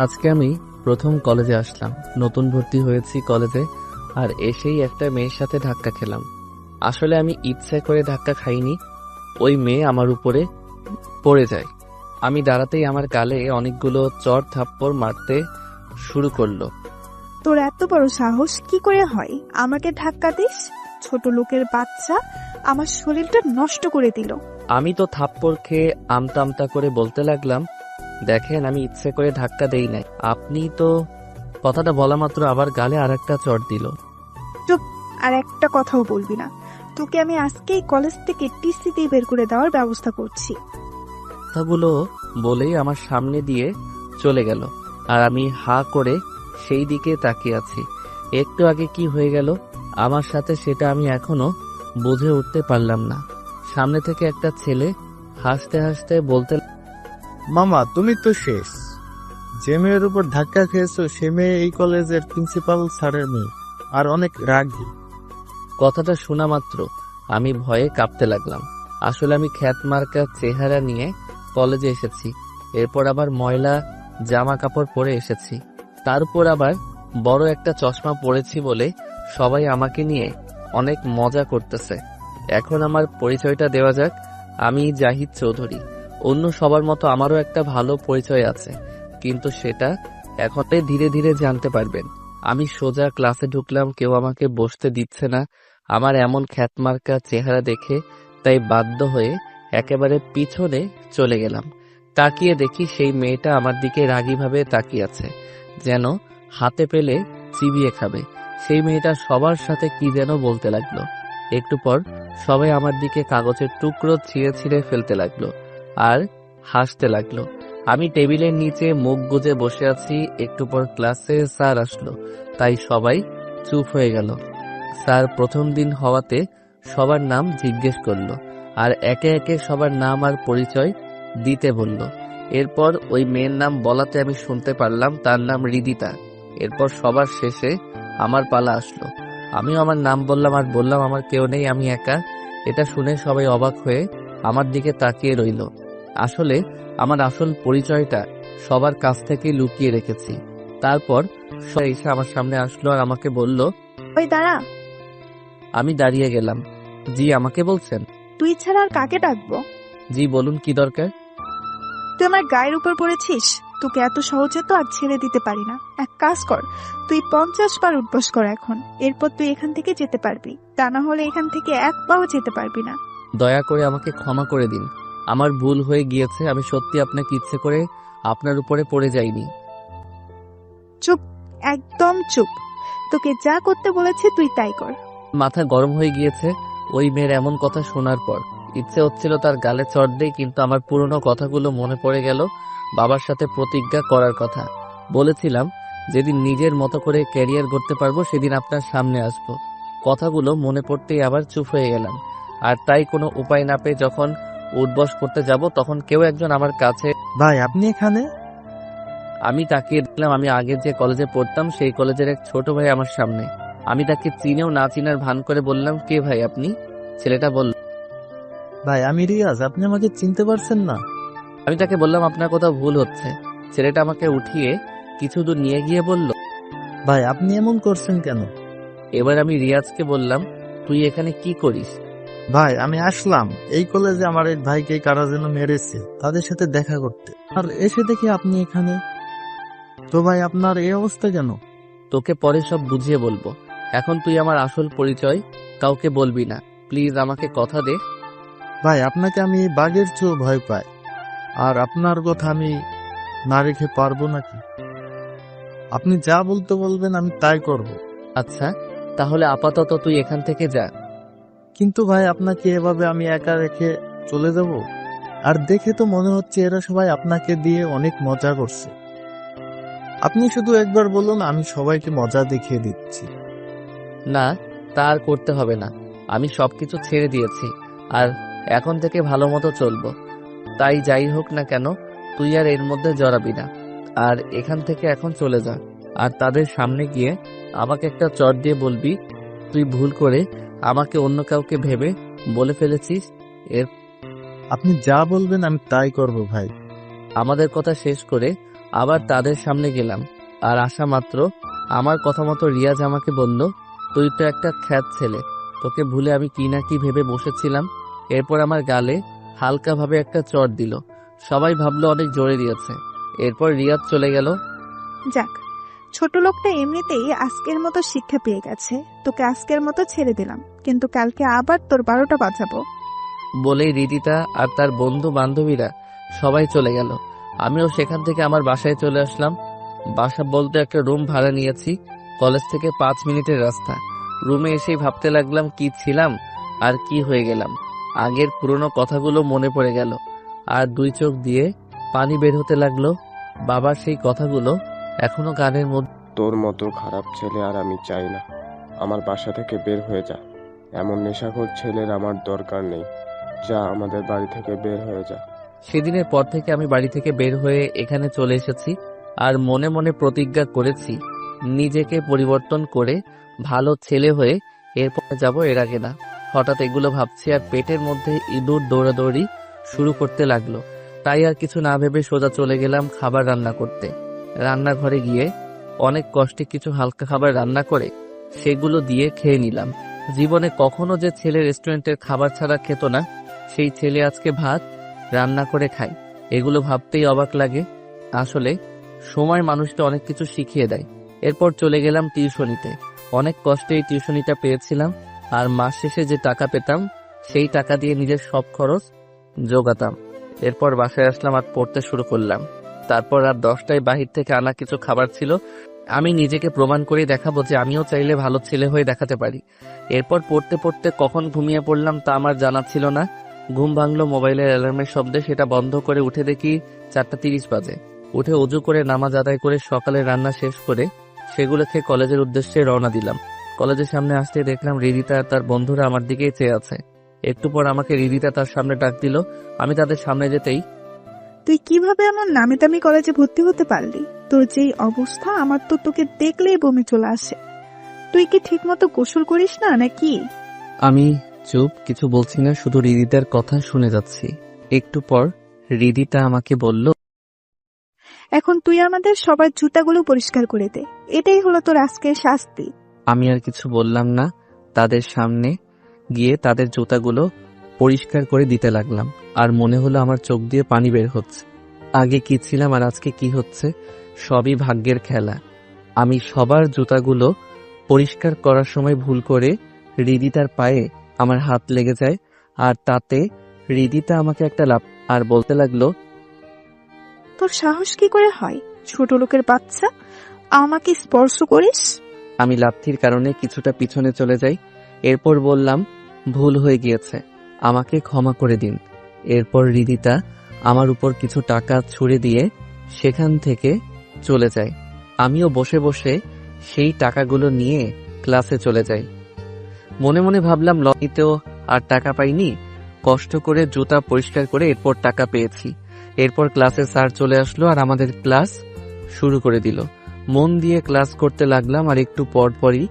আজকে আমি প্রথম কলেজে আসলাম, নতুন ভর্তি হয়েছি কলেজে। আর এসেই একটা মেয়ের সাথে ধাক্কা খেলাম। আসলে আমি ইচ্ছা করে ধাক্কা খাইনি, ওই মেয়ে আমার উপরে পড়ে যায়। আমি দাঁড়াতেই আমার গালে অনেকগুলো চড় থাপ্পড় মারতে শুরু করলো। তোর এত বড় সাহস কি করে হয় আমাকে ধাক্কা দিস? ছোট লোকের বাচ্চা, আমার শরীরটা নষ্ট করে দিল। আমি তো থাপ্পড় খেয়ে আমতা আমতা করে বলতে লাগলাম, দেখেন আমি ইচ্ছে করে ধাক্কা দেই নাই, আপনি তো। কথাটা বলা মাত্র আবার গালে আর একটা চড় দিল। চুপ, আর একটা কথাও বলবি না। তোকে আমি আজকেই কলেজ থেকে টিসি দিয়ে বের করে দেওয়ার ব্যবস্থা করছি। কথাগুলো বলেই আমার সামনে দিয়ে চলে গেল, আর আমি হা করে সেই দিকে তাকিয়ে আছি। একটু আগে কি হয়ে গেল আমার সাথে সেটা আমি এখনো বুঝে উঠতে পারলাম না। সামনে থেকে একটা ছেলে হাসতে হাসতে বলতে, মামা তুমি তো শেষ। যে মেয়ের উপর ধাক্কা খেয়েছো সে মেয়ে এই কলেজের প্রিন্সিপাল স্যারের মেয়ে, আর অনেক রাগী। কথাটা শোনা মাত্র আমি ভয়ে কাঁপতে লাগলাম। আসলে আমি খ্যাত মার্কা চেহারা নিয়ে কলেজে এসেছি, এরপর আবার ময়লা জামা কাপড় পরে এসেছি, তার উপর আবার বড় একটা চশমা পরেছি বলে সবাই আমাকে নিয়ে অনেক মজা করতেছে। এখন আমার পরিচয়টা দেওয়া যাক। আমি জাহিদ চৌধুরী। অন্য সবার মতো আমারও একটা ভালো পরিচয় আছে, কিন্তু সেটা এখন ধীরে ধীরে জানতে পারবেন। আমি সোজা ক্লাসে ঢুকলাম, কেউ আমাকে বসতে দিচ্ছে না আমার এমন খ্যাতমার্কা চেহারা দেখে, তাই বাধ্য হয়ে একেবারে পিছনে চলে গেলাম। তাকিয়ে দেখি সেই মেয়েটা আমার দিকে রাগীভাবে তাকিয়ে আছে, যেন হাতে পেলে চিবিয়ে খাবে। সেই মেয়েটা সবার সাথে কি যেন বলতে লাগলো। একটু পর সবাই আমার দিকে কাগজের টুকরো ছিঁড়ে ছিঁড়ে ফেলতে লাগলো আর হাসতে লাগলো। আমি টেবিলের নিচে মুখ গুজে বসে আছি। একটু পর ক্লাসে স্যার আসলো, তাই সবাই চুপ হয়ে গেল। স্যার প্রথম দিন হওয়াতে সবার নাম জিজ্ঞেস করলো আর একে একে সবার নাম আর পরিচয় দিতে বলল। এরপর ওই মেয়ের নাম বলাতে আমি শুনতে পারলাম তার নাম হৃদিতা। এরপর সবার শেষে আমার পালা আসলো। আমিও আমার নাম বললাম আর বললাম আমার কেউ নেই, আমি একা। এটা শুনে সবাই অবাক হয়ে আমার দিকে তাকিয়ে রইল। আসলে আমার আসল পরিচয়টা সবার কাছ থেকে লুকিয়ে রেখেছি। তারপর সবাই এসে আমার সামনে আসলো আর আমাকে বলল, ওই দাঁড়া। আমি দাঁড়িয়ে গেলাম। জি, আমাকে বলছেন? তুই ছাড়া আর কাকে ডাকবো? জি বলুন, কি দরকার? তুই আমার গায়ের উপর পড়েছিস, তোকে এত সহজে তো আর ছেড়ে দিতে পারি না। এক কাজ কর, তুই 50 বার উঠবস কর এখন, এরপর তুই এখান থেকে যেতে পারবি। তা না হলে এখান থেকে এক পাও যেতে পারবি না। দয়া করে আমাকে ক্ষমা করে দিন, আমার ভুল হয়ে গিয়েছে। আমি সত্যি আপনাকে ইচ্ছে করে আপনার উপরে পড়ে যাইনি। চুপ, একদম চুপ। তোকে যা করতে বলেছে তুই তাই কর। মাথা গরম হয়ে গিয়েছে ওই মেয়ের এমন কথা শোনার পর। ইচ্ছে হচ্ছিল তার গালে চড় দেই, কিন্তু আমার পুরনো কথাগুলো মনে পড়ে গেল। বাবার সাথে প্রতিজ্ঞা করার কথা বলেছিলাম, যেদিন নিজের মতো করে ক্যারিয়ার গড়তে পারবো সেদিন আপনার সামনে আসব। কথাগুলো মনে পড়তেই আবার চুপ হয়ে গেলাম। আর তাই কোনো উপায় না পেয়ে যখন উঠবস করতে যাব তখন কেউ একজন আমার কাছে। ভাই আপনি এখানে? আমি তাকিয়ে দেখলাম আমি আগে যে কলেজে পড়তাম সেই কলেজের এক ছোট ভাই আমার সামনে। আমি তাকে চিনেও না চিনার ভান করে বললাম, কে ভাই আপনি? ছেলেটা বলল, ভাই আমি রিয়াজ, আপনি আমাকে চিনতে পারছেন না? আমি তাকে বললাম, আপনার কোথাও ভুল হচ্ছে। ছেলেটা আমাকে উঠিয়ে কিছু দূর নিয়ে গিয়ে বলল, ভাই আপনি এমন করছেন কেন? এবার আমি রিয়াজকে বললাম, তুই এখানে কি করিস? ভাই আমি আসলাম এই কলেজে আমার এক ভাইকে কারা যেন মেরেছে, তাদের সাথে দেখা করতে, আর এসে দেখি আপনি এখানে। তো ভাই আপনার এই অবস্থা কেন? তোকে পরে সব বুঝিয়ে বলবো, এখন তুই আমার আসল পরিচয় কাউকে বলবি না, প্লিজ আমাকে কথা দে। ভাই আপনাকে আমি বাঘের চেয়েও ভয় পাই, আর আপনার কথা আমি না রেখে পারবো নাকি? আপনি যা বলতে বলবেন আমি তাই করব। আচ্ছা, তাহলে আপাতত তুই এখান থেকে যা। কিন্তু ভাই আপনাকে এভাবে আমি একা রেখে চলে যাব? আর দেখে তো মনে হচ্ছে এরা সবাই আপনাকে দিয়ে অনেক মজা করছে। আপনি শুধু একবার বলুন, আমি সবাইকে মজা দেখিয়ে দিচ্ছি। না, তা আর করতে হবে না। আমি সবকিছু ছেড়ে দিয়েছি আর এখন থেকে ভালো মতো চলবো। তাই যাই হোক না কেন তুই আর এর মধ্যে জড়াবি না, আর এখান থেকে এখন চলে যা। আর তাদের সামনে গিয়ে আমাকে একটা চট দিয়ে বলবি, তুই ভুল করে আমাকে অন্য কাউকে ভেবে বলে ফেলেছিস। আপনি যা বলবেন আমি তাই করব ভাই। আমাদের কথা শেষ করে আবার তাদের সামনে গেলাম, আর আসা মাত্র আমার কথা মতো রিয়াজ আমাকে বলল, তুই তো একটা খ্যাত ছেলে, তোকে ভুলে আমি কি না কি ভেবে বসেছিলাম। এরপর আমার গালে হালকাভাবে একটা চড় দিল। সবাই ভাবলো অনেক জোরে দিয়েছে। এরপর রিয়াজ চলে গেল। যাক, ছোট লোকটা এমনিতেই আজকের মতো শিক্ষা পেয়ে গেছে। তোকে আজকের মতো ছেড়ে দিলাম, কিন্তু কালকে আবার তোর 12টা বাজাবো। বলেই রিদিতা আর তার বন্ধু বান্ধবীরা সবাই চলে গেল। আমিও সেখান থেকে আমার বাসায় চলে আসলাম। বাসা বলতে একটা রুম ভাড়া নিয়েছি, কলেজ থেকে 5 মিনিটের রাস্তা। রুমে এসেই ভাবতে লাগলাম কি ছিলাম আর কি হয়ে গেলাম। আগের পুরনো কথাগুলো মনে পড়ে গেল, আর 2 চোখ দিয়ে পানি বের হতে লাগলো। বাবার সেই কথাগুলো এখনো কানের মধ্যে। তোর মতো খারাপ ছেলে আর আমি চাই না। আমার বাসা থেকে বের হয়ে যা। এমন নেশাখোর ছেলের আমার দরকার নেই। যা, আমাদের বাড়ি থেকে বের হয়ে যা। সেদিনের পর থেকে আমি বাড়ি থেকে বের হয়ে এখানে চলে এসেছি, আর মনে মনে প্রতিজ্ঞা করেছি নিজেকে পরিবর্তন করে ভালো ছেলে হয়ে এরপর যাব, এর আগে না। হঠাৎ এগুলো ভাবছি আর পেটের মধ্যে ইঁদুর দৌড়াদৌড়ি শুরু করতে লাগলো। তাই আর কিছু না ভেবে সোজা চলে গেলাম খাবার রান্না করতে। রান্নাঘরে গিয়ে অনেক কষ্টে কিছু হালকা খাবার রান্না করে সেগুলো দিয়ে খেয়ে নিলাম। জীবনে কখনো যে ছেলে রেস্টুরেন্টের খাবার ছাড়া খেত না, সেই ছেলে আজকে ভাত রান্না করে খায়। এগুলো ভাবতেই অবাক লাগে। আসলে সময় মানুষকে অনেক কিছু শিখিয়ে দেয়। এরপর চলে গেলাম টিউশনিতে। অনেক কষ্টে এই টিউশনিটা পেয়েছিলাম, আর মাস শেষে যে টাকা পেতাম সেই টাকা দিয়ে নিজের সব খরচ জোগাতাম। এরপর বাসায় আসলাম আর পড়তে শুরু করলাম। তারপর রাত 10টায় বাহির থেকে আনা কিছু খাবার ছিল। আমি নিজেকে প্রমাণ করে দেখাবো যে আমিও চাইলে ভালো ছেলে হয়ে দেখাতে পারি। এরপর পড়তে পড়তে কখন ঘুমিয়ে পড়লাম তা আমার জানা ছিল না। ঘুম ভাঙলো মোবাইলের অ্যালার্মের শব্দে। সেটা বন্ধ করে উঠে দেখি 4:30 বাজে। উঠে অজু করে নামাজ আদায় করে সকালে রান্না শেষ করে সেগুলো খেয়ে কলেজের উদ্দেশ্যে রওনা দিলাম। কলেজের সামনে আসতে দেখলাম রিদিতা আর তার বন্ধুরা আমার দিকেই চেয়ে আছে। একটু পর আমাকে রিদিতা তার সামনে ডাক দিল। আমি তাদের সামনে যেতেই, তুই কিভাবে এমন নামি দামি কলেজে ভর্তি হতে পারলি? তোর যেই অবস্থা, আমার তো তোকে দেখলেই বমি চলে আসে। তুই কি ঠিক মতো গোসল করিস না নাকি? আমি চুপ, কিছু বলছি না, শুধু রিদিতার কথা শুনে যাচ্ছি। একটু পর রিদিতা আমাকে বলল, এখন তুই আমাদের সবার জুতাগুলো পরিষ্কার করে দে। এটাই হলো তোর আজকের শাস্তি। আমি আর কিছু বললাম না। তাদের সামনে গিয়ে তাদের জুতাগুলো পরিষ্কার করে দিতে লাগলাম, আর মনে হলো আমার চোখ দিয়ে পানি বের হচ্ছে। আগে কি ছিলাম আর আজকে কি হচ্ছে, সবই ভাগ্যের খেলা। আমি সবার জুতাগুলো পরিষ্কার করার সময় ভুল করে রিদিতার পায়ে আমার হাত লেগে যায়, আর তাতে রিদিতা আমাকে একটা লাফ আর বলতে লাগলো, তোর সাহস কি করে হয়, ছোট লোকের বাচ্চা, আমাকে স্পর্শ করিস? আমি লাথির কারণে কিছুটা পিছনে চলে যাই। এরপর বললাম, ভুল হয়ে গিয়েছে, আমাকে ক্ষমা করে দিন। এরপর রিদিতা আমার উপর কিছু টাকা ছুড়ে দিয়ে সেখান থেকে চলে যায়। আমিও বসে বসে সেই টাকাগুলো নিয়ে ক্লাসে চলে যাই। মনে মনে ভাবলাম, লকিতেও আর টাকা পাইনি, কষ্ট করে জুতা পরিষ্কার করে এরপর টাকা পেয়েছি। এরপর ক্লাসে স্যার চলে আসলো আর আমাদের ক্লাস শুরু করে দিল। মন দিয়ে ক্লাস করতে লাগলাম, আর একটু পর পরই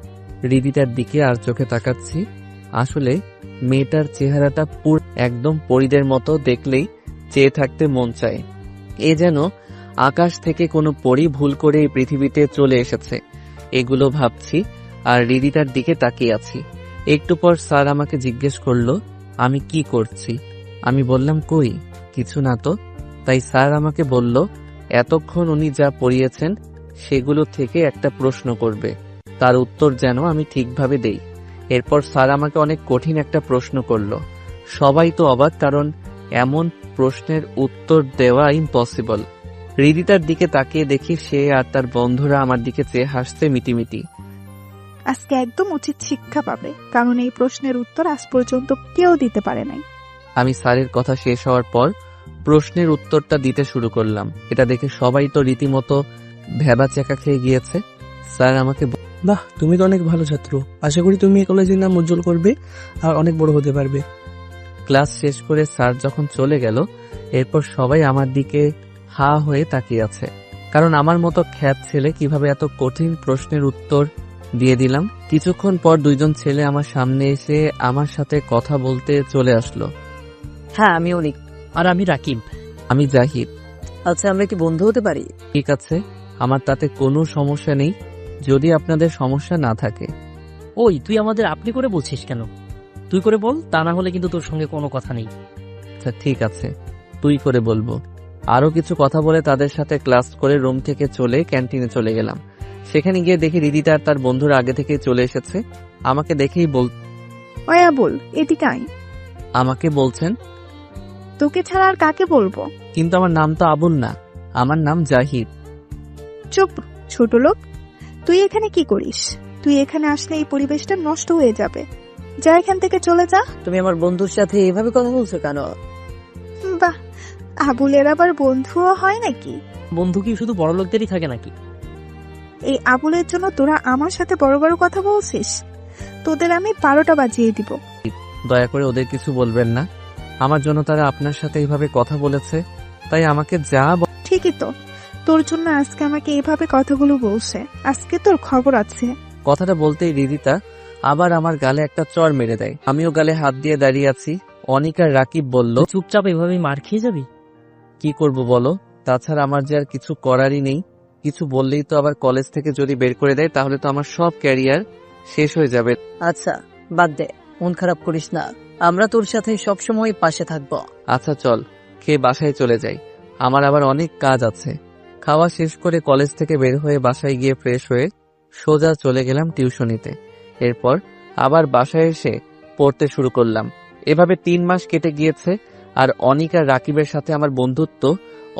রিদিতার দিকে আর চোখে তাকাচ্ছি। আসলে মেয়েটার চেহারাটা পুরো একদম পরীদের মতো, দেখলেই চেয়ে থাকতে মন চায়। এ যেন আকাশ থেকে কোনো পরী ভুল করে এই পৃথিবীতে চলে এসেছে। এগুলো ভাবছি আর রিদিতার দিকে তাকিয়ে আছি। একটু পর স্যার আমাকে জিজ্ঞেস করলো আমি কি করছি। আমি বললাম, কই কিছু না তো। তাই স্যার আমাকে বলল, এতক্ষণ উনি যা পড়িয়েছেন সেগুলো থেকে একটা প্রশ্ন করবে, তার উত্তর যেন আমি ঠিকভাবে দেই। এরপর স্যার আমাকে অনেক কঠিন একটা প্রশ্ন করলো। সবাই তো অবাক, কারণ এমন প্রশ্নের উত্তর দেওয়া ইম্পসিবল। রিদিতার দিকে তাকিয়ে দেখি সে আর তার বন্ধুরা আমার দিকে চেয়ে হাসছে মিটিমিটি। আজকে একদম উচিত শিক্ষা পাবে, কারণ এই প্রশ্নের উত্তর আজ পর্যন্ত কেউ দিতে পারে নাই। আমি স্যারের কথা শেষ হওয়ার পর প্রশ্নের উত্তরটা দিতে শুরু করলাম। এটা দেখে সবাই তো রীতিমতো ভ্যাবাচ্যাকা খেয়ে গিয়েছে। স্যার আমাকে বাহ, তুমি তো অনেক ভালো ছাত্র। আশা করি তুমি এই কলেজের নাম উজ্জ্বল করবে আর অনেক বড় হতে পারবে। ক্লাস শেষ করে স্যার যখন চলে গেল, এরপর সবাই আমার দিকে হা হয়ে তাকিয়ে আছে, কারণ আমার মতো খ্যাত ছেলে কিভাবে এত কঠিন প্রশ্নের উত্তর দিয়ে দিলাম। কিছুক্ষণ পর 2জন ছেলে আমার সামনে এসে আমার সাথে কথা বলতে চলে আসলো। হ্যাঁ, আমি অনেক আর আমি রাকিব। আমি জাহিদ। আচ্ছা, আমরা কি বন্ধু হতে পারি? ঠিক আছে, আমার তাতে কোনো সমস্যা নেই, যদি আপনাদের সমস্যা না থাকে। ওই, তুই আমাদের আপনি করে বলছিস কেন? তুই করে বল, তা না হলে কিন্তু তোর সঙ্গে কোনো কথা নেই। আচ্ছা ঠিক আছে, তুই করে বলবো। আরো কিছু কথা বলে তাদের সাথে ক্লাস করে রুম থেকে চলে ক্যান্টিনে চলে গেলাম। সেখানে গিয়ে দেখি রিদিতা আর তার বন্ধুরা আগে থেকে চলে এসেছে। আমাকে দেখেই ওই আবুল, এদিকে আয়। আমাকে বলছেন, তোকে ছাড়া আর কাকে বলবো? কিন্তু আমার নাম তো আবুল না, আমার নাম জাহিদ। চুপ, ছোট লোক। তুই এখানে কি করিস? তুই এখানে আসলে এই পরিবেশটা নষ্ট হয়ে যাবে। যা এখান থেকে, চলে যা। তুমি আমার বন্ধুর সাথে এভাবে কথা বলছো কেন? বাহ, আবুলের আবার বন্ধুও হয় নাকি? বন্ধু কি শুধু বড় লোকদেরই থাকে নাকি? এই আবুলের জন্য তোরা আমার সাথে বড় বড় কথা বলছিস? তোদের আমি 12টা বাজিয়ে দিব। দয়া করে ওদের কিছু বলবেন না, আমার জন্য তারা আপনার সাথে এইভাবে কথা বলেছে, তাই আমাকে যা ঠিকই তো, তোর জন্য আজকে আমাকে এভাবে কথাগুলো বলছে। আজকে তোর খবর আছে। কথাটা বলতেই রিদিতা আবার আমার গালে একটা চড় মেরে দেয়। আমিও গালে হাত দিয়ে দাঁড়িয়ে আছি। অনিক আর রাকিব বলল, তুই চুপচাপ এভাবে মার খেয়ে যাবি? কি করব বলো, তাছাড়া আমার যে আর কিছু করারই নেই। কিছু বললেই তো আবার কলেজ থেকে যদি বের করে দেয়, তাহলে তো আমার সব ক্যারিয়ার শেষ হয়ে যাবে। আচ্ছা বাদ দে, মন খারাপ করিস না, আমরা তোর সাথে সবসময় পাশে থাকবো। আচ্ছা চল, খেয়ে বাসায় চলে যাই, আমার আবার অনেক কাজ আছে। খাওয়া শেষ করে কলেজ থেকে বের হয়ে বাসায় গিয়ে ফ্রেশ হয়ে সোজা চলে গেলাম টিউশনিতে। এরপর আবার বাসায় এসে পড়তে শুরু করলাম। এভাবে 3 মাস কেটে গিয়েছে, আর অনিক আর রাকিবের সাথে আমার বন্ধুত্ব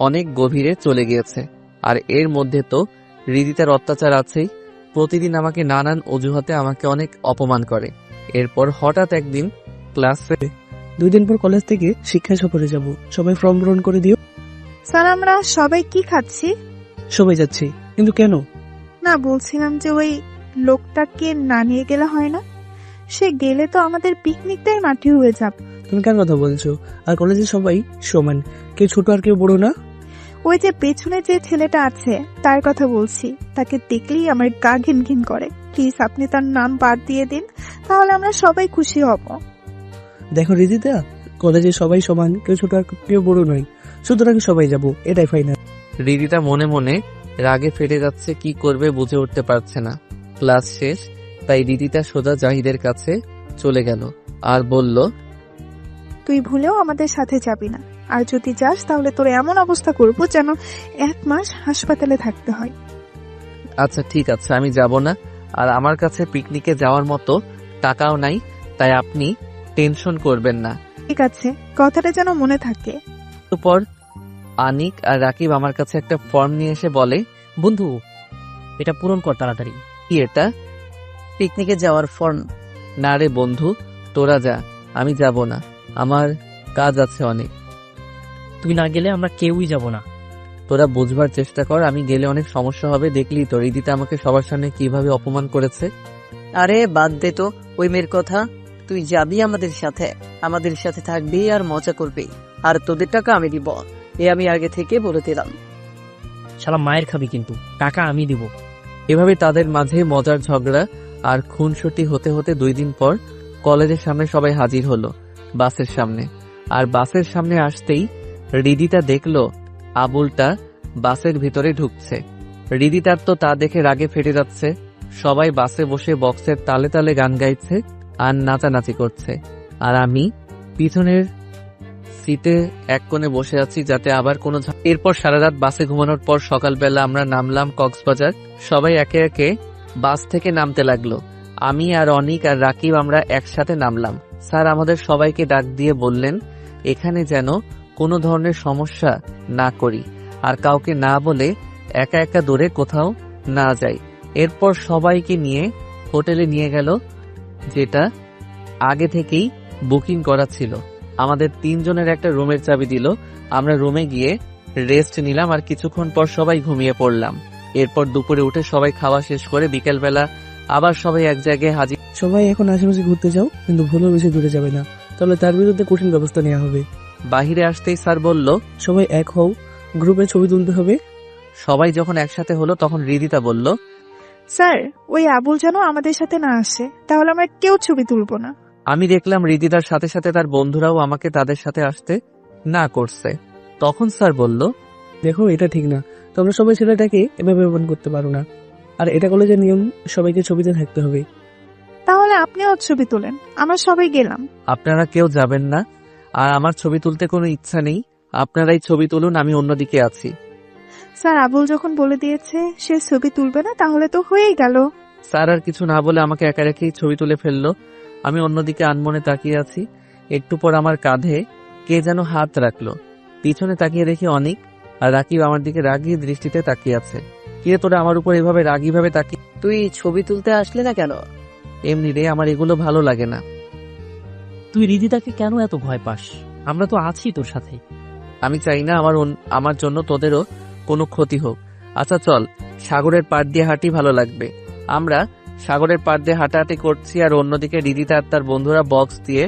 অনেক গভীরে চলে গিয়েছে। আর এর মধ্যে তো হৃদিতার অত্যাচার আছেই। প্রতিদিন আমাকে নানান অজুহাতে আমাকে অনেক অপমান করে। এরপর হঠাৎ একদিন ক্লাসে 2 দিন পর কলেজ থেকে শিক্ষা সফরে যাব, সবাই ফর্ম পূরণ করে দিও। স্যার, আমরা সবাই কি খাচ্ছি? সবাই যাচ্ছি, কিন্তু কেন? না, বলছিলাম যে ওই লোকটাকে না নিয়ে গেলে হয় না? সে গেলে তো আমাদের পিকনিকটাই মাটি হয়ে যাবে। তুমি কার কথা বলছো? আর কলেজে সবাই সমান, কেউ ছোট আর কেউ বড় না। ওই যে পেছনে যে ছেলেটা আছে তার কথা বলছি। তাকে দেখলেই আমার গা ঘিন ঘিন করে। প্লিজ আপনি তার নাম বাদ দিয়ে দিন, তাহলে আমরা সবাই খুশি হব। দেখো রিদিতা, কলেজে সবাই সমান, কেউ ছোট আর কেউ বড় নয়, সুতরাং সবাই যাব, এটাই ফাইনাল। হৃদিতা মনে মনে রাগে ফেটে যাচ্ছে, কি করবে বুঝে উঠতে পারছে না। ক্লাস শেষ, তাই হৃদিতা সোজা জাহিদের কাছে চলে গেল আর বলল, তুই ভুলেও আমাদের সাথে যাবি না, আর যদি যাস তাহলে তোর এমন অবস্থা করব যেন 1 মাস হাসপাতালে থাকতে হয়। আচ্ছা ঠিক আছে, আমি যাব না। আর আমার কাছে পিকনিকে যাওয়ার মতো টাকাও নাই, তাই আপনি টেনশন করবেন না। ঠিক আছে, কথাটা যেন মনে থাকে। এরপর আনিক আর রাকিব আমার কাছে একটা ফর্ম নিয়ে এসে বলে, বন্ধু, এটা পূরণ কর তাড়াতাড়ি। কি এটা? পিকনিকে যাওয়ার ফর্ম। না রে বন্ধু, তোরা যা, আমি যাব না, আমার কাজ আছে অনেক। তুই না গেলে আমরা কেউই যাব না। তোরা বুঝবার চেষ্টা কর, আমি গেলে অনেক সমস্যা হবে। দেখলি তো হৃদিতা আমাকে সবার সামনে কিভাবে অপমান করেছে। আরে বাদ দে তো ওই মেয়ের কথা। তুই যাবি আমাদের সাথে থাকবি আর মজা করবি, আর তোদের টাকা আমি দিব, এ আমি আগে থেকে বলে দিলাম। শালা মায়ের খাবি, কিন্তু টাকা আমি দিব। এভাবে তাদের মাঝে মজার ঝগড়া আর খুনসুটি হতে হতে 2 দিন পর কলেজের সামনে সবাই হাজির হলো, বাসের সামনে। আর বাসের সামনে আসতেই হৃদিতা দেখলো আবুলটা বাসের ভিতরে ঢুকছে। হৃদিতার তো তা দেখে রাগে ফেটে যাচ্ছে। সবাই বাসে বসে বক্সের তালে তালে গান গাইছে আর নাচানাচি করছে, আর আমি পিছনের সিটে এক কোণে বসে আছি, যাতে আবার কোনো এরপর সারা রাত বাসে ঘুমানোর পর সকালবেলা আমরা নামলাম কক্সবাজার। সবাই একে একে বাস থেকে নামতে লাগলো। আমি আর অনিক আর রাকিব আমরা একসাথে নামলাম। স্যার আমাদের সবাইকে ডাক দিয়ে বললেন, এখানে যেন কোনো ধরনের সমস্যা না করি, আর কাউকে না বলে একা একা দূরে কোথাও না যাই। এরপর সবাইকে নিয়ে হোটেলে নিয়ে গেল, যেটা আগে থেকেই বুকিং করা ছিল। আমাদের 3 জনের একটা রুমের চাবি দিল। আমরা রুমে গিয়ে রেস্ট নিলাম, আর কিছুক্ষণ পর সবাই ঘুমিয়ে পড়লাম। এরপর দুপুরে উঠে সবাই খাওয়া শেষ করে বিকেলবেলা আবার সবাই এক জায়গায় হাজির। সবাই এখন আশেপাশে ঘুরতে যাও, কিন্তু ভুলেও বেশি দূরে যাবে না, তাহলে তার বিরুদ্ধে কঠিন ব্যবস্থা নেওয়া হবে। বাহিরে আসতেই স্যার বলল, সবাই এক হও, গ্রুপে ছবি তুলতে হবে। সবাই যখন একসাথে হলো তখন হৃদিতা বলল, স্যার, ওই আবুল যেন আমাদের সাথে না আসে, তাহলে আমরা কেউ ছবি তুলবো না। আমি দেখলাম হৃদিতার সাথে সাথে তার বন্ধুরাও আমাকে তাদের সাথে আসতে না করছে। তখন স্যার বলল, দেখো এটা ঠিক না, তোমরা সবাই ছেলেটাকে এভাবে ব্যবহার করতে পারো না। আর এটা কলেজের নিয়ম, সবাইকে ছবিতে থাকতে হবে। তাহলে আপনিও ছবি তোলেন, আমরা সবাই গেলাম। আপনারা কেউ যাবেন না, আর আমার ছবি তুলতে কোনো ইচ্ছা নেই। আপনারাই ছবি তুলুন, আমি অন্যদিকে আছি। স্যার আবুল যখন বলে দিয়েছে সে ছবি তুলবে না, তাহলে তো হয়েই গেল। স্যার আর কিছু না বলে আমাকে একা রেখেই ছবি তুলে ফেললো। আমি অন্যদিকে আনমনে তাকিয়ে আছি। একটু পর আমার কাঁধে কে যেন হাত রাখলো। পিছনে তাকিয়ে দেখি অনিক আর রাকিব আমার দিকে রাগী দৃষ্টিতে তাকিয়ে আছে। কিরে তোরা আমার উপর এভাবে রাগী ভাবে তাকিয়ে? তুই ছবি তুলতে আসলে না কেন? এমনি রে, আমার এগুলো ভালো লাগে না। তুই রিদিতাকে কেন এত ভয় পাস? আমরা তো আছি তোর সাথে। আমি চাই না আমার জন্য তোদেরও কোনো ক্ষতি হোক। আচ্ছা চল, সাগরের পাড় দিয়ে হাঁটি, ভালো লাগবে। আমরা সাগরের পাড় দিয়ে হাঁটাহাঁটি করছি, আর অন্যদিকে রিদিতা আর তার বন্ধুরা বক্স দিয়ে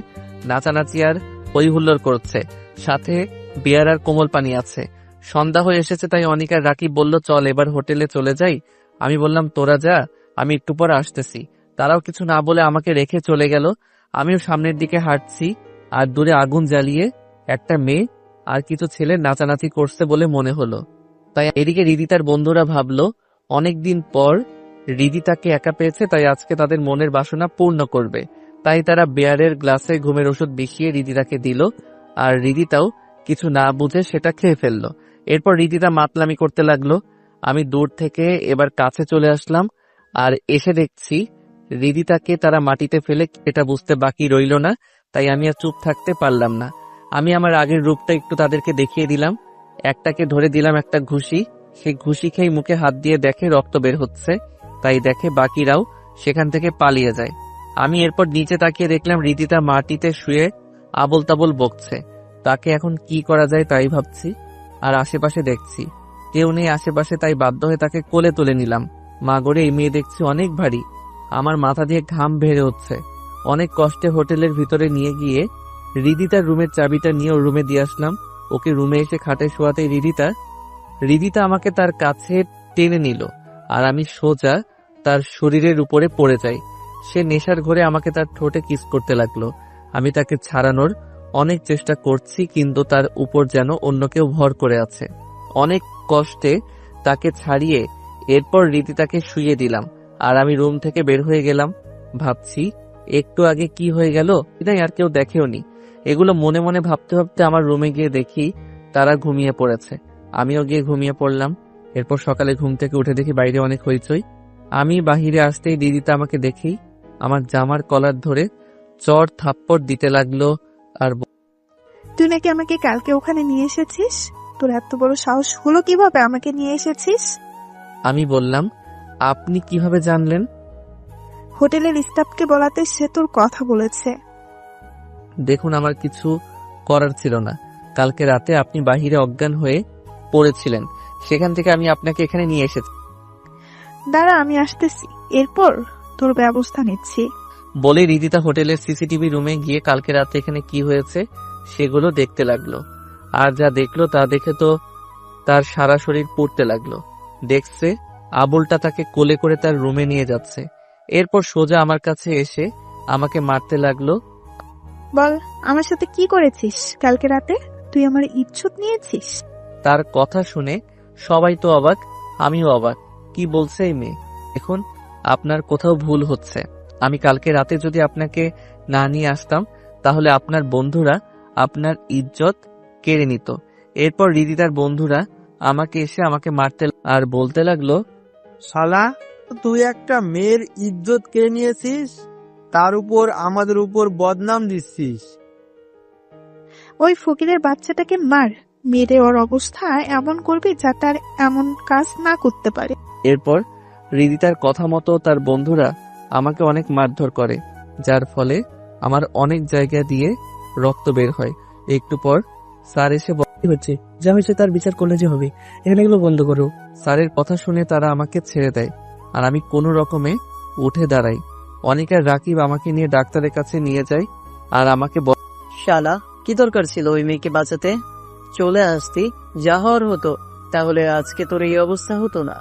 নাচানাচি আর হই হুল্লোড় করছে, সাথে বিয়ার আর কোমল পানি আছে। সন্ধ্যা হয়ে এসেছে, তাই অনিক আর রাকিব বলল, চল এবার হোটেলে চলে যাই। আমি বললাম, তোরা যা, আমি একটু পর আসতেছি। তারাও কিছু না বলে আমাকে রেখে চলে গেল। আমিও সামনের দিকে হাঁটছি, আর দূরে আগুন জ্বালিয়ে একটা মেয়ে আর কিছু ছেলে নাচানাচি করছে বলে মনে হলো। তাই এদিকে রিদিতার বন্ধুরা ভাবলো অনেকদিন পর রিদিতাকে একা পেয়েছে, তাই আজকে তাদের মনের বাসনা পূর্ণ করবে। তাই তারা বেয়ারের গ্লাসে ঘুমের ওষুধ মিশিয়ে রিদিতাকে দিল, আর রিদিতাও কিছু না বুঝে সেটা খেয়ে ফেললো। এরপর রিদিতা মাতলামি করতে লাগলো। আমি দূর থেকে এবার কাছে চলে আসলাম, আর এসে দেখছি রিদিতাকে তারা মাটিতে ফেলে এটা বুঝতে বাকি রইল না। তাই আমি আর চুপ থাকতে পারলাম না। আমি আমার আগের রূপটা একটু তাদেরকে দেখিয়ে দিলাম। একটাকে ধরে দিলাম একটা ঘুষি। সেই ঘুষি খেয়ে মুখে হাত দিয়ে দেখে রক্ত বের হচ্ছে, তাই দেখে বাকিরাও সেখান থেকে পালিয়ে যায়। আমি এরপর নিচে তাকিয়ে দেখলাম রিদিতা মাটিতে শুয়ে আবল তাবল বকছে। তাকে এখন কি করা যায় তাই ভাবছি, আর আশেপাশে দেখছি কেউ নেই আশেপাশে, তাই বাধ্য হয়ে তাকে কোলে তুলে নিলাম। মা গড়ে এই মেয়ে দেখছি অনেক ভারী, আমার মাথা দিয়ে ঘাম বের হচ্ছে। অনেক কষ্টে হোটেলের ভিতরে নিয়ে গিয়ে রিদিতার রুমের চাবিটা নিয়ে ওর রুমে দিয়ে আসলাম। ওকে রুমে এসে খাটে শোয়াতে রিদিতা আমাকে তার কাছে টেনে নিল, আর আমি সোজা তার শরীরের উপরে পড়ে যাই। সে নেশার ঘরে আমাকে তার ঠোঁটে কিস করতে লাগলো। আমি তাকে ছাড়ানোর অনেক চেষ্টা করছি, কিন্তু তার উপর যেন অন্য কেউ ভর করে আছে। অনেক কষ্টে তাকে ছাড়িয়ে এরপর রিদিতাকে শুইয়ে দিলাম, আর আমি রুম থেকে বের হয়ে গেলাম। ভাবছি একটু আগে কি হয়ে গেল, তাই আর কেউ দেখেওনি। এগুলো মনে মনে ভাবতে ভাবতে আমার রুমে গিয়ে দেখি তারা ঘুমিয়ে পড়েছে। আমিও গিয়ে ঘুমিয়ে পড়লাম। এরপর সকালে ঘুম থেকে উঠে দেখি বাইরে অনেক হইচই। আমি বাহিরে আসতেই রিদিতা আমাকে দেখেই আমার জামার কলার ধরে চড় থাপ্পড় দিতে লাগলো, আর তুই নাকি আমাকে কালকে ওখানে নিয়ে এসেছিস? তোর এত বড় সাহস হলো কিভাবে আমাকে নিয়ে এসেছিস? আমি বললাম, আপনি কিভাবে জানলেন? হোটেলের স্টাফকে বলাতে সে তোর কথা বলেছে। দেখুন, আমার কিছু করার ছিল না। কালকে রাতে আপনি বাহিরে অজ্ঞান হয়ে পড়েছিলেন, সেখান থেকে আমি আপনাকে এখানে নিয়ে এসেছি। দাঁড়া, আমি আসতেছি, এরপর তোর ব্যবস্থা নিচ্ছি। বলে রিদিতা হোটেলের সিসিটিভি রুমে গিয়ে কালকে রাতে এখানে কি হয়েছে সেগুলো দেখতে লাগলো। আর যা দেখলো তা দেখে তো তার সারা শরীর পুড়তে লাগলো। দেখছে আবুলটা তাকে কোলে করে তার রুমে নিয়ে যাচ্ছে। এরপর সোজা আমার কাছে এসে আমাকে মারতে লাগলো। বল, আমার সাথে কি করেছিস কালকে রাতে? তুই আমার ইজ্জত নিয়েছিস? তার কথা শুনে সবাই তো অবাক, আমিও অবাক। কি বলছে এই মেয়ে? এখন আপনার কোথাও ভুল হচ্ছে। আমি কালকে রাতে যদি আপনাকে না নিয়ে আসতাম, তাহলে আপনার বন্ধুরা আপনার ইজ্জত কেড়ে নিত। এরপর রিদিতার বন্ধুরা আমাকে এসে আমাকে মারতে আর বলতে লাগলো, শালা, তুই একটা মেয়ের ইজ্জত কেড়ে নিয়েছিস, তার উপর আমাদের উপর বদনাম দিচ্ছিস। ওই ফকিরের বাচ্চাটাকে মার, মেরে ওর অবস্থা এমন করবি যাতে আর এমন কাজ না করতে পারে। এরপর রিদিতার কথা মতো তার বন্ধুরা আমাকে অনেক মারধর করে, যার ফলে আমার অনেক জায়গা দিয়ে রক্ত বের হয়। একটু পর স্যার এসে কি হচ্ছে? যা হয়েছে তার বিচার কলেজে হবে, এখানে এগুলো বন্ধ করো। স্যারের কথা শুনে তারা আমাকে ছেড়ে দেয়, আর আমি কোনো রকমে উঠে দাঁড়াই। অনিকা রাকিব আমাকে নিয়ে ডাক্তারের কাছে নিয়ে যায়, আর আমাকে শালা, কি দরকার ছিল ওই মেয়েকে বাঁচাতে? চলে আসতি, যা হওয়ার হতো। তাহলে আজকে তোর এই অবস্থা হতো না।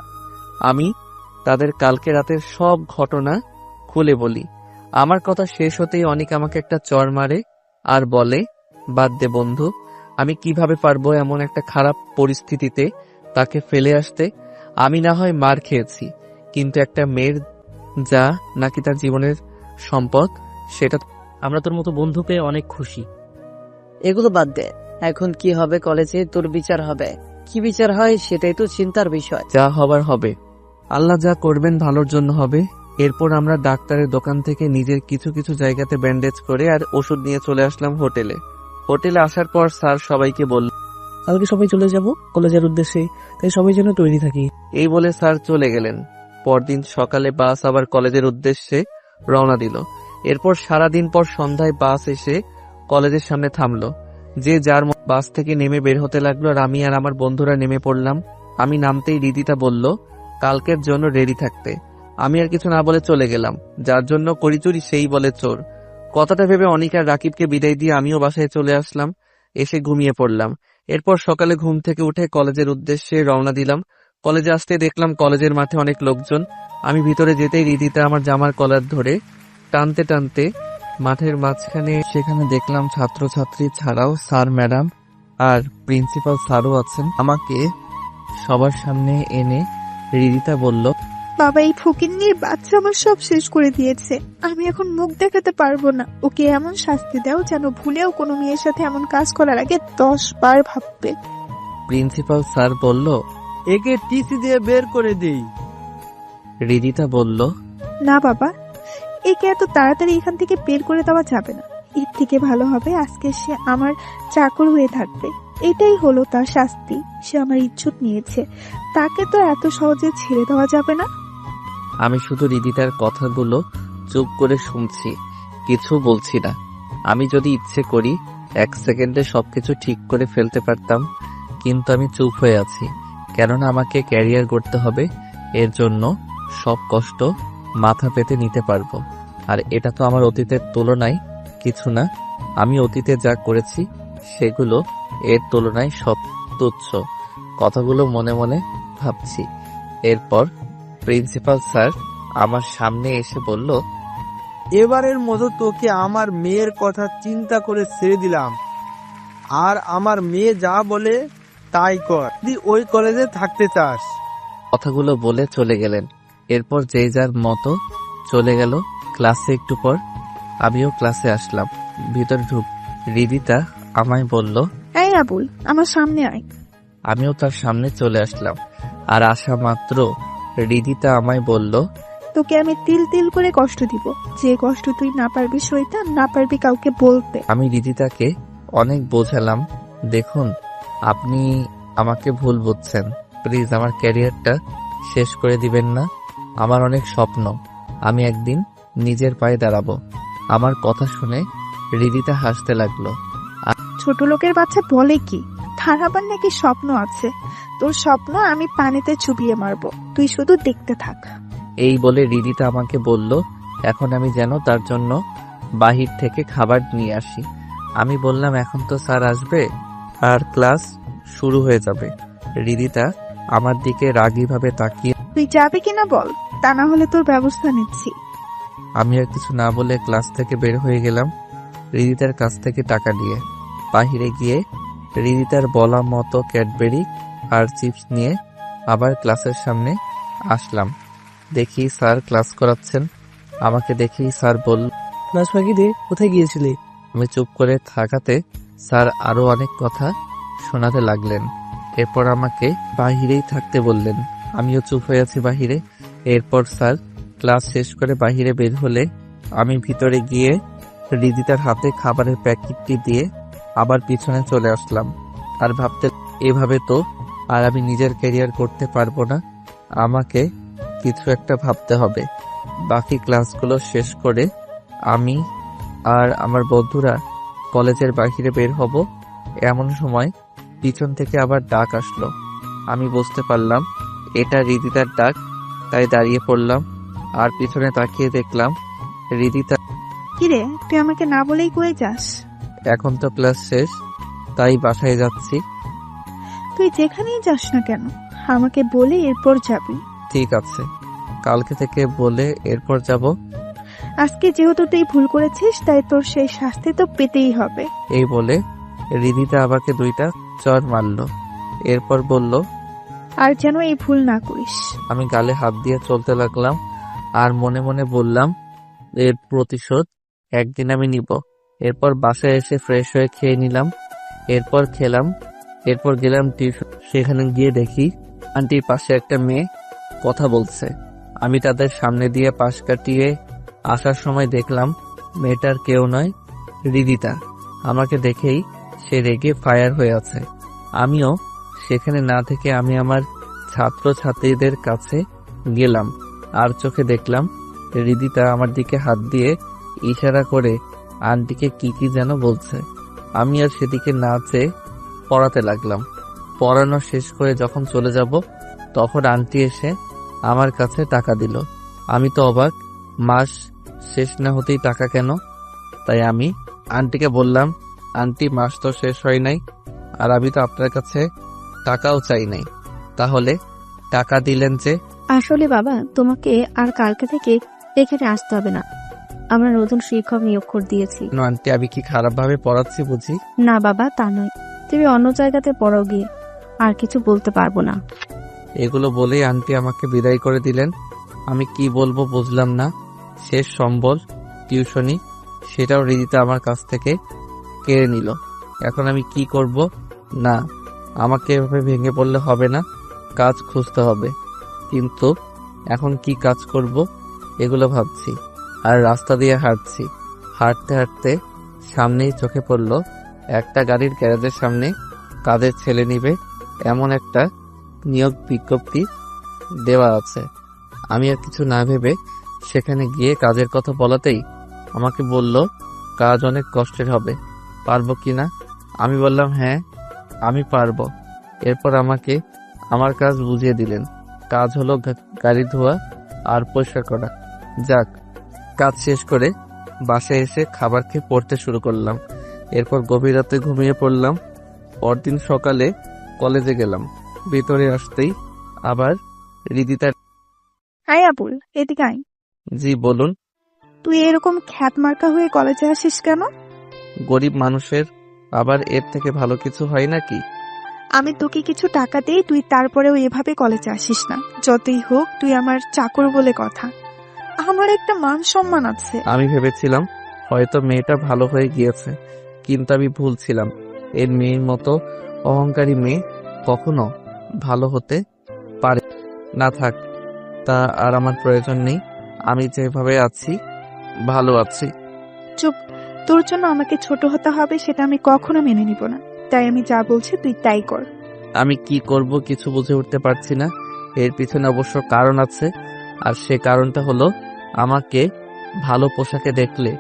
আমি তাদের কালকে রাতের সব ঘটনা খুলে বলি। আমার কথা শেষ হতেই অনিক আমাকে একটা চড় মারে আর বলে, বাদ দে বন্ধু, আমি কিভাবে পারবো এমন একটা খারাপ পরিস্থিতিতে তাকে ফেলে আসতে? আমি না হয় মার খেয়েছি, কিন্তু একটা মেয়ের যা নাকি তার জীবনের সম্পদ, সেটা আমরা তোর মতো বন্ধু পেয়ে অনেক খুশি। এগুলো বাদ দে, এখন কি হবে কলেজে? তোর বিচার হবে, কি বিচার হয় সেটাই তো চিন্তার বিষয়। যা হবার হবে। আল্লাহ যা করবেন ভালোর জন্য হবে। এরপর আমরা ডাক্তারের দোকান থেকে নিজের কিছু কিছু জায়গাতে ব্যান্ডেজ করে আর ওষুধ নিয়ে চলে আসলাম হোটেলে। হোটেলে আসার পর স্যার সবাইকে বলল, কালকে সবাই চলে যাব কলেজের উদ্দেশ্যে, তাই সবাই যেন তৈরি থাকি। এই বলে স্যার চলে গেলেন। পরদিন সকালে বাস আবার কলেজের উদ্দেশ্যে রওনা দিল। এরপর সারাদিন পর সন্ধ্যায় বাস এসে কলেজের সামনে থামলো। যে যার বাস থেকে নেমে বের হতে লাগলো আর আমি আর আমার বন্ধুরা নেমে পড়লাম। আমি নামতেই রিদিতা বলল কালকের জন্য রেডি থাকতে। আমি আর কিছু না বলে চলে গেলাম। যার জন্য করি চুরি সেই বলে চোর। কথাটা ভেবে অনিক আর রাকিবকে বিদায় দিয়ে আমিও বাসায় চলে আসলাম। এসে ঘুমিয়ে পড়লাম। এরপর সকালে ঘুম থেকে উঠে কলেজের উদ্দেশ্যে রওনা দিলাম। কলেজে আসতে দেখলাম কলেজের মাঠে অনেক লোকজন। আমি ভিতরে যেতেই রিদিতা আমার জামার কলার ধরে টানতে টানতে মাঠের মাঝখানে, সেখানে দেখলাম ছাত্রছাত্রী ছাড়াও স্যার ম্যাডাম আর প্রিন্সিপাল স্যারও আছেন। আমাকে সবার সামনে এনে রিদিতা বলল, বাবা, এই ফকিন্নির বাচ্চা আমার সব শেষ করে দিয়েছে। আমি এখন মুখ দেখাতে পারবো না। ওকে এমন শাস্তি দাও যেন ভুলেও কোনো মেয়ের সাথে এমন কাজ করার আগে 10 বার ভাববে। প্রিন্সিপাল স্যার বলল। একে টিসি দিয়ে বের করে দেই। রিদিতা বলল, না বাবা, একে এত তাড়াতাড়ি এখান থেকে বের করে দেওয়া যাবে না। এর থেকে ভালো হবে আজকে সে আমার চাকর হয়ে থাকবে। এটাই হলো তার শাস্তি। সে আমার ইজ্জত নিয়েছে, তাকে তো এত সহজে ছেড়ে দেওয়া যাবে না। আমি শুধু রিদিতার কথাগুলো চুপ করে শুনছি, কিছু বলছি না। আমি যদি ইচ্ছে করি 1 সেকেন্ডে সবকিছু ঠিক করে ফেলতে পারতাম, কিন্তু আমি চুপ হয়ে আছি। কেননা আমাকে ক্যারিয়ার করতে হবে। এর জন্য সব কষ্ট মাথা পেতে নিতে পারবো। আর এটা তো আমার অতীতের তুলনায় কিছু না। আমি অতীতে যা করেছি সেগুলো এর তুলনায় সব তুচ্ছ। কথাগুলো মনে মনে ভাবছি। এরপর প্রিন্সিপাল স্যার আমার সামনে এসে বলল, এবারের মতো তোকে আমার মেয়ের কথা চিন্তা করে ছেড়ে দিলাম। আর আমার মেয়ে যা বলে তাই কর, যদি ওই কলেজে থাকতে চাস। কথাগুলো বলে চলে গেলেন। এরপর যে যার মতো চলে গেল। ক্লাসে একটু পর আমিও ক্লাসে আসলাম। ভিতর ঢুক রিদিতা আমায় বলল, এই আবুল, আমার সামনে আয়। আমিও তার সামনে চলে আসলাম। আর আসা মাত্র রিদিতা আমায় বলল, তোকে আমি তিল তিল করে কষ্ট দিব, যে কষ্ট তুই না পারবি সইতে, না পারবি কাউকে বলতে। আমি রিদিতাকে অনেক বোঝালাম, দেখুন আপনি আমাকে ভুল বুঝছেন। প্লিজ আমার ক্যারিয়ারটা শেষ করে দিবেন না। আমার অনেক স্বপ্ন, আমি একদিন নিজের পায়ে দাঁড়াবো। আমার কথা শুনে রিদিতা হাসতে লাগলো। ছোট লোকের বাচ্চা বলে কি, তার আবার নাকি স্বপ্ন আছে। তোর স্বপ্ন আমি পানিতে চুবিয়ে মারবো, তুই শুধু দেখতে থাক। এই বলে রিদিতা আমাকে বলল এখন আমি যেন তার জন্য বাহির থেকে খাবার নিয়ে আসি। আমি বললাম এখন তো স্যার আসবে আর ক্লাস শুরু হয়ে যাবে। রিদিতা আমার দিকে রাগীভাবে তাকিয়ে, তুই যাবি কিনা বল, তা না হলে তোর ব্যবস্থা নিচ্ছি। আমি আর কিছু না বলে ক্লাস থেকে বের হয়ে গেলাম রিদিতার কাছ থেকে টাকা নিয়ে। বাহিরে গিয়ে রিদিতার বলা মতো ক্যাডবেরি আর চিপস নিয়ে আবার ক্লাসের সামনে আসলাম। দেখি স্যার ক্লাস করাচ্ছেন। আমাকে দেখেই স্যার বলল, ক্লাস ফাঁকি দে, কোথায় গিয়েছিলি? আমি চুপ করে থাকাতে স্যার আরো অনেক কথা শোনাতে লাগলেন। এরপর আমাকে বাহিরেই থাকতে বললেন। আমিও চুপ হয়ে আছি বাহিরে। এরপর স্যার ক্লাস শেষ করে বাহিরে বের হলে আমি ভিতরে গিয়ে রিদিতার হাতে খাবারের প্যাকেটটি দিয়ে আবার পিছনে চলে আসলাম। আর ভাবতে, এভাবে তো আর আমি নিজের ক্যারিয়ার করতে পারবো না। আমাকে কিছু একটা ভাবতে হবে। বাকি ক্লাসগুলো শেষ করে আমি আর আমার বন্ধুরা কলেজের বাহিরে বের হব। এমন সময় পিছন থেকে আবার ডাক আসলো। আমি বুঝতে পারলাম এটা রিদিতার ডাক, তাই দাঁড়িয়ে পড়লাম আর পিছনে তাকিয়ে দেখলাম রিদিতা। কিরে, তুই আমাকে না বলেই কয়ে যাস? এখন তো ক্লাস শেষ, তাই বাসায় যাচ্ছি। তুই যেখানেই যাস না কেন আমাকে বলে এরপর যাবি। ঠিক আছে, কালকে থেকে বলে এরপর যাব। আজকে যেহেতু তুই ভুল করেছিস, তাই তোর সেই শাস্তি তো পেতেই হবে। এই বলে রিদিতা আমাকে 2টা চড় মারলো। এরপর বলল, আর যেন এই ভুল না করিস। আমি গালে হাত দিয়ে চলতে লাগলাম আর মনে মনে বললাম, এর প্রতিশোধ একদিন আমি নিব। এরপর বাসায় এসে ফ্রেশ হয়ে খেয়ে নিলাম। এরপর খেলাম। এরপর গেলাম টিউশন। সেখানে গিয়ে দেখি আন্টির পাশে একটা মেয়ে কথা বলছে। আমি তাদের সামনে দিয়ে পাশ কাটিয়ে আসার সময় দেখলাম মেয়েটার কেউ নয়, রিদিতা। আমাকে দেখেই সে রেগে ফায়ার হয়ে আছে। আমিও সেখানে না থেকে আমি আমার ছাত্র ছাত্রীদের কাছে গেলাম আর চোখে দেখলাম রিদিতা আমার দিকে হাত দিয়ে ইশারা করে আন্টিকে কি কি যেন বলছে। আমি আর সেদিকে না চেয়ে পড়াতে লাগলাম। পড়ানো শেষ করে যখন চলে যাব তখন আন্টি এসে আমার কাছে টাকা দিল। আমি তো অবাক, মাস শেষ না হতেই টাকা কেন? তাই আমি আন্টিকে বললাম, আন্টি মাস তো শেষ হয় নাই, আর আমি তো আপনার কাছে টাকাও চাই নাই, তাহলে টাকা দিলেন যে? আসলে বাবা, তোমাকে আর কালকে থেকে এখানে আসতে হবে না। আমরা নতুন শিক্ষক নিয়োগ করে দিয়েছি। কেন আন্টি, আমি কি খারাপ ভাবে পড়াচ্ছি বুঝি? না বাবা, তা নয়। তুমি অন্য জায়গাতে পড়ো গিয়ে, আর কিছু বলতে পারবো না। এগুলো বলেই আন্টি আমাকে বিদায় করে দিলেন। আমি কি বলবো বুঝলাম না। শেষ সম্বল টিউশনি, সেটাও রিদিতা আমার কাছ থেকে কেড়ে নিল। এখন আমি কি করব? না, আমাকে এভাবে ভেঙে পড়লে হবে না, কাজ খুঁজতে হবে। কিন্তু এখন কি কাজ করব এগুলো ভাবছি আর রাস্তা দিয়ে হাঁটছি। হাঁটতে হাঁটতে সামনেই চোখে পড়ল একটা গাড়ির গ্যারেজের সামনে কাজের ছেলে নিবে এমন একটা নিয়োগ বিজ্ঞপ্তি দেওয়া আছে। আমি আর কিছু না ভেবে সেখানে গিয়ে কাজের কথা বলাতেই আমাকে বলল, কাজ অনেক কষ্টের হবে, পারবো কিনা? আমি বললাম, হ্যাঁ আমি পারবো। এরপর আমাকে আমার কাজ বুঝিয়ে দিলেন। কাজ হলো গাড়ি ধোয়া আর পরিষ্কার করা। যাক, কাজ শেষ করে বাসায় এসে খাবার খেয়ে পড়তে শুরু করলাম। এরপর গভীর রাতে ঘুমিয়ে পড়লাম। পরদিন সকালে কলেজে গেলাম। ভিতরে আসতেই আবার রিদিতা। আয় আবুল, এদিকে আয়। জি বলুন। তুই এরকম খ্যাত মার্কা হয়ে কলেজে আসিস কেন? গরিব মানুষের আবার এর থেকে ভালো কিছু হয় নাকি? আমি তোকে কিছু টাকা দেই, তুই তারপরেও এভাবে কলেজে আসিস না। যতই হোক তুই আমার চাকর বলে কথা। আমার একটা মান সম্মান আছে। আমি ভেবেছিলাম হয়তো মেয়েটা ভালো হয়ে গিয়েছে, কিন্তু আমি ভুল ছিলাম। এর মেয়ের মতো অহংকারী মেয়ে কখনো ভালো হতে পারে না। থাক, তা আর আমার প্রয়োজন নেই। আমি যেভাবে আছি ভালো আছি। চুপ, তোর জন্য আমাকে ছোট হতে হবে সেটা আমি কখনো মেনে নিব না। তাই আমি যা বলছি তুই তাই কর। আমি কি করব কিছু বুঝে উঠতে পারছি না। এর পিছনে অবশ্য কারণ আছে, আর সে কারণটা হলো আমাকে ভালো পোশাকে দেখলে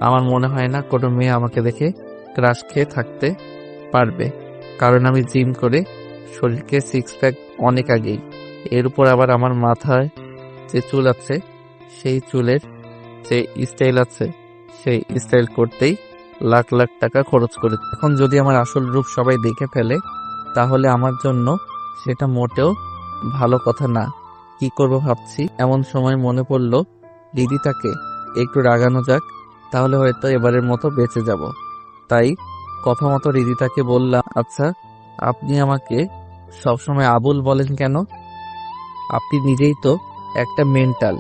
আমার মনে হয় না কোনো মেয়ে আমাকে দেখে ক্রাশ খেয়ে থাকতে পারবে। কারণ আমি জিম করে শরীরকে সিক্স প্যাক অনেক আগেই। এর উপর আবার আমার মাথায় যে চুল আছে সেই চুলের যে স্টাইল আছে সেই স্টাইল করতেই লাখ লাখ টাকা খরচ করে। এখন যদি আমার আসল রূপ সবাই দেখে ফেলে তাহলে আমার জন্য সেটা মোটেও ভালো কথা না। কি করব ভাবছি, এমন সময় মনে পড়ল রিদিতাকে একটু রাগানো যাক, তাহলে হয়তো এবারের মতো বেঁচে যাব। তাই কথা মতো রিদিতাকে বললাম, আচ্ছা আপনি আমাকে সবসময় আবুল বলেন কেন? আপনি নিজেই তো একটা মেন্টাল।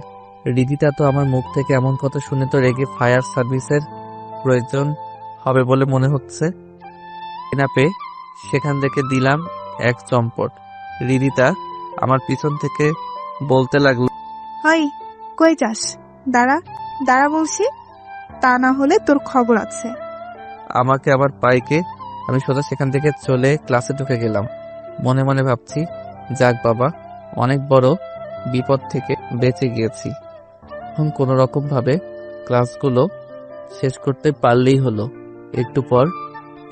রিদিতা তো আমার মুখ থেকে এমন কথা শুনে তো রেগে ফায়ার সার্ভিসের প্রয়োজন হবে বলে মনে হচ্ছে। না পেয়ে সেখান থেকে দিলাম এক চম্পট। রিদিতা আমার পিছন থেকে বলতে লাগলো, হাই, কই যাস? দাঁড়া দাঁড়া বলছি, তা না হলে তোর খবর আছে। আমাকে আবার পাইকে আমি সোজা সেখান থেকে চলে ক্লাসে ঢুকে গেলাম। মনে মনে ভাবছি, যাক বাবা, অনেক বড় বিপদ থেকে বেঁচে গিয়েছি। এখন কোনো রকম ভাবে ক্লাসগুলো শেষ করতে পারলেই হলো। একটু পর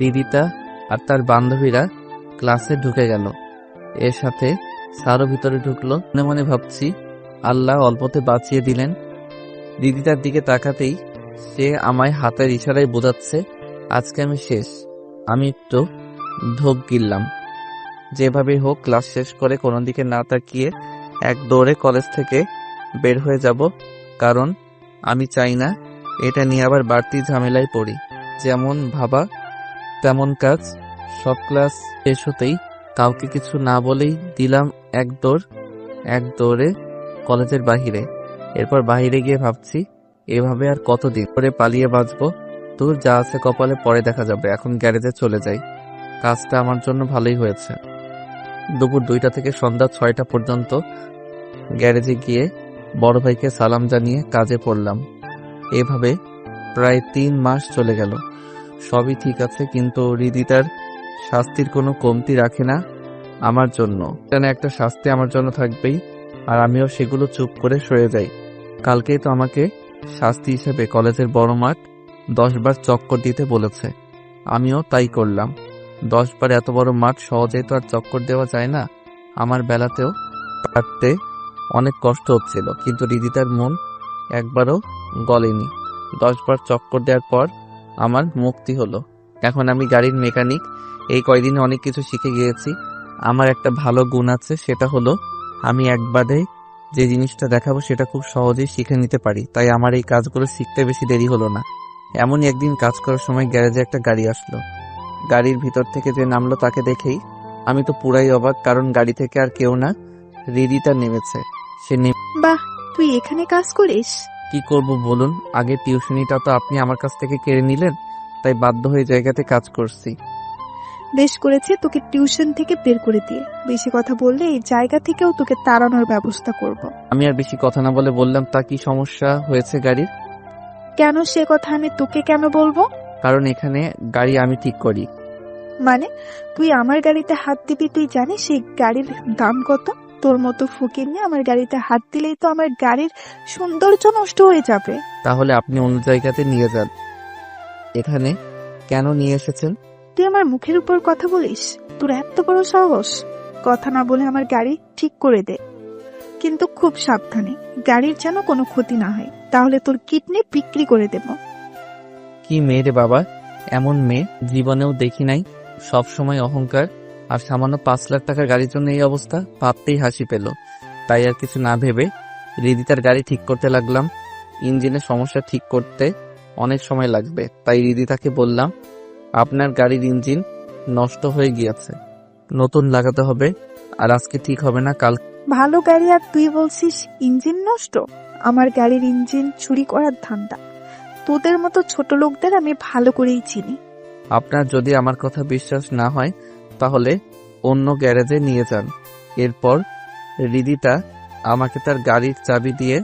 রিদিতা আর তার বান্ধবীরা ক্লাসে ঢুকে গেল। এর সাথে স্যারও ভিতরে ঢুকলো। মনে মনে ভাবছি, আল্লাহ অল্পতে বাঁচিয়ে দিলেন। রিদিতার দিকে তাকাতেই সে আমায় হাতের ইশারায় বোঝাচ্ছে আজকে আমি শেষ। আমি একটু ঢোক গিললাম। যেভাবে হোক ক্লাস শেষ করে কোনো দিকে না তাকিয়ে এক দৌড়ে কলেজ থেকে বের হয়ে যাব, কারণ আমি চাই না এটা নিয়ে আবার বাড়তি ঝামেলায় পড়ি। যেমন ভাবা তেমন কাজ। সব ক্লাস শেষ হতেই কাউকে কিছু না বলেই দিলাম এক দৌড়ে কলেজের বাহিরে। এরপর বাহিরে গিয়ে ভাবছি এভাবে আর কতদিন করে পালিয়ে বাঁচবো। তোর যা আছে কপালে পরে দেখা যাবে, এখন গ্যারেজে চলে যাই। কাজটা আমার জন্য ভালোই হয়েছে। দুপুর 2টা থেকে সন্ধ্যা 6টা পর্যন্ত গ্যারেজে গিয়ে বড় ভাইকে সালাম জানিয়ে কাজে পড়লাম। এভাবে প্রায় 3 মাস চলে গেল। সবই ঠিক আছে, কিন্তু হৃদিতার শাস্তির কোনো কমতি রাখে না আমার জন্য। যেন একটা শাস্তি আমার জন্য থাকবেই, আর আমিও সেগুলো চুপ করে সয়ে যাই। কালকেই তো আমাকে শাস্তি হিসেবে কলেজের বড় মাঠ 10 বার চক্কর দিতে বলেছে। আমিও তাই করলাম। 10 বার এত বড় মাঠ সহজেই তো আর চক্কর দেওয়া যায় না। আমার বেলাতেও পারতে অনেক কষ্ট হচ্ছিল, কিন্তু হৃদিতার মন একবারও গলেনি। 10 বার চক্কর দেওয়ার পর আমার মুক্তি হলো। এখন আমি গাড়ির মেকানিক। এই কয়দিনে অনেক কিছু শিখে গিয়েছি। আমার একটা ভালো গুণ আছে, সেটা হলো আমি একবারে যে জিনিসটা দেখাবো সেটা খুব সহজেই শিখে নিতে পারি। তাই আমার এই কাজগুলো শিখতে বেশি দেরি হলো না। এমনই একদিন কাজ করার সময় গ্যারেজে একটা গাড়ি আসলো। গাড়ির ভিতর থেকে যে নামলো তাকে দেখেই আমি তো পুরাই অবাক, কারণ গাড়ি থেকে আর কেউ না, হৃদিতা নেমেছে। সে বাহ, তুই এখানে কাজ করিস? কি করব বলুন, আগে টিউশনিটা তো আপনি আমার কাছ থেকে কেড়ে নিলেন, তাই বাধ্য হয়ে জায়গাতে কাজ করছি। বেশ করেছে তোকে টিউশন থেকে বের করে দিয়ে। বেশি কথা বললে এই জায়গা থেকেও তোকে তাড়ানোর ব্যবস্থা করব। আমি আর বেশি কথা না বলে বললাম, তা কি সমস্যা হয়েছে গাড়ির? কেন সে কথা আমি তোকে কেন বলবো? কারণ এখানে গাড়ি আমি ঠিক করি। মানে তুই আমার গাড়িতে হাত দিবি? তুই জানিস এই গাড়ির দাম কত? তোর মতো ফকির নিয়ে আমার গাড়িতে হাত দিলেই তো আমার গাড়ির সৌন্দর্য নষ্ট হয়ে যাবে। তাহলে আপনি অন্য জায়গাতে নিয়ে যান। এখানে কেন নিয়ে এসেছেন? তুই আমার মুখের উপর কথা বলিস? তোর এত বড় সাহস! কথা না বলে আমার গাড়ি ঠিক করে দে, কিন্তু খুব সাবধানে। গাড়ির যেন কোনো ক্ষতি না হয়, তাহলে তোর কিডনি বিক্রি করে দেব। কি মেয়ে রে বাবা, এমন মেয়ে জীবনেও দেখি নাই। সব সময় অহংকার, আর সামান্য 5 লাখ টাকার গাড়ির জন্য এই অবস্থা। ভাবতেই হাসি পেল। তাই আর কিছু না ভেবে হৃদিতার গাড়ি ঠিক করতে লাগলাম। ইঞ্জিনের সমস্যা ঠিক করতে অনেক সময় লাগবে, তাই হৃদিতাকে বললাম, আপনার গাড়ির ইঞ্জিন নষ্ট হয়ে গিয়েছে, নতুন লাগাতে হবে, আর আজকে ঠিক হবে না, কাল। ভালো গাড়ি আর তুই বলছিস ইঞ্জিন নষ্ট? আমার গাড়ির ইঞ্জিন চুরি করার ধান্দা। তোদের মতো ছোট লোকদের আমি ভালো করেই চিনি। আপনার যদি আমার কথা বিশ্বাস না হয় তাহলে অন্য গ্যারেজে নিয়ে যান। এরপর হৃদিতা আমাকে তার গাড়ির চাবি দিয়ে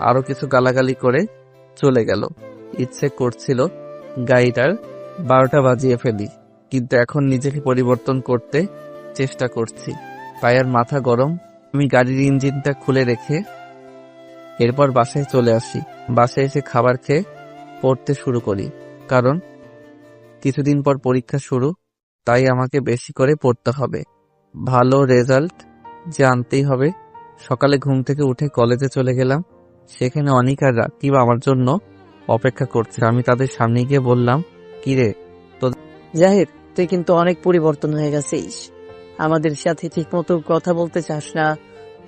আরো কিছু গালাগালি করে চলে গেল। ইচ্ছে করছিল গাড়িটার 12টা বাজিয়ে ফেলি, কিন্তু এখন নিজেকে পরিবর্তন করতে চেষ্টা করছি, তাই আর মাথা গরম। আমি গাড়ির ইঞ্জিনটা খুলে রেখে এরপর বাসায় চলে আসি। বাসায় এসে খাবার খেয়ে পড়তে শুরু করি, কারণ কিছুদিন পর পরীক্ষা শুরু, তাই আমাকে বেশি করে পড়তে হবে। ভালো রেজাল্ট যে আনতেই হবে। সকালে ঘুম থেকে উঠে কলেজে চলে গেলাম। সেখানে অনিক আর রাকিব আমার জন্য অপেক্ষা করছে। আমি তাদের সামনে গিয়ে বললাম, কিরে জাহির, তুই কিন্তু অনেক পরিবর্তন হয়ে গেছিস। আমাদের সাথে ঠিক মতো কথা বলতে চাস না,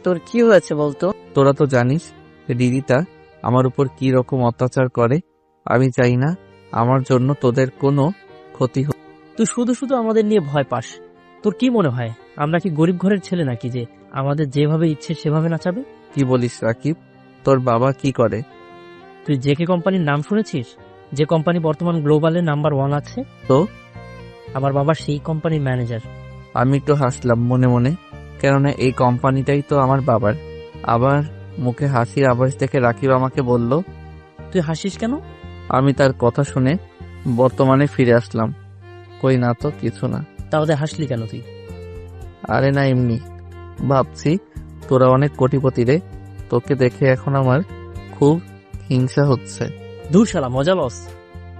তোর কি হয়েছে বলতো? তোরা তো জানিস হৃদিতা আমার উপর কি রকম অত্যাচার করে। আমি চাই না আমার জন্য তোদের কোনো ক্ষতি হোক। তুই শুধু শুধু আমাদের নিয়ে ভয় পাস। তোর কি মনে হয় আমরা কি গরিব ঘরের ছেলে নাকি যে আমাদের যেভাবে ইচ্ছে সেভাবে নাচাবে? কি বলিস রাকিব, তোর বাবা কি করে? তুই জেকে কোম্পানির নাম শুনেছিস? যে কোম্পানি বর্তমান গ্লোবালে নাম্বার 1 আছে, তো আমার বাবা সেই কোম্পানির ম্যানেজার। আমি একটু হাসলাম মনে মনে, কেননা এই কোম্পানিটাই তো আমার বাবার। আবার মুখে হাসির আভাস দেখে রাকিব আমাকে বলল, তুই হাসিস কেন? আমি তার কথা শুনে বর্তমানে ফিরে আসলাম। কই না তো, কিছু না। তাহলে হাসলি কেন তুই? আরে না, এমনি ভাবছি তোরা অনেক কোটিপতি রে, তোকে দেখে এখন আমার খুব হিংসা হচ্ছে। দূর শালা, মজা লস।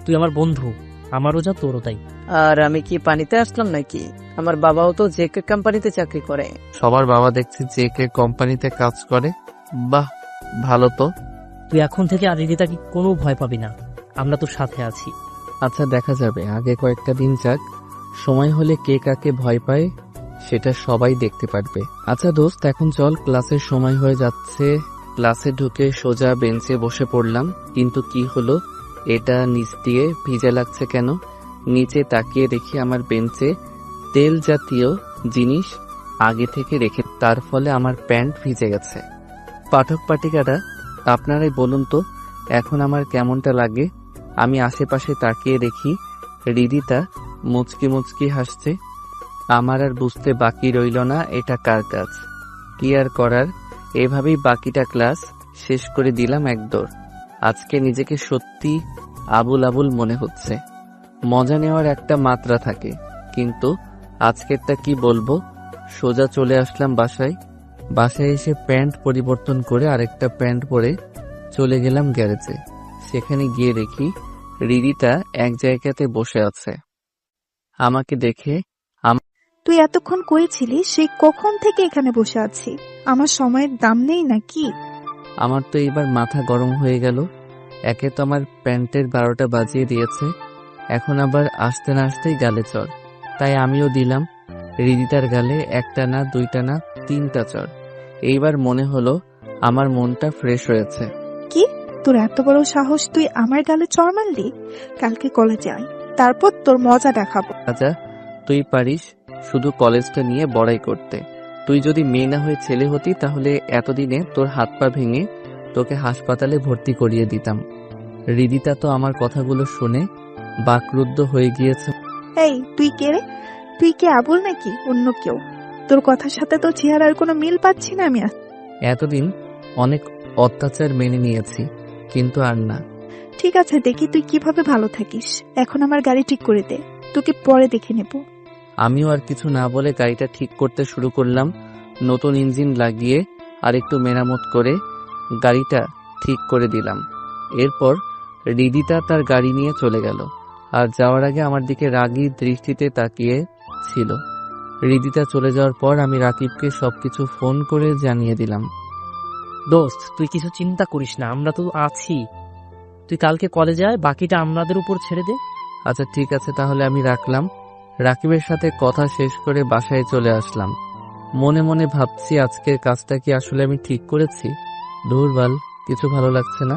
তুই আমার বন্ধু, আমারও যা তোরও তাই। আর আমি কি পানিতে আসলাম নাকি? আমার বাবাও তো জেকে কোম্পানিতে চাকরি করে। সবার বাবা দেখছি যে কে কোম্পানিতে কাজ করে। বাহ, ভালো তো। তুই এখন থেকে আর রিদিতাকে কোনো ভয় পাবি না, আমরা তোর সাথে আছি। আচ্ছা, দেখা যাবে, আগে কয়েকটা দিন যাক, সময় হলে কে কাকে ভয় পায় সেটা সবাই দেখতে পারবে। আচ্ছা দোস্ত, এখন চল, ক্লাসের সময় হয়ে যাচ্ছে। ক্লাসে ঢুকে সোজা বেঞ্চে বসে পড়লাম, কিন্তু কি হলো, এটা নিচ দিয়ে ভিজে লাগছে কেন? নিচে তাকিয়ে দেখি আমার বেঞ্চে তেল জাতীয় জিনিস আগে থেকে রেখে, তার ফলে আমার প্যান্ট ভিজে গেছে। পাঠক পাঠিকারা, আপনারাই বলুন তো এখন আমার কেমনটা লাগে। আমি আশেপাশে তাকিয়ে দেখি হৃদিতা মুচকি মুচকি হাসছে। আমার আর বুঝতে বাকি রইল না এটা কার কাজ, কি আর করার। এভাবেই বাকিটা ক্লাস শেষ করে দিলাম একদৌড়। আজকে নিজেকে সত্যি আবুল আবুল মনে হচ্ছে। মজা নেওয়ার একটা মাত্রা থাকে, কিন্তু আজকেরটা কি বলবো। সোজা চলে আসলাম বাসায়। বাসায় এসে প্যান্ট পরিবর্তন করে আরেকটা প্যান্ট পরে চলে গেলাম গ্যারেজে। সেখানে গিয়ে দেখি হৃদিতা এক জায়গাতে বসে আছে। আমাকে দেখে তুই এতক্ষণ করেছিলি, সেই কখন থেকে এখানে বসে আছি? আমার সময়ের দাম নেই নাকি? আমার তো এবার মাথা গরম হয়ে গেল। একে তো আমার প্যান্টের 12টা বাজিয়ে দিয়েছে, এখন আবার আসতে না আসতেই গালে চড়। তাই আমিও দিলাম হৃদিতার গালে একটা না, দুইটা না, 3টা চড়। এইবার মনে হলো আমার মনটা ফ্রেশ হয়েছে। কি, তোর এত বড় সাহস, তুই আমার গালে চড় মারলি? কালকে কলেজে আয়, তারপর তোর মজা দেখাবো। রাজা, তুই পারিস শুধু কলেজটা নিয়ে বড়াই করতে। তুই যদি মেয়ে না হয়ে ছেলে হতি তাহলে এতদিনে তোর হাত পা ভেঙে তোকে হাসপাতালে ভর্তি করিয়ে দিতাম। হৃদিতা তো আমার কথাগুলো শুনে বাকরুদ্ধ হয়ে গিয়েছে। এই, তুই কে রে? তুই কি আবুল নাকি অন্য কেউ? তোর কথার সাথে তো চেহারার কোনো মিল পাচ্ছি না আমি। এতদিন অনেক অত্যাচার মেনে নিয়েছি, কিন্তু আর না। ঠিক আছে, দেখি তুই কিভাবে ভালো থাকিস। এখন আমার গাড়ি ঠিক করে দে, তোকে পরে দেখে নেব। আমিও আর কিছু না বলে গাড়িটা ঠিক করতে শুরু করলাম। নতুন ইঞ্জিন লাগিয়ে আর একটু মেরামত করে গাড়িটা ঠিক করে দিলাম। এরপর হৃদিতা তার গাড়ি নিয়ে চলে গেল, আর যাওয়ার আগে আমার দিকে রাগী দৃষ্টিতে তাকিয়ে ছিল। হৃদিতা চলে যাওয়ার পর আমি রাকিবকে সবকিছু ফোন করে জানিয়ে দিলাম। দোস্ত, তুই কিছু চিন্তা করিস না, আমরা তো আছি। তুই কালকে কলেজে আয়, বাকিটা আমাদের উপর ছেড়ে দে। আচ্ছা ঠিক আছে, তাহলে আমি রাখলাম। রাকিবের সাথে কথা শেষ করে বাসায় চলে আসলাম। মনে মনে ভাবছি আজকের কাজটা কি আসলে আমি ঠিক করেছি? ধুরবাল, কিছু ভালো লাগছে না।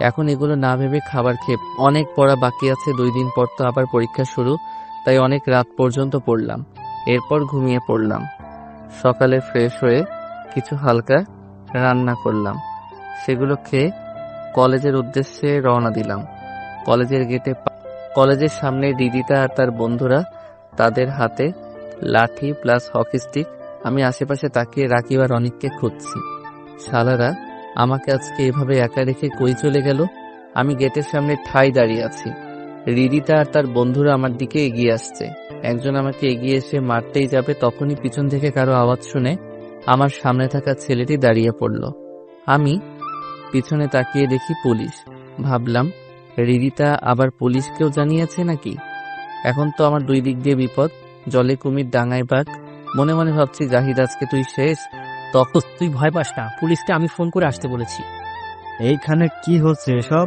এখন এগুলো না ভেবে খাবার খেয়ে, অনেক পড়া বাকি আছে। 2 দিন পর তো আবার পরীক্ষা শুরু, তাই অনেক রাত পর্যন্ত পড়লাম। এরপর ঘুমিয়ে পড়লাম। সকালে ফ্রেশ হয়ে কিছু হালকা রান্না করলাম, সেগুলো খেয়ে কলেজের উদ্দেশ্যে রওনা দিলাম। কলেজের গেটে কলেজের সামনে হৃদিতা আর তার বন্ধুরা, তাদের হাতে লাঠি প্লাস হকি স্টিক। আমি আশেপাশে তাকিয়ে রাকিব আর অনিককে খুঁজছি। শালারা আমাকে আজকে এভাবে একা রেখে কই চলে গেল? আমি গেটের সামনে ঠাই দাঁড়িয়ে আছি। হৃদিতা আর তার বন্ধুরা আমার দিকে এগিয়ে আসছে। একজন আমাকে এগিয়ে এসে মারতেই যাবে, তখনই পিছন থেকে কারো আওয়াজ শুনে আমার সামনে থাকা ছেলেটি দাঁড়িয়ে পড়ল। আমি পিছনে তাকিয়ে দেখি পুলিশ। ভাবলাম হৃদিতা আবার পুলিশকেও জানিয়েছে নাকি? এখন তো আমার 2 দিক দিয়ে বিপদ, জলে কুমির ডাঙায় বাঘ। মনে মনে ভাবছি জাহিদ, আজকে তুই শেষ। তখন তুই ভয় পাস না, পুলিশকে আমি ফোন করে আসতে বলেছি। এইখানে কি হচ্ছে এসব?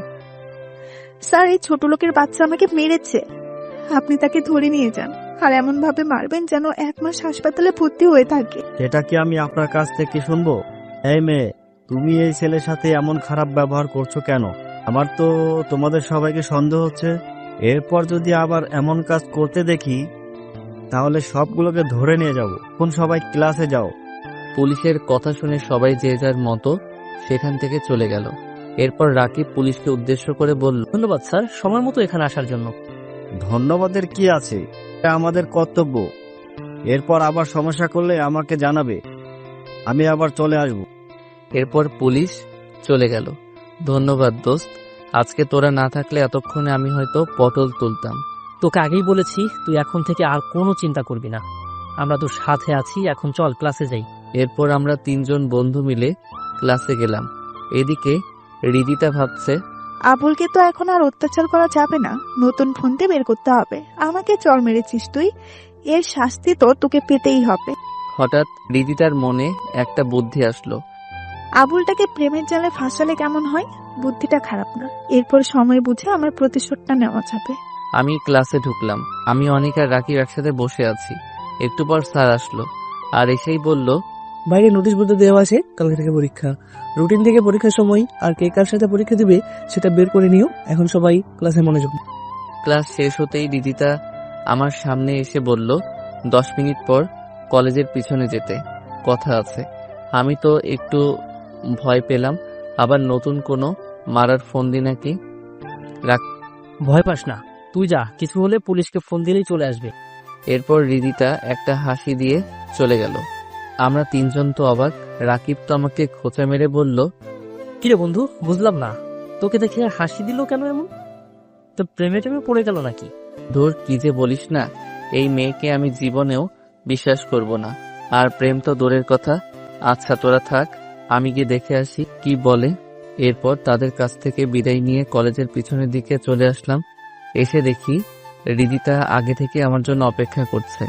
স্যার, এই ছোট লোকের বাচ্চা আমাকে মেরেছে। আপনি তাকে ধরে নিয়ে যান, আর এমন ভাবে মারবেন যেন 1 মাস হাসপাতালে ভর্তি হয়ে থাকে। এটা কি আমি আপনার কাছ থেকে শুনবো? এই মেয়ে, তুমি এই ছেলের সাথে এমন খারাপ ব্যবহার করছো কেন? আমার তো তোমাদের সবাইকে সন্দেহ হচ্ছে। এরপর যদি আবার এমন কাজ করতে দেখি তাহলে সবগুলোকে ধরে নিয়ে যাব। কোন সবাই ক্লাসে যাও। পুলিশের কথা শুনে সবাই যে যার মতো সেখান থেকে চলে গেল। এরপর রাকিব পুলিশকে উদ্দেশ্য করে বলল, ধন্যবাদ স্যার, সময় মতো এখানে আসার জন্য। ধন্যবাদের কি আছে, এটা আমাদের কর্তব্য। এরপর আবার সমস্যা করলে আমাকে জানাবে, আমি আবার চলে আসব। এরপর পুলিশ চলে গেল। ধন্যবাদ দোস্ত, আজকে তোরা না থাকলে এতক্ষণে আমি হয়তো পটল তুলতাম। তোকে আগেই বলেছি, তুই এখন থেকে আর কোনো চিন্তা করবি না, আমরা তোর সাথে আছি। এখন চল ক্লাসে যাই। এরপর আমরা 3 জন বন্ধু মিলে ক্লাসে গেলাম। এদিকে হৃদিতা ভাবছে, আবুলকে তো এখন আর অত্যাচার করা যাবে না, নতুন ফোনতে বের করতে হবে। আমাকে চড় মেরেছিস তুই, এর শাস্তি তো তোকে পেতেই হবে। হঠাৎ হৃদিতার মনে একটা বুদ্ধি আসলো। আবুলটাকে প্রেমের জালে ফাঁসালে কেমন হয়? বুদ্ধিটা খারাপ না, এরপর সময় বুঝে আমার প্রতিশোধটা নেওয়া যাবে। আমি ক্লাসে ঢুকলাম। আমি অনিক আর রাকিব একসাথে বসে আছি। একটু পর স্যার আসলো, আর এসেই বলল, বাইরে নোটিশ বোর্ডে দেওয়া আছে কালকে থেকে পরীক্ষা। রুটিন থেকে পরীক্ষার সময় আর কে কার সাথে পরীক্ষা দিবে সেটা বের করে নিও। এখন সবাই ক্লাসে মনোযোগ। ক্লাস শেষ হতেই রিদিতা আমার সামনে এসে বলল 10 মিনিট পর কলেজের পিছনে যেতে কথা আছে। আমি তো একটু ভয় পেলাম, আবার নতুন কোনো মারার ফোন দি নাকি। ভয় পাস না, তুই যা, কিছু হলে পুলিশকে ফোন দিলেই চলে আসবে। এরপর রিদিতা একটা হাসি দিয়ে চলে গেল। আমরা তিনজন তো অবাক। রাকিব তো আমাকে খোঁচা মেরে বলল, কিরে বন্ধু, বুঝলাম না, তোকে দেখে হাসি দিল কেন এমন? তো প্রেমে টেমে পড়ে গেল নাকি? ধুর, কি যে বলিস না, এই মেয়েকে আমি জীবনেও বিশ্বাস করব না। আর প্রেম তো দূরের কথা। আচ্ছা তোরা থাক, আমি গিয়ে দেখে আসি কি বলে। এরপর তাদের কাছ থেকে বিদায় নিয়ে কলেজের পিছনের দিকে চলে আসলাম। এসে দেখি রিদিতা আগে থেকে আমার জন্য অপেক্ষা করছে।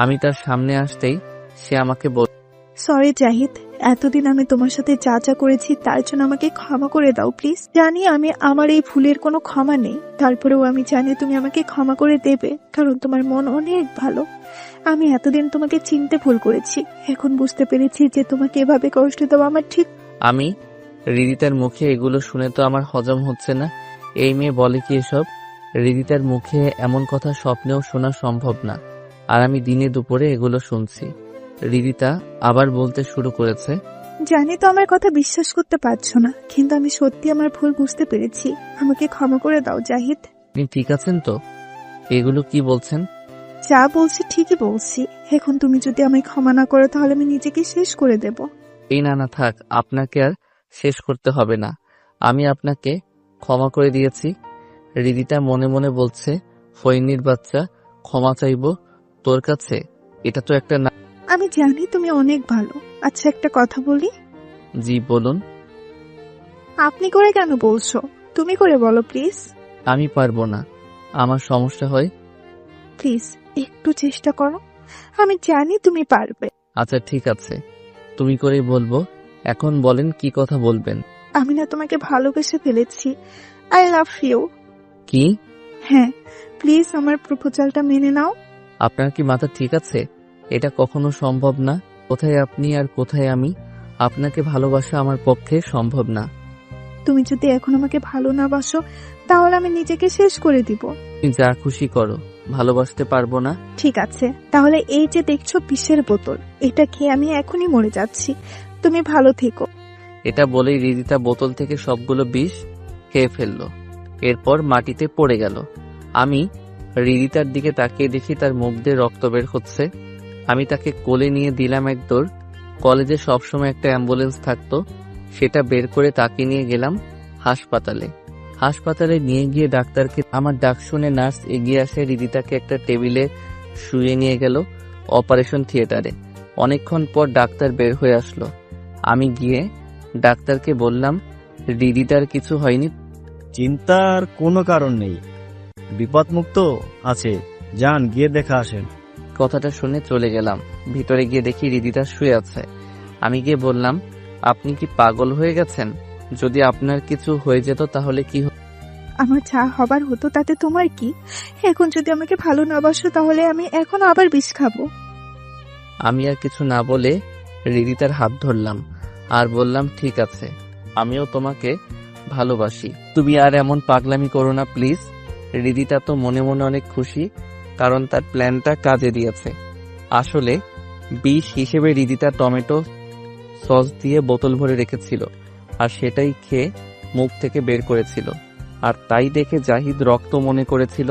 আমি তার সামনে আসতেই সে আমাকে বলল, সরি জাহিদ, এতদিন আমি তোমার সাথে যা যা করেছি তার জন্য আমাকে ক্ষমা করে দাও প্লিজ। জানি আমার এই ভুলের কোনো ক্ষমা নেই, তারপরেও আমি জানি তুমি আমাকে ক্ষমা করে দেবে, কারণ তোমার মন অনেক ভালো। আমি এতদিন তোমাকে চিনতে ভুল করেছি, এখন বুঝতে পেরেছি যে তোমাকে এভাবে কষ্ট দেওয়া আমার ঠিক। আমি রিদিতার মুখে এগুলো শুনে তো আমার হজম হচ্ছে না। এই মেয়ে বলে কি এসব? রিদিতার মুখে এমন কথা স্বপ্নেও শোনা সম্ভব না, আর আমি দিনে দুপুরে এগুলো শুনছি। রিদিতা আবার বলতে শুরু করেছে, জানি তো আমার কথা বিশ্বাস করতে পারছো না, কিন্তু আমি সত্যি আমার ভুল বুঝতে পেরেছি। আমাকে ক্ষমা করে দাও জাহিদ। আপনি ঠিক আছেন তো? এগুলো কি বলছেন? যা বলছি ঠিকই বলছি। এখন তুমি যদি আমায় ক্ষমা না করো তাহলে আমি নিজেকে শেষ করে দেব। এই না থাক, আপনাকে আর শেষ করতে হবে না, আমি আপনাকে ক্ষমা করে দিয়েছি। রিদিতা মনে মনে বলছে, ফইনির বাচ্চা, ক্ষমা চাইবো তোর কাছে? এটা তো একটা না। আমি জানি তুমি অনেক ভালো। আচ্ছা একটা কথা বলি। জি বলুন। আপনি করে কেন বলছো? তুমি করে বলো প্লিজ। আমি পারবো না, আমার সমস্যা হয়। প্লিজ একটু চেষ্টা করো, আমি জানি তুমি পারবে। আচ্ছা ঠিক আছে, তুমি করেই বলবো। এখন বলেন কি কথা বলবেন। আমি না তোমাকে ভালোবেসে ফেলেছি। I love you. কি? হ্যাঁ, প্লিজ আমার প্রপোজালটা মেনে নাও। আপনার কি মাথা ঠিক আছে? এটা কখনো সম্ভব না। কোথায় আপনি আর কোথায় আমি? আপনাকে ভালোবাসা আমার পক্ষে সম্ভব না। তুমি যদি এখন আমাকে ভালো না বাসো তাহলে আমি নিজেকে শেষ করে দিব। তুমি যা খুশি করো, ভালোবাসতে পারবো না। ঠিক আছে, তাহলে এই যে দেখছো বিষের বোতল, এটা খেয়ে আমি এখনই মরে যাচ্ছি। তুমি ভালো থেকো। এটা বলেই রিদিতা বোতল থেকে সবগুলো বিষ খেয়ে ফেললো। এরপর মাটিতে পড়ে গেল। আমি রিদিতার দিকে তাকিয়ে দেখি তার মুখ দিয়ে রক্ত বের হচ্ছে। আমি তাকে কোলে নিয়ে দিলাম এক দৌড়। কলেজে সবসময় একটা অ্যাম্বুলেন্স থাকতো, সেটা বের করে তাকে নিয়ে গেলাম হাসপাতালে। হাসপাতালে নিয়ে গিয়ে ডাক্তারকে আমার ডাক শুনে নার্স এগিয়ে আসে, রিদিতাকে একটা টেবিলে শুয়ে নিয়ে গেল অপারেশন থিয়েটারে। অনেকক্ষণ পর ডাক্তার বের হয়ে আসলো। আমি গিয়ে ডাক্তারকে বললাম, রিদিতার কিছু হয়নি? চিন্তার কোনো কারণ নেই, বিপদমুক্ত আছে, যান গিয়ে দেখা আসেন। কথাটা শুনে চলে গেলাম। ভিতরে গিয়ে দেখি রিদিতা শুয়ে আছে। আমি গিয়ে বললাম, আপনি কি পাগল হয়ে গেছেন? যদি আপনার কিছু হয়ে যেত তাহলে কি হতো? আমার যা হবার হতো তাতে তোমার কি? এখন যদি আমাকে ভালো না বাসো তাহলে আমি এখন আবার বিষ খাবো। আমি আর কিছু না বলে রিদিতার হাত ধরলাম আর বললাম, ঠিক আছে, আমিও তোমাকে ভালোবাসি, তুমি আর এমন পাগলামি করো না প্লিজ। রিদিতা তো মনে মনে অনেক খুশি, কারণ তার প্ল্যানটা কাজে দিয়েছে। আসলে বিষ হিসেবে রিদিতা টমেটো সস দিয়ে বোতল ভরে রেখেছিল, আর সেটাই খেয়ে মুখ থেকে বের করেছিল। আর তাই দেখে জাহিদ রক্ত মনে করেছিল।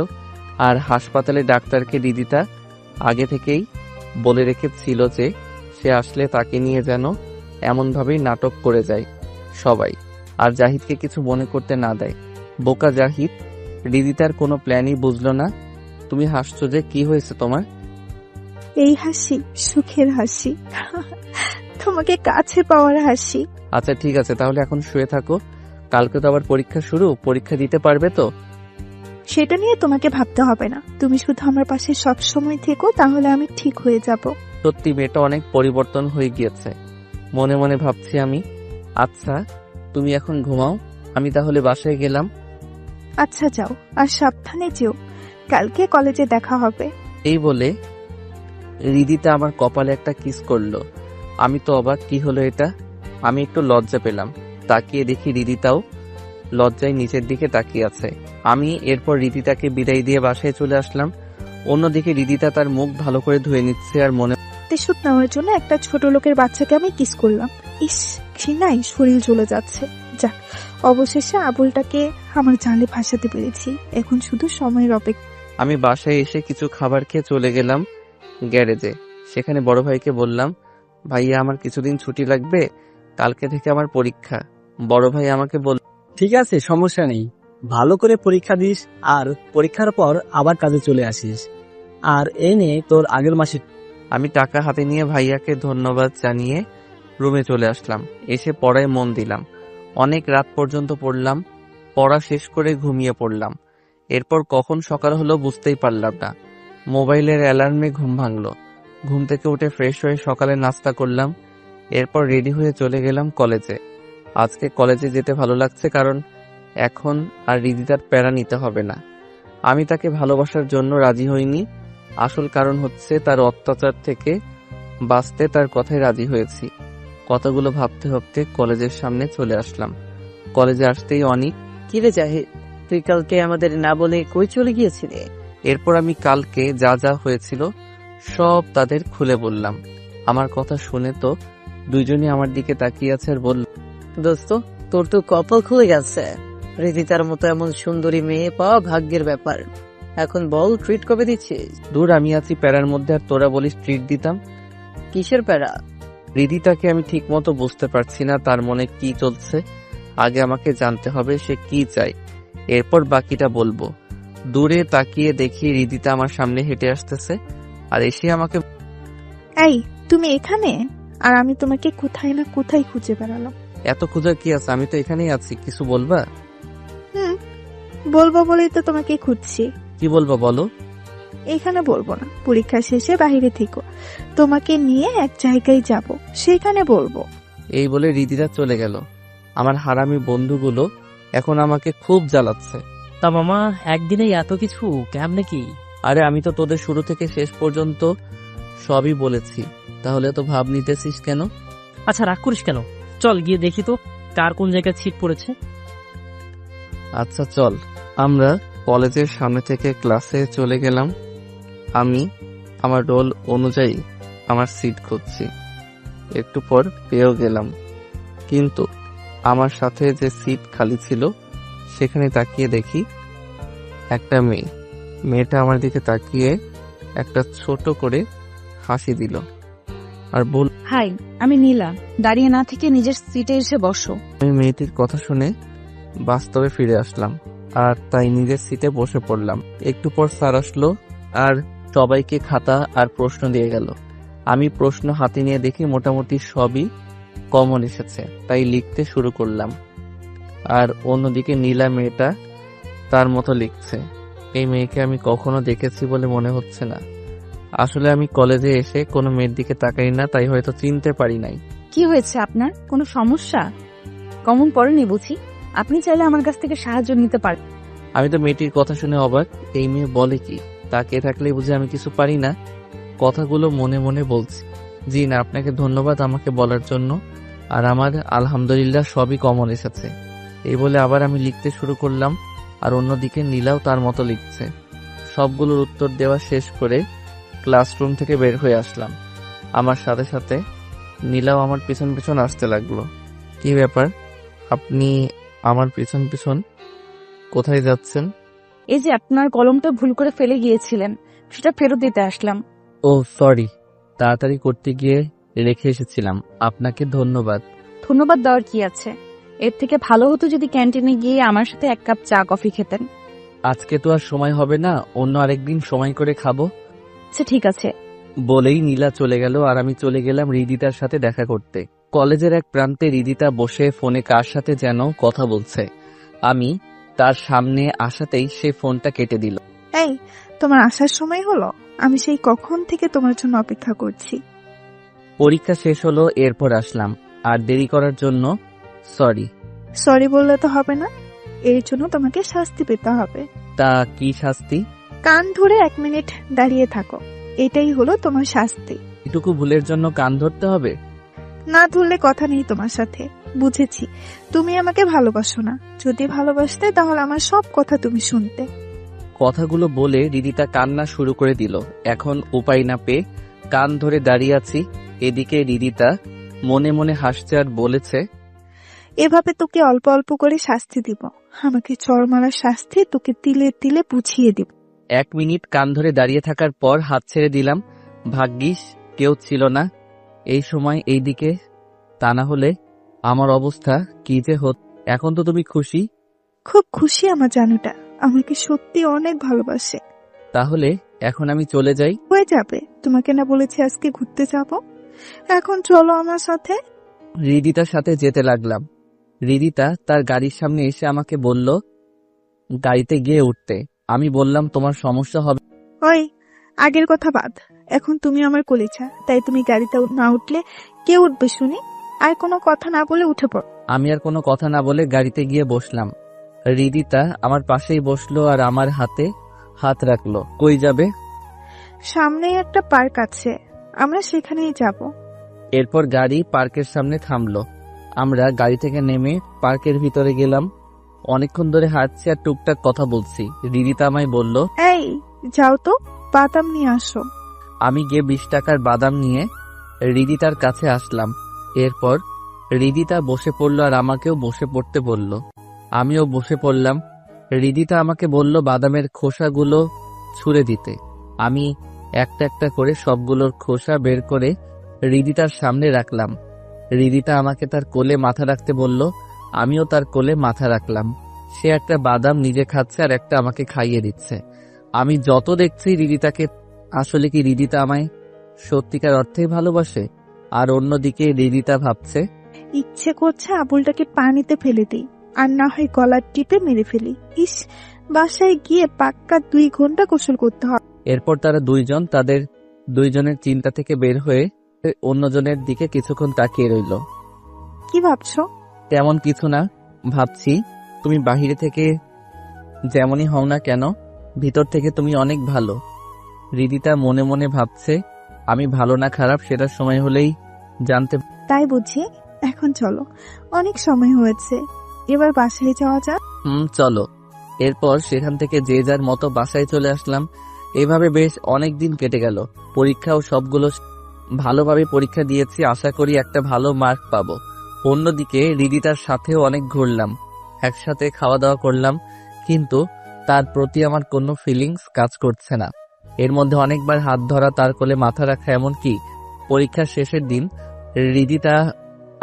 আর হাসপাতালে ডাক্তারকে রিদিতা আগে থেকেই বলে রেখেছিল যে সে আসলে তাকে নিয়ে যেন এমনভাবেই নাটক করে যায় সবাই, আর জাহিদকে কিছু মনে করতে না দেয়। বোকা জাহিদ, রিদিতার কোনো প্ল্যানই বুঝলো না। তুমি হাসছো যে, কি হয়েছে তোমার? এই হাসি সুখের হাসি, তোমাকে কাছে পাওয়ার হাসি। আচ্ছা ঠিক আছে, তাহলে এখন শুয়ে থাকো। কালকে তো আবার পরীক্ষা শুরু, পরীক্ষা দিতে পারবে তো? সেটা নিয়ে তোমাকে ভাবতে হবে না, তুমি শুধু আমার পাশে সব সময় থেকো, তাহলে আমি ঠিক হয়ে যাব। সত্যি মেয়েটা অনেক পরিবর্তন হয়ে গিয়েছে, মনে মনে ভাবছি আমি। আচ্ছা তুমি এখন ঘুমাও, আমি তাহলে বাসায় গেলাম। আচ্ছা যাও, আর সাবধানে যেও, কালকে কলেজে দেখা হবে। এই বলে রিদিতা আমার কপালে একটা কিস করলো। আমি তো অবাক, কি হলো এটা? আমি একটু লজ্জা পেলাম। তাকিয়ে দেখি রিদিতাও লজ্জায় নিচের দিকে তাকিয়ে আছে। আমি এরপর রিদিতাকে বিদায় দিয়ে বাসায় চলে আসলাম। অন্যদিকে রিদিতা তার মুখ ভালো করে ধুয়ে নিচ্ছে আর মনে প্রতিশোধ নেওয়ার জন্য একটা ছোট লোকের বাচ্চাকে আমি কিস করলাম। ইস, ঘৃণায় শরীর জ্বলে যাচ্ছে। যাক, অবশেষে আবুলটাকে আমার জালে ভাসাতে পেরেছি। এখন শুধু সময়ের অপেক্ষা। আমি বাসায় এসে কিছু খাবার খেয়ে চলে গেলাম গ্যারেজে। সেখানে বড় ভাইকে বললাম, ভাইয়া আমার কিছুদিন ছুটি লাগবে, কালকে থেকে আমার পরীক্ষা। বড় ভাই আমাকে বলল, ঠিক আছে, সমস্যা নেই। ভালো করে পরীক্ষা দিস, আর পরীক্ষার পর আবার কাজে চলে আসিস। আর এনে তোর আগের মাসে। আমি টাকা হাতে নিয়ে ভাইয়াকে ধন্যবাদ জানিয়ে রুমে চলে আসলাম। এসে পড়ায় মন দিলাম। অনেক রাত পর্যন্ত পড়লাম। পড়া শেষ করে ঘুমিয়ে পড়লাম। এরপর কখন সকাল হলো বুঝতেই পারলাম না। মোবাইলের অ্যালার্মে ঘুম ভাঙলো। ঘুম থেকে উঠে ফ্রেশ হয়ে সকালে নাস্তা করলাম। এরপর রেডি হয়ে চলে গেলাম কলেজে। আজকে কলেজে যেতে ভালো লাগছে, কারণ এখন আর রিদিতার প্যারা নিতে হবে না। আমি তাকে ভালোবাসার জন্য রাজি হইনি, আসল কারণ হচ্ছে তার অত্যাচার থেকে বাঁচতে তার কথায় রাজি হয়েছি। কথাগুলো ভাবতে ভাবতে কলেজের সামনে চলে আসলাম। কলেজে আসতেই অনেক কিরে জাহিদ, তুই কালকে আমাদের না বলে কই চলে গিয়েছিলি? এরপর আমি কালকে যা যা হয়েছিল সব তাদের খুলে বললাম। আমার কথা শুনে তো দুইজনই আমার দিকে তাকিয়ে আছে আর বলল, দোস্ত, তোর তো কপাল খুলে গেছে। রিদিতার মতো এমন সুন্দরী মেয়ে পাওয়া ভাগ্যের ব্যাপার। এখন বল, ট্রিট কবে দিচ্ছিস? দূর, আমি আছি প্যারার মধ্যে আর তোরা বলিস ট্রিট দিতাম। কিসের প্যারা? রিদিতাকে আমি ঠিক মতো বুঝতে পারছি না তার মনে কি চলছে। আগে আমাকে জানতে হবে সে কি চায়, এরপর বাকিটা বলবো। দূরে তাকিয়ে দেখি রিদিতা আমার সামনে হেঁটে আসতেছে আর এসে আমাকে, এই, তুমি এখানে? আর আমি তোমাকে কোথায় না কোথায় খুঁজে বেড়ালাম। এত খোঁজার কি আছে, আমি তো এখানেই আছি, কিছু বলবা? বলবো বলেই তো তোমাকে খুঁজছি। কি বলবা বলো? এখানে বলবো না, পরীক্ষা শেষে বাইরে থেকো, তোমাকে নিয়ে এক জায়গায় যাব, সেখানে বলবো। এই বলে রিদিতা চলে গেল। আমার হারামি বন্ধুগুলো এখন আমাকে খুব জ্বালাচ্ছে। তা মামা, একদিনেই এত কিছু কেমনে কি? আরে আমি তো তোদের শুরু থেকে শেষ পর্যন্ত সবই বলেছি, তাহলে তো ভাব নিতেছিস কেন? আচ্ছা, রাগ করিস কেন? চল গিয়ে দেখি তো কার কোন জায়গায় ছিট পড়েছে। আচ্ছা চল। আমরা কলেজের সামনে থেকে ক্লাসে চলে গেলাম। আমি আমার রোল অনুযায়ী আমার সিট খুঁজছি। একটু পর পেয়েও গেলাম, কিন্তু আমার সাথে যে সিট খালি ছিল সেখানে তাকিয়ে দেখি একটা মেয়েটা আমার দিকে তাকিয়ে একটা ছোট করে হাসি দিল আর বল, হাই, আমি নীলা। দাঁড়িয়ে না থেকে নিজের সিটে এসে বসো। আমি মেয়েটির কথা শুনে বাস্তবে ফিরে আসলাম আর তাই নিজের সিটে বসে পড়লাম। একটু পর স্যার আসলো আর সবাইকে খাতা আর প্রশ্ন দিয়ে গেল। আমি প্রশ্ন হাতে নিয়ে দেখি মোটামুটি সবই কমন এসেছে, তাই লিখতে শুরু করলাম। আর অন্যদিকে নীলা মেয়েটা তার মতো লিখছে। এই মেয়েকে আমি কখনো দেখেছি বলে মনে হচ্ছে না। আসলে আমি কলেজে এসে কোনো মেয়ের দিকে তাকাই না, তাই হয়তো চিনতে পারি নাই। কি হয়েছে আপনার? কোনো সমস্যা? কমন পড়েনি বুঝি? আপনি চাইলে আমার কাছ থেকে সাহায্য নিতে পারেন। আমি তো মেয়েটির কথা শুনে অবাক। এই মেয়ে বলে কি? তাকিয়ে থাকলে বুঝে আমি কিছু পারি না। কথাগুলো মনে মনে বলছি। জি না, আপনাকে ধন্যবাদ আমাকে বলার জন্য। আর আমার আলহামদুলিল্লাহ সবই কমন এসেছে। এই বলে আবার আমি লিখতে শুরু করলাম আর অন্যদিকে নীলাও তার মতো লিখছে। সবগুলোর উত্তর দেওয়া শেষ করে ক্লাসরুম থেকে বের হয়ে আসলাম। আমার সাথে সাথে নীলাও আমার পিছন পিছন আসতে লাগলো। কি ব্যাপার, আপনি আমার পিছন পিছন কোথায় যাচ্ছেন? এই যে আপনার কলমটা ভুল করে ফেলে গিয়েছিলেন, সেটা ফেরত দিতে আসলাম। ও সরি, তাড়াতাড়ি করতে গিয়ে রেখে এসেছিলাম। আপনাকে ধন্যবাদ। ধন্যবাদ দেওয়ার কি আছে? এর থেকে ভালো হতো যদি ক্যান্টিনে গিয়ে আমার সাথে এক কাপ চা কফি খেতেন। আজকে তো আর সময় হবে না, অন্য আরেকদিন সময় করে খাবো। আচ্ছা ঠিক আছে। বলেই নীলা চলে গেল আর আমি চলে গেলাম রিদিতার সাথে দেখা করতে। কলেজের এক প্রান্তে রিদিতা বসে ফোনে কার সাথে যেন কথা বলছে। আমি তার সামনে আসাতেই সে ফোনটা কেটে দিল। এই, তোমার আসার সময় হলো? আমি সেই কখন থেকে তোমার জন্য অপেক্ষা করছি। পরীক্ষা শেষ হলো, এরপর আসলাম। আর দেরি করার জন্য সরি। সরি বললে তো হবে না, এর জন্য তোমাকে শাস্তি পেতে হবে। তা কি শাস্তি? কান ধরে 1 মিনিট দাঁড়িয়ে থাকো, এটাই হলো তোমার শাস্তি। এটুকু ভুলের জন্য কান ধরতে হবে? না ধরলে কথা নেই তোমার সাথে। বুঝেছি তুমি আমাকে ভালোবাসো না। যদি ভালোবাসতে তাহলে আমার সব কথা তুমি শুনতে। কথাগুলো বলে রিদিতা কান্না শুরু করে দিল। এখন উপায় না পেয়ে কান ধরে দাঁড়িয়ে আছি। এদিকে রিদিতা মনে মনে হাসছে আর বলেছে, এভাবে তোকে অল্প অল্প করে শাস্তি দিব। আমাকে চড় মারার শাস্তি তোকে তিলে তিলে বুঝিয়ে দিব। 1 মিনিট কান ধরে দাঁড়িয়ে থাকার পর হাত ছেড়ে দিলাম। ভাগ্যিস কেউ ছিল না এই সময় এইদিকে, তা না হলে আমার অবস্থা কি যে হত। এখন তো তুমি খুশি? খুব খুশি আমার জানুটা আমাকে সত্যি অনেক ভালোবাসে। তাহলে এখন আমি চলে যাই? হয়ে যাবে, তোমাকে না বলেছি আজকে ঘুরতে যাব? এখন চলো আমার সাথে। রিদিতার সাথে যেতে লাগলাম। রিদিতা তার গাড়ির সামনে এসে আমাকে বলল গাড়িতে গিয়ে উঠতে। আমি বললাম তোমার সমস্যা হবে। ওই আগের কথা বাদ, এখন তুমি আমার কলিজা, তাই তুমি গাড়িতে না উঠলে কে উঠবে শুনি? আর কোনো কথা না বলে উঠে পড়। আমি আর কোনো কথা না বলে গাড়িতে গিয়ে বসলাম। রিদিতা আমার পাশেই বসলো আর আমার হাতে হাত রাখলো। কই যাবে? সামনেই একটা পার্ক আছে, আমরা সেখানেই যাব। এরপর গাড়ি পার্কের সামনে থামলো। আমরা গাড়ি থেকে নেমে পার্কের ভিতরে গেলাম। অনেকক্ষণ ধরে হাঁটছি আর টুকটাক কথা বলছি। রিদিতা আমায় বলল, এই যাও তো, বাদাম নিয়ে আসো। আমি গিয়ে 20 টাকার বাদাম নিয়ে রিদিতার কাছে আসলাম। এরপর রিদিতা বসে পড়ল আর আমাকেও বসে পড়তে বলল। আমিও বসে পড়লাম। রিদিতা আমাকে বলল বাদামের খোসাগুলো ছুঁড়ে দিতে। আমি একটা একটা করে সবগুলোর খোসা বের করে রিদিতার সামনে রাখলাম। রিদিতা আমাকে তার কোলে মাথা রাখতে বলল। আমিও তার কোলে মাথা রাখলাম। সে একটা বাদাম নিজে খাচ্ছে আর একটা আমাকে খাইয়ে দিচ্ছে। আমি যত দেখছি রিদিতাকে, আসলে কি রিদিতা আমায় সত্যিকার অর্থেই ভালোবাসে? আর অন্যদিকে রিদিতা ভাবছে, ইচ্ছে করছে আবুলটাকে পানিতে ফেলে দিই, আর না হয় গলার টিপে মেরে ফেলি। ইস, বাসায় গিয়ে পাক্কা 2 ঘন্টা গোসল করতে হবে। এরপর তারা দুইজন তাদের দুইজনের চিন্তা থেকে বের হয়ে অন্যজনের দিকে কিছুক্ষণ তাকিয়ে রইল। কি ভাবছো? তেমন কিছু না, ভাবছি তুমি বাহিরে থেকে যেমনই হও না কেন, ভিতর থেকে তুমি অনেক ভালো। রিদিতা মনে মনে ভাবছে আমি ভালো না খারাপ সেটার সময় হলেই জানতে। তাই বুঝি? এখন চলো, অনেক সময় হয়েছে, এবার বাসায় যাওয়া যাক। চলো। এরপর সেখান থেকে যে যার মতো বাসায় চলে আসলাম। এভাবে বেশ অনেক দিন কেটে গেল। পরীক্ষাও সবগুলো ভালোভাবে পরীক্ষা দিয়েছি, আশা করি একটা ভালো মার্ক পাবো। অন্যদিকে রিদিতার সাথেও অনেক ঘুরলাম, একসাথে খাওয়া দাওয়া করলাম, কিন্তু তার প্রতি আমার কোনো ফিলিংস কাজ করছে না। এর মধ্যে অনেকবার হাত ধরা, তার কোলে মাথা রাখা, এমনকি পরীক্ষার শেষের দিন রিদিতা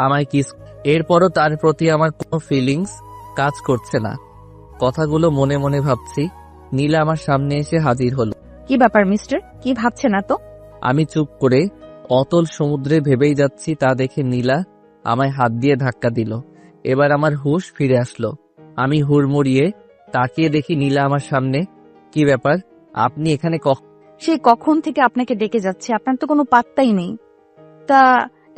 আমায় কিস। এরপরও তার প্রতি আমার কোনো ফিলিংস কাজ করছে না। কথাগুলো মনে মনে ভাবছি। নীলা আমার সামনে এসে হাজির হলো। কি ব্যাপার মিস্টার, কি ভাবছেন না তো? আমি চুপ করে অতল সমুদ্রে ভেবেই যাচ্ছি, তা দেখে নীলা আমায় হাত দিয়ে ধাক্কা দিল। এবার আমার হুঁশ ফিরে আসলো। আমি হুড়মুড়িয়ে তাকিয়ে দেখি নীলা আমার সামনে। কি ব্যাপার, আপনি এখানে? সেই কখন থেকে আপনাকে ডেকে যাচ্ছে, আপনার তো কোনো পাত্তাই নেই। তা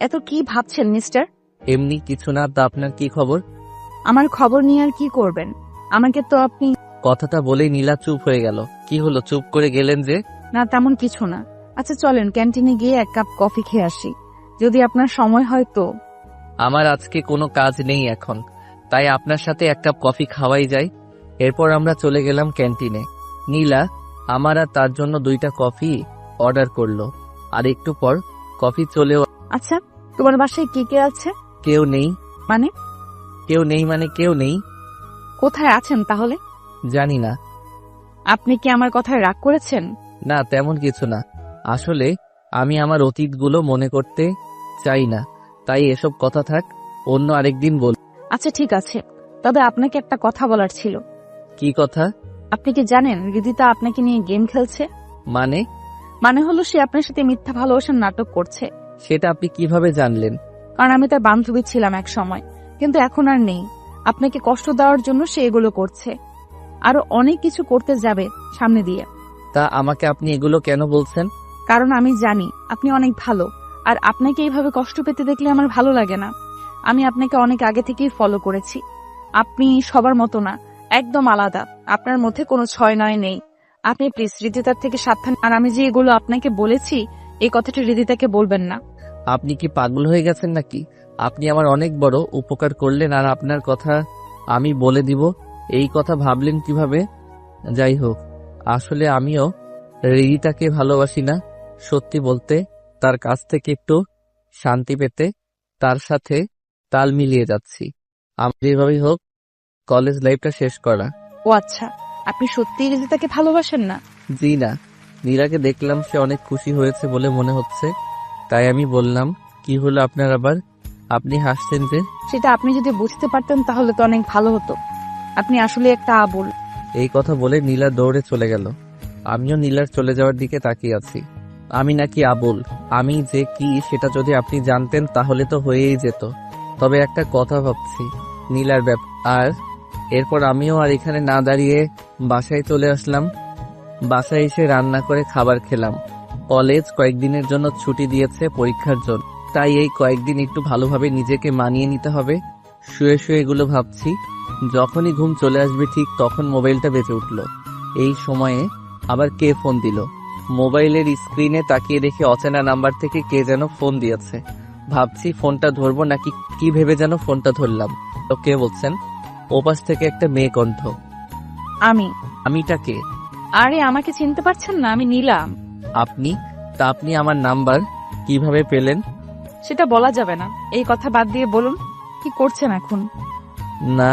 এত কি ভাবছেন মিস্টার? এমনি কিছু না, তা আপনার কি খবর? আমার খবর নিয়ে আর কি করবেন? আমাকে তো আপনি। কথাটা বলেই নীলা চুপ হয়ে গেল। কি হলো, চুপ করে গেলেন যে? না তেমন কিছু না। আচ্ছা চলেন ক্যান্টিনে গিয়ে 1 কাপ কফি খেয়ে আসি, যদি আপনার সময় হয় তো। আমার আজকে কোনো কাজ নেই এখন, তাই আপনার সাথে 1 কাপ কফি খাওয়াই যায়। এরপর আমরা চলে গেলাম ক্যান্টিনে। নীলা আমার আর তার জন্য 2টা কফি অর্ডার করলো। আর একটু পর কফি চলেও। আচ্ছা তোমার বাসায় কে কে আছে? কেউ নেই। মানে? কেউ নেই মানে কেউ নেই। কোথায় আছেন তাহলে? জানি না। আপনি কি আমার কথায় রাগ করেছেন? না, তেমন কিছু না। আসলে আমি আমার অতীতগুলো মনে করতে চাই না, তাই এসব কথা থাক, অন্য আরেকদিন বল। আচ্ছা ঠিক আছে, তবে আপনাকে একটা কথা বলার ছিল। কি কথা? আপনি কি জানেন রিদিতা আপনাকে নিয়ে গেম খেলছে? মানে হলো সে আপনার সাথে মিথ্যা ভালোবাসার নাটক করছে। সেটা আপনি কিভাবে জানলেন? কারণ আমি তার বান্ধবী ছিলাম এক সময়, কিন্তু এখন আর নেই। আপনাকে কষ্ট দেওয়ার জন্য সে এগুলো করছে, আরো অনেক কিছু করতে যাবে সামনে দিয়ে। তা আমাকে আপনি এগুলো কেন বলছেন? কারণ আমি জানি আপনি অনেক ভালো, আর আপনাকে এইভাবে কষ্ট পেতে দেখলে আমার ভালো লাগে না। আমি আপনাকে অনেক আগে থেকেই ফলো করেছি। আপনি সবার মতো না, একদম আলাদা। আপনার মধ্যে কোনো 6-9 নেই। আপনি প্লিজ রিদিতার থেকে সাবধান। আর আমি যে এগুলো আপনাকে বলেছি, এই কথাটা রিদিতাকে বলবেন না। আপনি কি পাগল হয়ে গেছেন নাকি? আপনি আমার অনেক বড় উপকার করলেন, আর আপনার কথা আমি বলে দিব এই কথা ভাবলেন কিভাবে? যাই হোক, আসলে আমিও রিদিতাকে ভালোবাসি না। সত্যি বলতে, তার কাছ থেকে একটু শান্তি পেতে তার সাথে তাল মিলিয়ে যাচ্ছি। আমার যেভাবেই হোক কলেজ লাইফটা শেষ করা। ও আচ্ছা, আপনি সত্যিই রিদিতাকে ভালোবাসেন না? জি না, নীলাকে দেখলাম সে অনেক খুশি হয়েছে বলে মনে হচ্ছে, তাই আমি বললাম, কি হলো আপনার আবার? আপনি হাসছেন যে? সেটা আপনি যদি বুঝতে পারতেন তাহলে তো অনেক ভালো হতো। আপনি আসলে একটা আবুল। এই কথা বলে নীলা দৌড়ে চলে গেল। আমিও নীলার চলে যাওয়ার দিকে তাকিয়ে আছি। আমি নাকি আবুল? আমি যে কি সেটা যদি আপনি জানতেন তাহলে তো হয়েই যেত। তবে একটা কথা ভাবছি নীলার আর এরপর আমিও আর এখানে না দাঁড়িয়ে বাসায় চলে আসলাম। বাসায় এসে রান্না করে খাবার খেলাম। কলেজ কয়েকদিনের জন্য ছুটি দিয়েছে পরীক্ষার জন্য, তাই এই কয়েকদিন একটু ভালোভাবে নিজেকে মানিয়ে নিতে হবে। শুয়ে শুয়ে এগুলো ভাবছি। যখনই ঘুম চলে আসবে ঠিক তখন মোবাইলটা বেজে উঠল। এই সময়ে আবার কে ফোন দিল? মোবাইলের স্ক্রিনে তাকিয়ে দেখে অচেনা নাম্বার থেকে কে যেন ফোন দিয়েছে। ভাবছি ফোনটা ধরবো নাকি কি ভেবে যেন ফোনটা ধরলাম। তো কে বলছেন? ওপাশ থেকে একটা মেয়ে কণ্ঠ। আমিটা কে? আরে আমাকে চিনতে পারছেন না? আমি নীলা। আপনি? তা আপনি আমার নাম্বার কিভাবে পেলেন? সেটা বলা যাবে না। এই কথা বাদ দিয়ে বলুন, কি করছেন এখন? না,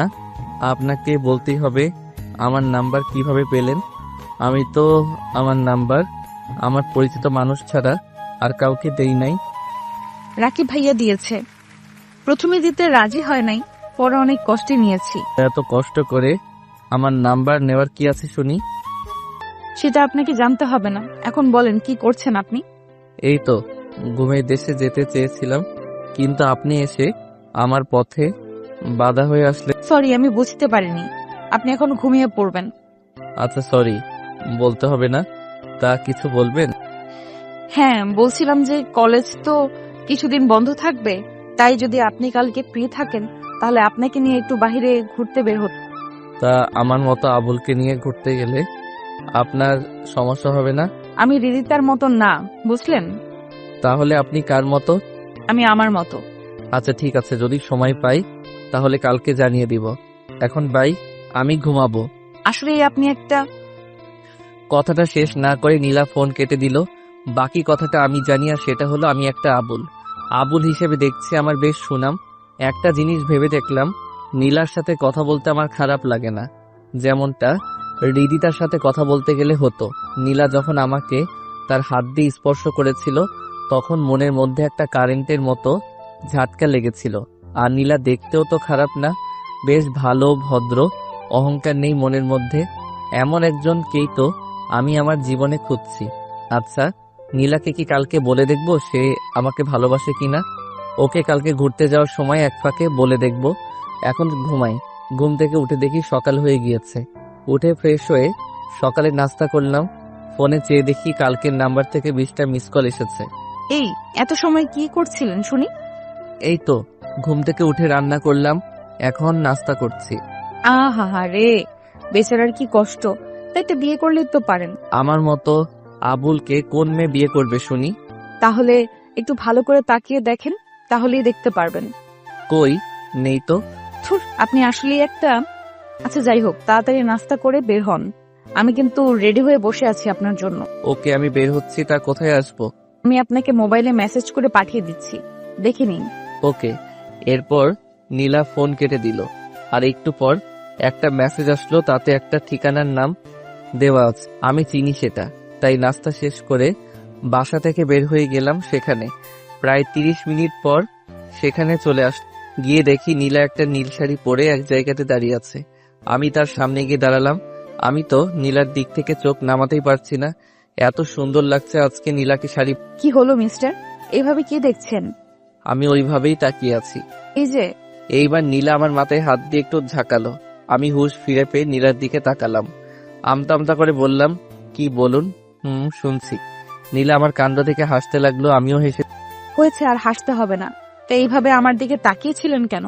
আপনাকে বলতেই হবে আমার নাম্বার কিভাবে পেলেন। আমি তো আমার নাম্বার আমার পরিচিত মানুষ ছাড়া আর কাউকে দেই নাই। রাকিব ভাইয়া দিয়েছে। প্রথমে দিতে রাজি হয় নাই, পরে অনেক কষ্টে নিয়েছি। এত কষ্ট করে আমার নাম্বার নেওয়ার কি আছে শুনি? সেটা আপনাকে জানতে হবে না। এখন বলেন, কি করছেন আপনি? এই তো ঘুমের দেশে যেতে চেয়েছিলাম, কিন্তু আপনি এসে আমার পথে বাধা হয়ে আসলে। সরি, আমি বুঝতে পারিনি। আপনি এখন ঘুমিয়ে পড়বেন। আচ্ছা সরি, বলতে হবে না। তা কিছু বলবেন? হ্যাঁ, বলছিলাম যে কলেজ তো কিছুদিন বন্ধ থাকবে, তাই যদি আপনি কালকে ফ্রি থাকেন তাহলে আপনাকে নিয়ে একটু বাইরে ঘুরতে বের হতো। তা আমার মতো আবুলকে নিয়ে ঘুরতে গেলে আপনার সমস্যা হবে না? আমি রিদিতার মতো না, বুঝলেন? তাহলে আপনি কার মতো? আমি আমার মতো। আচ্ছা ঠিক আছে, যদি সময় পাই তাহলে কালকে জানিয়ে দিব। এখন বাই, আমি ঘুমাবো। আসলে আপনি একটা। কথাটা শেষ না করে নীলা ফোন কেটে দিল। বাকি কথাটা আমি জানি, আর সেটা হলো আমি একটা আবুল। আবুল হিসেবে দেখছি আমার বেশ সুনাম। একটা জিনিস ভেবে দেখলাম, নীলার সাথে কথা বলতে আমার খারাপ লাগে না, যেমনটা রিদিতার সাথে কথা বলতে গেলে হতো। নীলা যখন আমাকে তার হাত দিয়ে স্পর্শ করেছিল তখন মনের মধ্যে একটা কারেন্টের মতো ঝাটকা লেগেছিল। আর নীলা দেখতেও তো খারাপ না, বেশ ভালো, ভদ্র, অহংকার নেই মনের মধ্যে। এমন একজনকেই তো আমি আমার জীবনে খুঁজছি। আচ্ছা, নীলাকে কি কালকে বলে দেখব সে আমাকে ভালোবাসে কিনা? ওকে কালকে ঘুরতে যাওয়ার সময় এক ফাঁকে বলে দেখব। এখন ঘুমাই। ঘুম থেকে উঠে দেখি সকাল হয়ে গিয়েছে। উঠে ফ্রেশ হয়ে সকালে নাস্তা করলাম। ফোনে চেয়ে দেখি কালকের নাম্বার থেকে 20টা মিস কল এসেছে। এই এত সময় কি করছিলেন শুনি? এই তো ঘুম থেকে উঠে রান্না করলাম, এখন নাস্তা করছি। আহা রে, বেচারার কি কষ্ট। তাই তো বিয়ে করলে তো পারেন। আমার মতো আবুলকে কোন মেয়ে বিয়ে করবে শুনি? তাহলে একটু ভালো করে তাকিয়ে দেখেন, তাহলেই দেখতে পারবেন। কই, নেই তো। ধুর, আপনি আসলেই একটা। আচ্ছা যাই হোক, তাড়াতাড়ি নাস্তা করে বের হন। আমি কিন্তু রেডি হয়ে বসে আছি আপনার জন্য। ওকে, আমি বের হচ্ছি। তা কোথায় আসবো? আমি আপনাকে মোবাইলে মেসেজ করে পাঠিয়ে দিচ্ছি, দেখে নিন। ওকে। এরপর নীলা ফোন কেটে দিল। আর একটু পর একটা মেসেজ আসলো, তাতে একটা ঠিকানার নাম দেওয়া আছে। আমি চিনি সেটা, তাই নাস্তা শেষ করে বাসা থেকে বের হয়ে গেলাম সেখানে। প্রায় 30 মিনিট পর সেখানে চলে গিয়ে দেখি নীলা একটা নীল শাড়ি পরে এক জায়গাতে দাঁড়িয়ে আছে। আমি তার সামনে গিয়ে দাঁড়ালাম। আমি তো নীলার দিক থেকে চোখ নামাতেই পারছি না, এত সুন্দর লাগছে আজকে নীলাকে শাড়ি। কি হলো মিস্টার, এইভাবে কি দেখছেন? আমি ওইভাবেই তাকিয়ে আছি। এই যে। এইবার নীলা আমার মাথায় হাত দিয়ে একটু ঝাঁকালো। আমি হুঁশ ফিরে পেয়ে নীলার দিকে তাকালাম। আমতা আমতা করে বললাম, কি বলুন? শুনছি। নীলা আমার কাণ্ড থেকে হাসতে লাগলো, আমিও হেসে। হয়েছে, আর হাসতে হবে না। তো এইভাবে আমার দিকে তাকিয়েছিলেন কেন?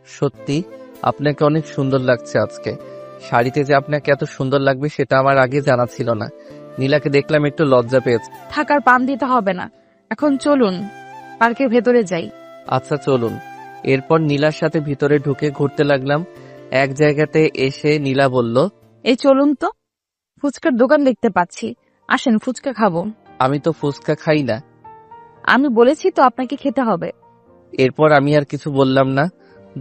সত্যি আপনাকে অনেক সুন্দর লাগছে আজকে। শাড়িতে যে আপনাকে এত সুন্দর লাগবে সেটা আমার আগে জানা ছিল না। নীলাকে দেখলাম একটু লজ্জা পেয়েছে। থাকার পান দিতে হবে না, এখন চলুন পার্কের ভেতরে যাই। আচ্ছা চলুন। এরপর নীলার সাথে ভিতরে ঢুকে ঘুরতে লাগলাম। এক জায়গাতে এসে নীলা বলল, এই চলুন তো, ফুচকার দোকান দেখতে পাচ্ছি, আসেন ফুচকা খাবো। আমি তো ফুচকা খাই না। আমি বলেছি তো আপনাকে খেতে হবে। এরপর আমি আর কিছু বললাম না।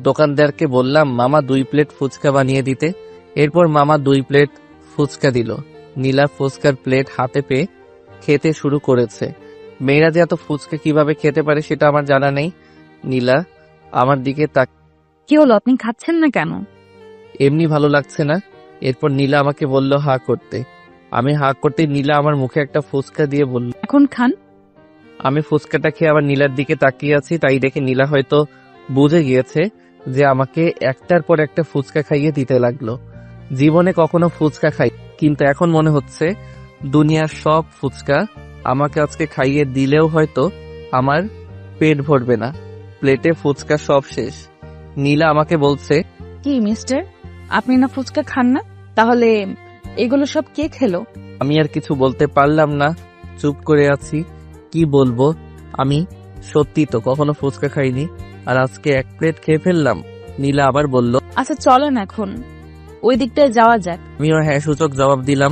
দোকানদারকে বললাম মামা 2 প্লেট ফুচকা বানিয়ে দিতে। এরপর মামা 2 প্লেট ফুচকা দিল। নীলা ফুচকার প্লেট হাতে পেয়ে খেতে শুরু করেছে। মেয়েরা যে এত ফুচকা কিভাবে খেতে পারে সেটা আমার জানা নেই। নীলা আমার দিকে তাক কি হলো, আপনি খাচ্ছেন না কেন? এমনি ভালো লাগছে না। এরপর নীলা আমাকে বলল হা করতে। আমি হা করতে নীলা আমার মুখে একটা ফুচকা দিয়ে বলল। এখন খান। আমি ফুচকাটা খেয়ে আবার নীলার দিকে তাকিয়ে আছি। তাই দেখে নীলা হয়তো বুঝে গিয়েছে যে আমাকে একটার পর একটা ফুচকা খাইয়ে দিতে লাগলো। জীবনে কখনো ফুচকা খাই, কিন্তু এখন মনে হচ্ছে দুনিয়ার সব ফুচকা আমাকে আজকে খাইয়ে দিলেও হয়তো আমার পেট ভরবে না। প্লেটে ফুচকা সব শেষ। নীলা আমাকে বলছে, কি মিস্টার, আপনি না ফুচকা খান না? তাহলে এগুলো সব কে খেলো? আমি আর কিছু বলতে পারলাম না, চুপ করে আছি। কি বলবো, আমি সত্যি তো কখনো ফুচকা খাইনি, আর আজকে 1 প্লেট খেয়ে ফেললাম। নীলা আবার বলল, আচ্ছা চলেন এখন ওই দিকটায় যাওয়া যাক। আমিও হ্যাঁ সূচক জবাব দিলাম।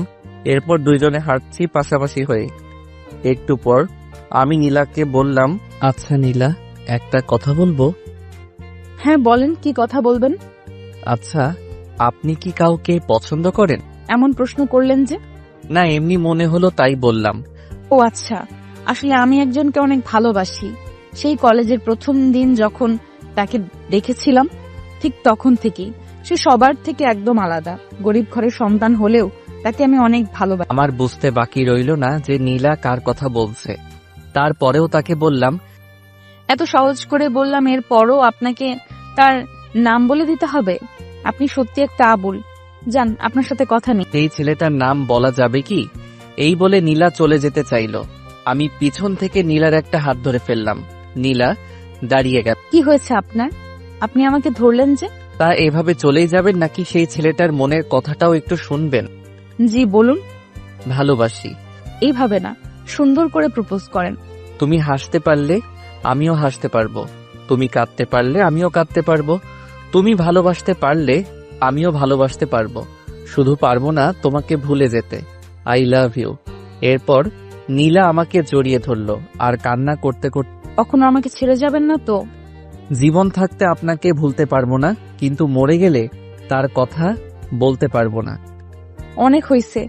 এরপর দুইজনে হাঁটছি পাশাপাশি হয়ে। একটু পর আমি নীলাকে বললাম, আচ্ছা নীলা, একটা কথা বলবো? হ্যাঁ বলেন, কি কথা বলবেন? আচ্ছা, আপনি কি কাউকে পছন্দ করেন? এমন প্রশ্ন করলেন যে? না, এমনি মনে হলো তাই বললাম। ও আচ্ছা, আসলে আমি একজনকে অনেক ভালোবাসি। সেই কলেজের প্রথম দিন যখন তাকে দেখেছিলাম, ঠিক তখন থেকেই সে সবার থেকে একদম আলাদা। গরিব ঘরের সন্তান হলেও তাকে আমি অনেক ভালোবাসি। আমার বুঝতে বাকি রইল না যে নীলা কার কথা বলছে। তারপরেও তাকে বললাম, এত সহজ করে বললাম, এরপরও আপনাকে তার নাম বলে দিতে হবে? আপনি সত্যি একটা আবুল। যান, আপনার সাথে কথা নেই। এই ছেলেটার নাম বলা যাবে কি? এই বলে নীলা চলে যেতে চাইল। আমি পিছন থেকে নীলার একটা হাত ধরে ফেললাম। নীলা দাঁড়িয়ে গেল। কি হয়েছে আপনার? আপনি আমাকে ধরলেন যে? তা এভাবে চলেই যাবেন নাকি সেই ছেলেটার মনের কথাটাও একটু শুনবেন? জি বলুন। ভালোবাসি। এইভাবে না, সুন্দর করে প্রপোজ করেন। তুমি হাসতে পারলে আমিও হাসতে পারবো, তুমি কাঁদতে পারলে আমিও কাঁদতে পারবো, তুমি ভালোবাসতে পারলে আমিও ভালোবাসতে পারবো, শুধু পারবো না তোমাকে ভুলে যেতে। I love you. এরপর নীলা আমাকে জড়িয়ে ধরলো আর কান্না করতে করতে, কখনো আমাকে ছেড়ে যাবেন না তো? জীবন থাকতে আপনাকে ভুলতে পারবো না, কিন্তু মরে গেলে তার কথা বলতে পারবো না। অনেক হইছে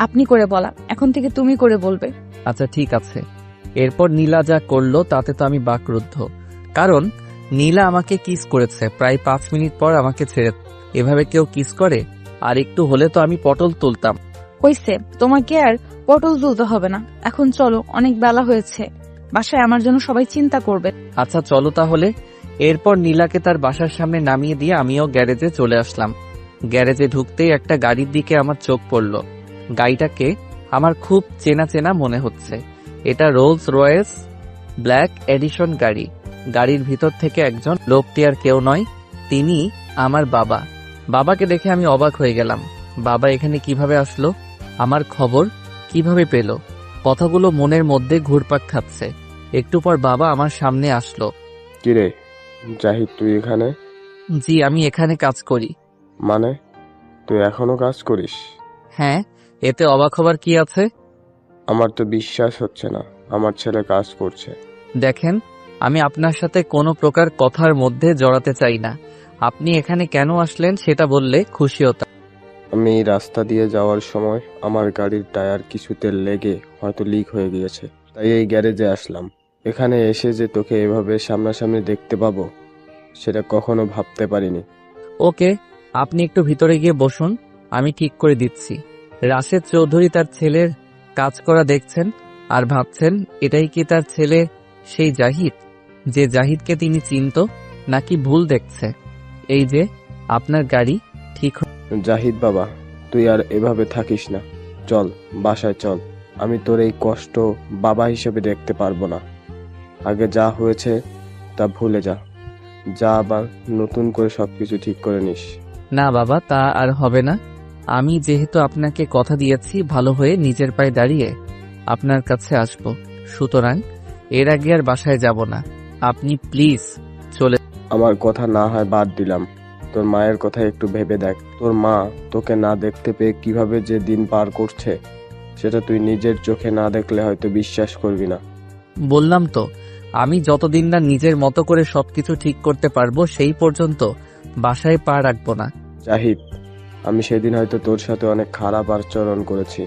আপনি করে বলা, এখন থেকে তুমি করে বলবে। আচ্ছা ঠিক আছে। এরপর নীলা যা করলো তাতে তো আমি বাকরুদ্ধ, কারণ নীলা আমাকে কিস করেছে। প্রায় 5 মিনিট পর আমাকে ছেড়ে। এভাবে কেউ কিস করে? আর একটু হলে তো আমি পটল তুলতাম। হইছে, তোমাকে আর পটল তুলতে হবে না। এখন চলো, অনেক বেলা হয়েছে, বাসায় আমার জন্য সবাই চিন্তা করবে। আচ্ছা চলো তাহলে। এরপর নীলাকে তার বাসার সামনে নামিয়ে দিয়ে আমিও গ্যারেজে চলে আসলাম। গ্যারেজে ঢুকতেই একটা গাড়ির দিকে আমার চোখ পড়ল। গাড়িটাকে আমার খুব চেনা চেনা মনে হচ্ছে। এটা রোলস রয়েস ব্ল্যাক এডিশন গাড়ি। গাড়ির ভিতর থেকে একজন, লোকটি আর কেউ নয়, তিনি আমার বাবা। বাবাকে দেখে আমি অবাক হয়ে গেলাম। বাবা এখানে কিভাবে আসলো? আমার খবর কিভাবে পেল? কথাগুলো মনের মধ্যে ঘুরপাক খাচ্ছে। একটু পর বাবা আমার সামনে আসলো। কিরে জাহিদ, তুই এখানে? জি, আমি এখানে কাজ করি। মানে তুই এখনো কাজ করিস? হ্যাঁ, এতে অবাক হবার কি আছে? আমার তো বিশ্বাস হচ্ছে না আমার ছেলে কাজ করছে। দেখেন, আমি আপনার সাথে কোনো প্রকার কথার মধ্যে জড়াতে চাই না। আপনি এখানে কেন আসলেন সেটা বললে খুশি হতাম। আমি এই রাস্তা দিয়ে যাওয়ার সময় আমার গাড়ির টায়ার কিছুতে লেগে হয়তো লিক হয়ে গিয়েছে, তাই এই গ্যারেজে আসলাম। এখানে এসে যে তোকে এভাবে সামনাসামনি দেখতে পাবো সেটা কখনো ভাবতে পারিনি। ওকে, আপনি একটু ভিতরে গিয়ে বসুন, আমি ঠিক করে দিচ্ছি। রাশেদ চৌধুরী তার ছেলের কাজ করা দেখছেন আর ভাবছেন এটাই কি তার ছেলে সেই জাহিদ, যে জাহিদকে তিনি চিনত, নাকি ভুল দেখছে? এই যে আপনার গাড়ি ঠিক। জাহিদ বাবা, তুই আর এভাবে থাকিস না, চল বাসায় চল। আমি তোর এই কষ্ট বাবা হিসেবে দেখতে পারবো না। আগে যা হয়েছে তা ভুলে যা, যা আবার নতুন করে সবকিছু ঠিক করে নিস। না বাবা, তা আর হবে না। আমি যেহেতু আপনাকে কথা দিয়েছি ভালো হয়ে নিজের পায়ে দাঁড়িয়ে আপনার কাছে আসব, সুতরাং এর আগে আর বাসায় যাব না। আপনি প্লিজ চলে। আমার কথা না হয় বাদ দিলাম, তোর মায়ের কথা একটু ভেবে দেখ। তোর মা তোকে না দেখতে পেয়ে কিভাবে যে দিন পার করছে, সেটা তুই নিজের চোখে না দেখলে হয়তো বিশ্বাস করবি না। বললাম তো, আমি যতদিন না নিজের মতো করে সবকিছু ঠিক করতে পারবো সেই পর্যন্ত বাসায় পা রাখবো না। জাহিদ, আমি সেদিন হয়তো তোর সাথে অনেক খারাপ আচরণ করেছি,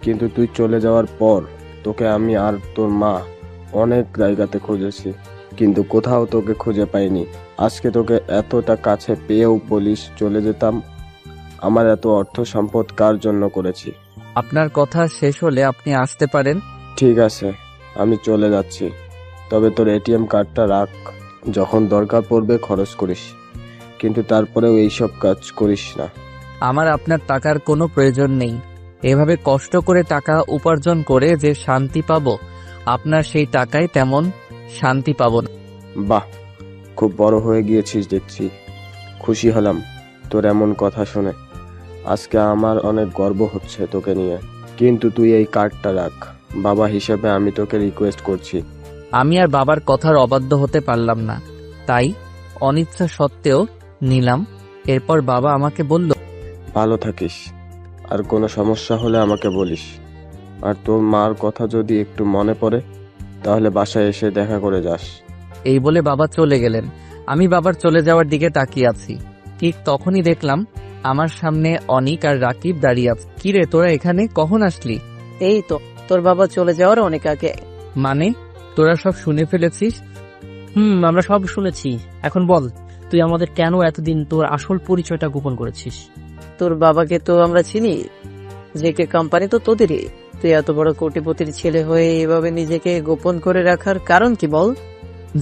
কিন্তু তুই চলে যাওয়ার পর তোকে আমি আর তোর মা অনেক জায়গাতে খুঁজেছি, কিন্তু কোথাও তোকে খুঁজে পাইনি। আজকে তোকে এতটা কাছে পেয়েও বলিস চলে যেতাম। আমার এত অর্থ সম্পদ কার জন্য করেছি? আপনার কথা শেষ হলে আপনি আসতে পারেন। ঠিক আছে, আমি চলে যাচ্ছি, তবে তোর এটিএম কার্ডটা রাখ, যখন দরকার পড়বে খরচ করিস, কিন্তু তারপরেও এইসব কাজ করিস না। আমার আপনার টাকার কোনো প্রয়োজন নেই। এভাবে কষ্ট করে টাকা উপার্জন করে যে শান্তি পাবো, আপনার সেই টাকায় তেমন শান্তি পাবো না। বাহ, খুব বড় হয়ে গিয়েছিস দেখছি। খুশি হলাম তোর এমন কথা শুনে। আজকে আমার অনেক গর্ব হচ্ছে তোকে নিয়ে, কিন্তু তুই এই কার্ডটা রাখ। বাবা হিসেবে আমি তোকে রিকোয়েস্ট করছি। আমি আর বাবার কথার অবাধ্য হতে পারলাম না, তাই অনিচ্ছা সত্ত্বেও নিলাম। এরপর বাবা আমাকে বলল, ভালো থাকিস, আর কোনো সমস্যা হলে আমাকে বলিস। আর তোর মার কথা যদি একটু মনে পড়ে তাহলে বাসায় এসে দেখা করে যাস। এই বলে বাবা চলে গেলেন। আমি বাবার চলে যাওয়ার দিকে তাকিয়ে আছি। ঠিক তখনই দেখলাম আমার সামনে অনিক আর রাকিব দাঁড়িয়ে আছে। কিরে, তোরা এখানে কখন আসলি? এই তো, তোর বাবা চলে যাওয়ার অনেক আগে। মানে, তোরা সব শুনে ফেলেছিস? আমরা সব শুনেছি। এখন বল, তুই আমাদের কেন এতদিন তোর আসল পরিচয়টা গোপন করেছিস? তোর বাবাকে তো আমরা চিনি, জেকে কোম্পানি তো তোদেরই। তুই এত বড় কোটিপতির ছেলে হয়ে এভাবে নিজেকে গোপন করে রাখার কারণ কি বল?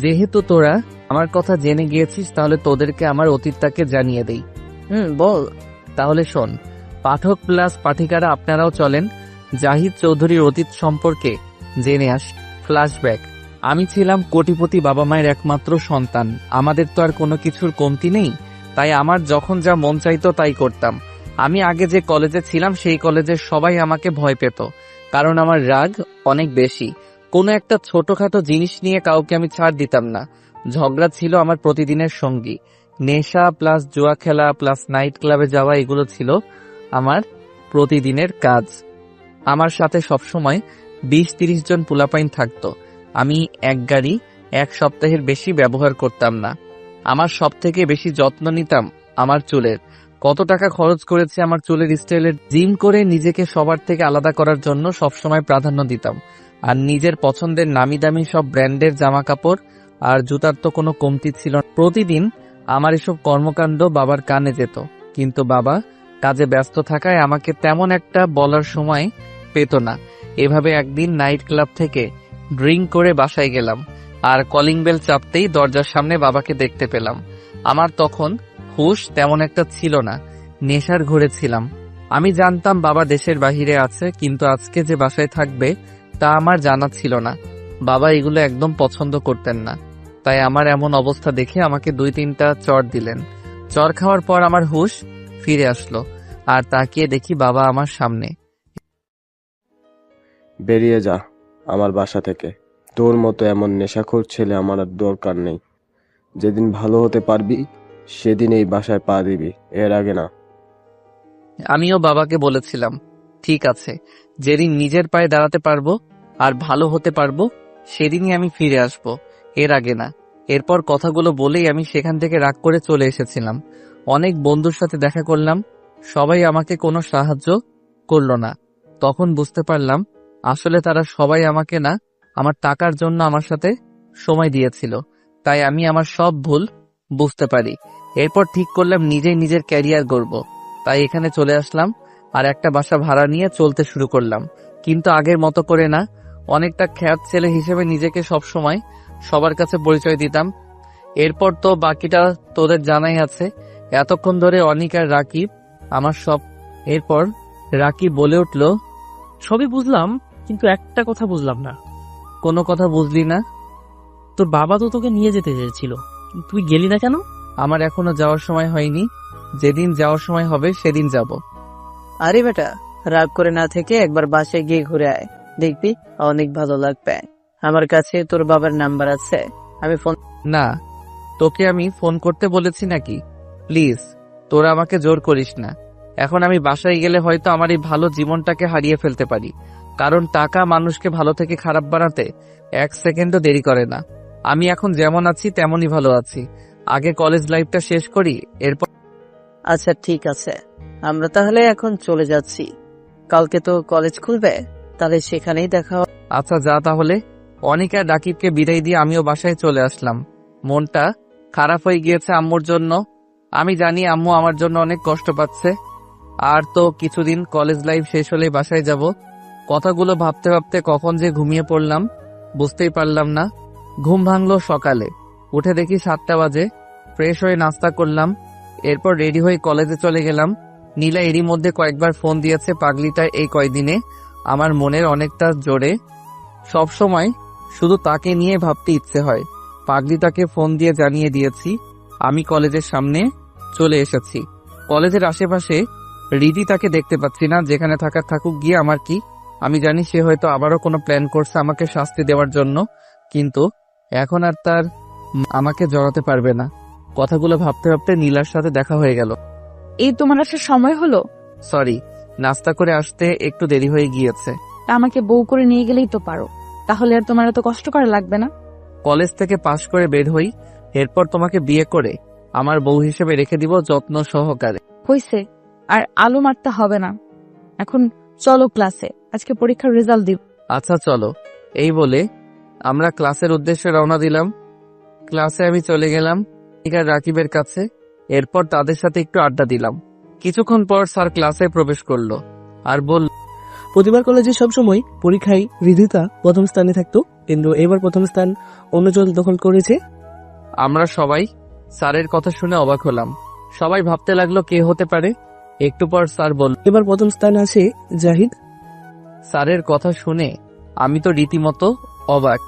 যেহেতু তোরা আমার কথা জেনে গিয়েছিস, তাহলে তোদেরকে আমার অতীতটাকে জানিয়ে দেই। বল। তাহলে শোন, পাঠক প্লাস পাঠিকারা আপনারাও চলেন জাহিদ চৌধুরীর অতীত সম্পর্কে জেনে আস। ফ্ল্যাশব্যাক। আমি ছিলাম কোটিপতি বাবা মায়ের একমাত্র সন্তান। আমাদের তো আর কোনো কিছুর কমতি নেই, তাই আমার যখন যা মন চাইতো তাই করতাম। আমি আগে যে কলেজে ছিলাম সেই কলেজের সবাই আমাকে ভয় পেত, কারণ আমার রাগ অনেক বেশি। কোনো একটা ছোটখাটো জিনিস নিয়ে কাউকে আমি ছাড় দিতাম না। ঝগড়া ছিল আমার প্রতিদিনের সঙ্গী। নেশা প্লাস জুয়া খেলা প্লাস নাইট ক্লাবে যাওয়া, এগুলো ছিল আমার প্রতিদিনের কাজ। আমার সাথে সবসময় 20-30 জন পোলাপাইন থাকতো। আমি এক গাড়ি এক সপ্তাহের বেশি ব্যবহার করতাম না। আমার সব থেকে বেশি যত্ন নিতাম আমার চুলের। কত টাকা খরচ করেছে আমার চুলের স্টাইলের। জিম করে নিজেকে সবার থেকে আলাদা করার জন্য সবসময় প্রাধান্য দিতাম। আর নিজের পছন্দের নামি দামি সব ব্র্যান্ডের জামা কাপড় আর জুতার তো কোনো কমতি ছিল না। প্রতিদিন আমার এসব কর্মকাণ্ড বাবার কানে যেত, কিন্তু বাবা কাজে ব্যস্ত থাকায় আমাকে তেমন একটা বলার সময় পেত না। এভাবে একদিন নাইট ক্লাব থেকে ড্রিঙ্ক করে বাসায় গেলাম, আর কলিং বেল চাপতেই দরজার সামনে বাবাকে দেখতে পেলাম। আমার তখন হুঁশ তেমন একটা ছিল না, নেশার ঘরে ছিলাম। আমি জানতাম বাবা দেশের বাহিরে আছে, কিন্তু আজকে যে বাসায় থাকবে তা আমার জানা ছিল না। বাবা এগুলো একদম পছন্দ করতেন না, তাই আমার এমন অবস্থা দেখে আমাকে 2-3টা চড় দিলেন। চড় খাওয়ার পর আমার হুঁশ ফিরে আসলো, আর তাকিয়ে দেখি বাবা আমার সামনে। বেরিয়ে যা আমার বাসা থেকে। তোর মতো এমন নেশাখোর ছেলে আমার আর দরকার নেই। যেদিন ভালো হতে পারবি সেদিন এই বাসায় পা দিবি, এর আগে না। আমিও বাবাকে বলেছিলাম, ঠিক আছে, যেদিন নিজের পায়ে দাঁড়াতে পারবো আর ভালো হতে পারবো সেদিনই আমি ফিরে আসব, এর আগে না। এরপর কথাগুলো বলেই আমি সেখান থেকে রাগ করে চলে এসেছিলাম। অনেক বন্ধুর সাথে দেখা করলাম, সবাই আমাকে কোনো সাহায্য করলো না। তখন বুঝতে পারলাম আসলে তারা সবাই আমাকে না, আমার টাকার জন্য আমার সাথে সময় দিয়েছিল। তাই আমি আমার সব ভুল বুঝতে পারি। এরপর ঠিক করলাম নিজেই নিজের ক্যারিয়ার গড়ব। তাই এখানে চলে আসলাম আর একটা বাসা ভাড়া নিয়ে চলতে শুরু করলাম, কিন্তু আগের মতো করে না। অনেকটা খ্যাত ছেলে হিসেবে নিজেকে সবসময় সবার কাছে পরিচয় দিতাম। এরপর তো বাকিটা তোদের জানাই আছে। এতক্ষণ ধরে অনিক আর রাকিব আমার সব। এরপর রাকিব বলে উঠল, সবই বুঝলাম, কিন্তু একটা কথা বুঝলাম না। কোনো কথা বুঝলি না? তোর বাবা তো তোকে নিয়ে যেতে চেয়েছিল, তুই গেলি না কেন? আমার এখনো যাওয়ার সময় হয়নি, যেদিন যাওয়ার সময় হবে সেদিন যাব। আরে বেটা, রাগ করে না থেকে একবার বাসায় গিয়ে ঘুরে আয়, দেখবি অনেক ভালো লাগবে। আমার কাছে তোর বাবার নাম্বার আছে, আমি ফোন। না, তোকে আমি ফোন করতে বলেছি নাকি? প্লিজ তোরা আমাকে জোর করিস না। এখন আমি বাসায় গেলে হয়তো আমার এই ভালো জীবনটাকে হারিয়ে ফেলতে পারি, কারণ টাকা মানুষকে ভালো থেকে খারাপ বানাতে 1 সেকেন্ডও দেরি করে না। আমি এখন যেমন আছি তেমনই ভালো আছি। আগে কলেজ লাইফটা শেষ করি, এরপর। আচ্ছা ঠিক আছে, আমরা তাহলে এখন চলে যাচ্ছি। কালকে তো কলেজ খুলবে, তাহলে সেখানেই দেখা হবে। আচ্ছা যা তাহলে। অনিকা ডাকিবকে বিদায় দিয়ে আমিও বাসায় চলে আসলাম। মনটা খারাপ হয়ে গিয়েছে আম্মুর জন্য। আমি জানি আম্মু আমার জন্য অনেক কষ্ট পাচ্ছে। আর তো কিছুদিন কলেজ লাইফ শেষ হলেই বাসায় যাব। কথাগুলো ভাবতে ভাবতে কখন যে ঘুমিয়ে পড়লাম বুঝতেই পারলাম না। ঘুম ভাঙলো সকালে, উঠে দেখি 7টা বাজে। ফ্রেশ হয়ে নাস্তা করলাম, এরপর রেডি হয়ে কলেজে চলে গেলাম। নীলা এরই মধ্যে কয়েকবার ফোন দিয়েছে। পাগলিটা এই কয়দিনে আমার মনের অনেকটা জোরে। সব সময় শুধু তাকে নিয়ে ভাবতে ইচ্ছে হয়। পাগলিটাকে ফোন দিয়ে জানিয়ে দিয়েছি আমি কলেজের সামনে চলে এসেছি। কলেজের আশেপাশে রিদি তাকে দেখতে পাচ্ছি না। যেখানে থাকার থাকুক গিয়ে আমার কি। আমি জানি সে হয়তো আবারও কোনো প্ল্যান করছে আমাকে শাস্তি দেওয়ার জন্য, কিন্তু এখন আর তার আমাকে জড়াতে পারবে না। কথাগুলো ভাবতে ভাবতে নীলার সাথে দেখা হয়ে গেল। এই তোমার আসার সময় হলো? সরি, নাস্তা করে আসতে একটু দেরি হয়ে গিয়েছে। তা আমাকে বউ করে নিয়ে গেলেই তো পারো, তাহলে আর তোমার এত কষ্ট করা লাগবে না। কলেজ থেকে পাশ করে বের হই, এরপর তোমাকে বিয়ে করে আমার বউ হিসেবে রেখে দিব যত্ন সহকারে। হইছে, আর আলো মারতে হবে না। এখন চলো ক্লাসে, আজকে পরীক্ষার রেজাল্ট দিব। আচ্ছা চলো। এই বলে আমরা ক্লাসের উদ্দেশ্যে রওনা দিলাম। ক্লাসে আমি চলে গেলাম রাকিবের কাছে। এরপর তাদের সাথে একটু আড্ডা দিলাম। কিছুক্ষণ পর স্যার ক্লাসে প্রবেশ করলো আর বলল, প্রতিবার কলেজে সবসময় পরীক্ষায় রিধিতা প্রথম স্থানে থাকতো, কিন্তু এবার প্রথম স্থান অন্যজন দখল করেছে। আমরা সবাই স্যারের কথা শুনে অবাক হলাম। সবাই ভাবতে লাগলো কে হতে পারে। একটু পর স্যার বলল, এবার প্রথম স্থান আসে জাহিদ। স্যারের কথা শুনে আমি তো রীতিমতো অবাক।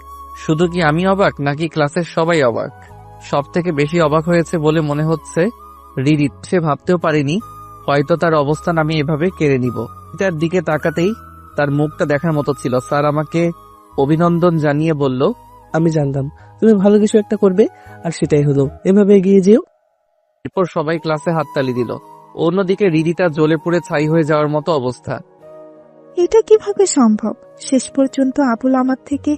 শুধু কি আমি অবাক, নাকি ক্লাসের সবাই অবাক? সব থেকে বেশি অবাক হয়েছে বলে মনে হচ্ছে রিদি। সে ভাবতেও পারেনি হয়তো তার অবস্থান আমি এভাবে কেড়ে নিব। তার দিকে তাকাতেই তার মুখটা দেখার মতো ছিল। স্যার আমাকে অভিনন্দন জানিয়ে বলল, আমি জানতাম তুমি ভালো কিছু একটা করবে, আর সেটাই হলো। এভাবে এগিয়ে যেও। এরপর সবাই ক্লাসে হাততালি দিল। অন্যদিকে রিদিতা জ্বলে পুড়ে ছাই হয়ে যাওয়ার মতো অবস্থা। এটা কিভাবে সম্ভব? শেষ পর্যন্ত আবুল আমার থেকে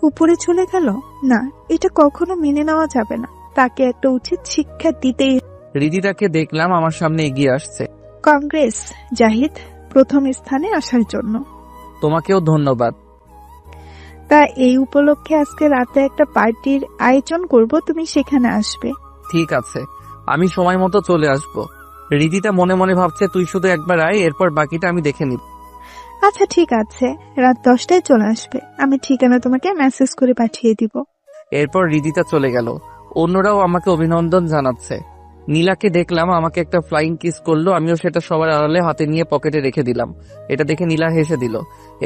উপরে চলে গেল। না, এটা কখনো মেনে নেওয়া যাবে না। তাকে একটা উচিত শিক্ষা দিতেই। রিদিতাকে দেখলাম আমার সামনে এগিয়ে আসছে। কংগ্রেস জাহিদ, প্রথম স্থানে আসার জন্য। তোমাকেও ধন্যবাদ। তা এই উপলক্ষে আজকে রাতে একটা পার্টির আয়োজন করব, তুমি সেখানে আসবে। ঠিক আছে, আমি সময় মতো চলে আসব। রিদিতা মনে মনে ভাবছে তুই শুধু একবার আয়, এরপর বাকিটা আমি দেখে নিব। আচ্ছা ঠিক আছে, রাত 10টায় চলে আসবে। আমি ঠিকানা তোমাকে মেসেজ করে পাঠিয়ে দিব। এরপর রিদিতা চলে গেল। অন্যরাও আমাকে অভিনন্দন জানাচ্ছে। নীলাকে দেখলাম আমাকে একটা ফ্লাইং কিস করলো। আমিও সেটা সবার আড়ালে হাতে নিয়ে পকেটে রেখে দিলাম। এটা দেখে নীলা হেসে দিল।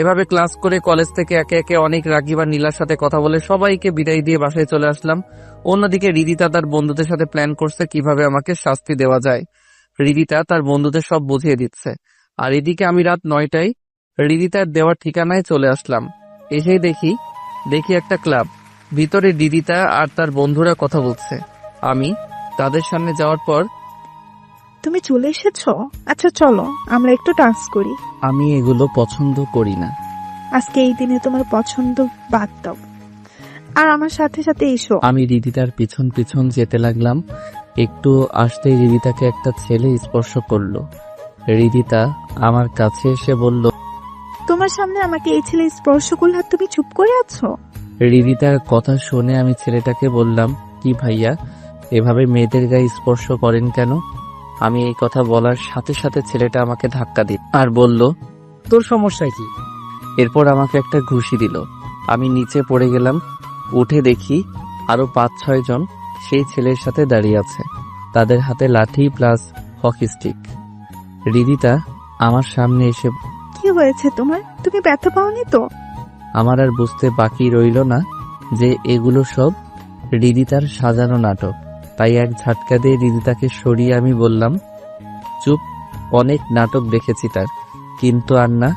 এভাবে ক্লাস করে কলেজ থেকে একে একে অনেক রাগিবার নীলার সাথে কথা বলে সবাইকে বিদায় দিয়ে বাসায় চলে আসলাম। অন্যদিকে রিদিতা তার বন্ধুদের সাথে প্ল্যান করছে কিভাবে আমাকে শাস্তি দেওয়া যায়। রিদিতা তার বন্ধুদের সব বুঝিয়ে দিচ্ছে। আর এদিকে আমি রাত 9টায় রিদিতার দেওয়ার ঠিকানায় চলে আসলাম। এসেই দেখি একটা ক্লাব। ভিতরে রিদিতা আর তার বন্ধুরা কথা বলছে। আমি তাদের সামনে যাওয়ার পর, তুমি চলে এসেছো? আচ্ছা চলো আমরা একটু ডান্স করি। আমি এগুলো পছন্দ করি না। আজকে এই দিনে তোমার পছন্দ বাদ দাও আর আমার সাথে সাথে এসো। আমি রিদিতার পিছন পিছন যেতে লাগলাম। একটু আসতেই রিদিতাকে একটা ছেলে স্পর্শ করলো। রিদিতা আমার কাছে এসে বলল, তোমার সামনে আমাকে এই ছেলে স্পর্শ করলে আর তুমি চুপ করে আছো? রিদিতার কথা শুনে আমি ছেলেটাকে বললাম, কি ভাইয়া এভাবে মেয়েদের গায়ে স্পর্শ করেন কেন? আমি এই কথা বলার সাথে সাথে ছেলেটা আমাকে ধাক্কা দিল আর বলল, তোর সমস্যা কি? এরপর আমাকে একটা ঘুষি দিল। আমি নিচে পড়ে গেলাম। উঠে দেখি আরো 5-6 জন সেই ছেলের সাথে দাঁড়িয়ে আছে। তাদের হাতে লাঠি প্লাস হকি স্টিক। রিদিতা আমার সামনে এসে, কি হয়েছে তোমার? তুমি ব্যথা পাওনি তো? আমার আর বুঝতে বাকি রইল না যে এগুলো সব রিদিতার সাজানো নাটক। তাই এক ঝাটকা দিয়ে রিদিতাকে সরিয়ে আমি বললাম, চুপ, অনেক নাটক দেখেছি তার, কিন্তু আর না,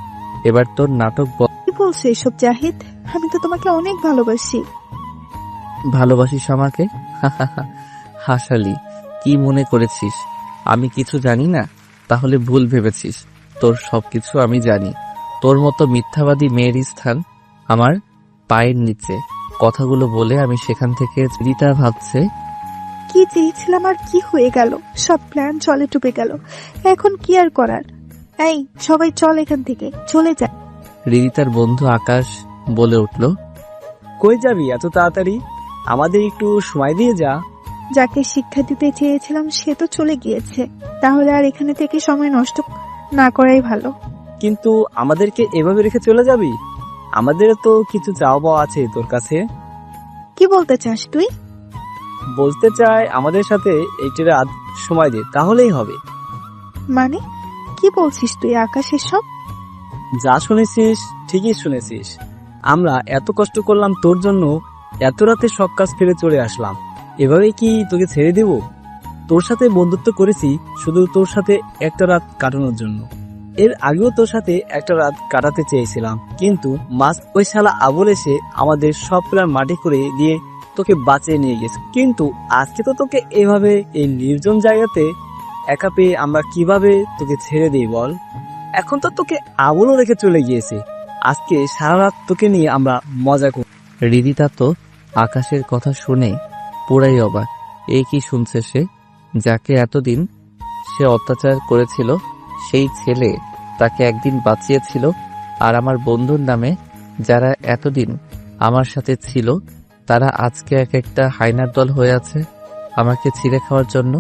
এবার তোর নাটক। কি বলছো এসব জাহিদ? আমি তো তোমাকে অনেক ভালোবাসি। ভালোবাসিস আমাকে? হাসালি, কি মনে করেছিস আমি কিছু জানি না? তাহলে ভুল ভেবেছিস। তোর সবকিছু আমি জানি। তোর মতো মিথ্যাবাদী মেয়ের স্থান আমার পায়ের নিচে। কথাগুলো বলে আমি সেখান থেকে রিতা ভাবছে কি চেয়েছিলাম আর কি হয়ে গেল, সব প্ল্যান জলে ডুবে গেল। এখন কি আর করার? এই সবাই চল এখান থেকে, চলে যা। রিদিতার বন্ধু আকাশ বলে উঠল, কই যাবি এত তাড়াতাড়ি? আমাদের একটু সময় দিয়ে যা। যাকে শিক্ষা দিতে চেয়েছিলাম সে তো চলে গিয়েছে, তাহলে আর এখানে থেকে সময় নষ্ট না করাই ভালো। কিন্তু আমাদেরকে এভাবে রেখে চলে যাবি? আমাদের তো কিছু চাওয়া পাওয়া আছে তোর কাছে। কি বলতে চাস তুই? বলতে চাই আমাদের সাথে একটি রাত সময় দে, তাহলেই হবে। মানে কি বলছিস তুই আকাশ এসব? যা শুনেছিস ঠিকই শুনেছিস। আমরা এত কষ্ট করলাম তোর জন্য, এত রাতে সব কাজ ফেলে চলে আসলাম। এভাবে কি তোকে ছেড়ে দেব? তোর সাথে বন্ধুত্ব করেছি শুধু তোর সাথে একটা রাত কাটানোর জন্য। এর আগেও তোর সাথে একটা রাত কাটাতে চেয়েছিলাম, কিন্তু মাস ওই শালা আবুল এসে আমাদের সব প্ল্যান মাটি করে দিয়ে তোকে বাঁচিয়ে নিয়ে গেছে। কিন্তু আজকে তো তোকে এভাবে এই নির্জন জায়গাতে একা পেয়ে আমরা কিভাবে তোকে ছেড়ে দিই বল? এখন তো তোকে আবুলও রেখে চলে গিয়েছে। আজকে সারা রাত তোকে নিয়ে আমরা মজা করি। রিদিতা তো আকাশের কথা শুনে পুরাই অবাক। এই কি শুনছে সে? যাকে এতদিন সে অত্যাচার করেছিল সেই ছেলে তাকে একদিন বাঁচিয়েছিল, আর আমার বন্ধুর নামে যারা এতদিন আমার সাথে ছিল তারা আজকে এক একটা হাইনার দল হয়ে আছে আমাকে ছিঁড়ে খাওয়ার জন্য।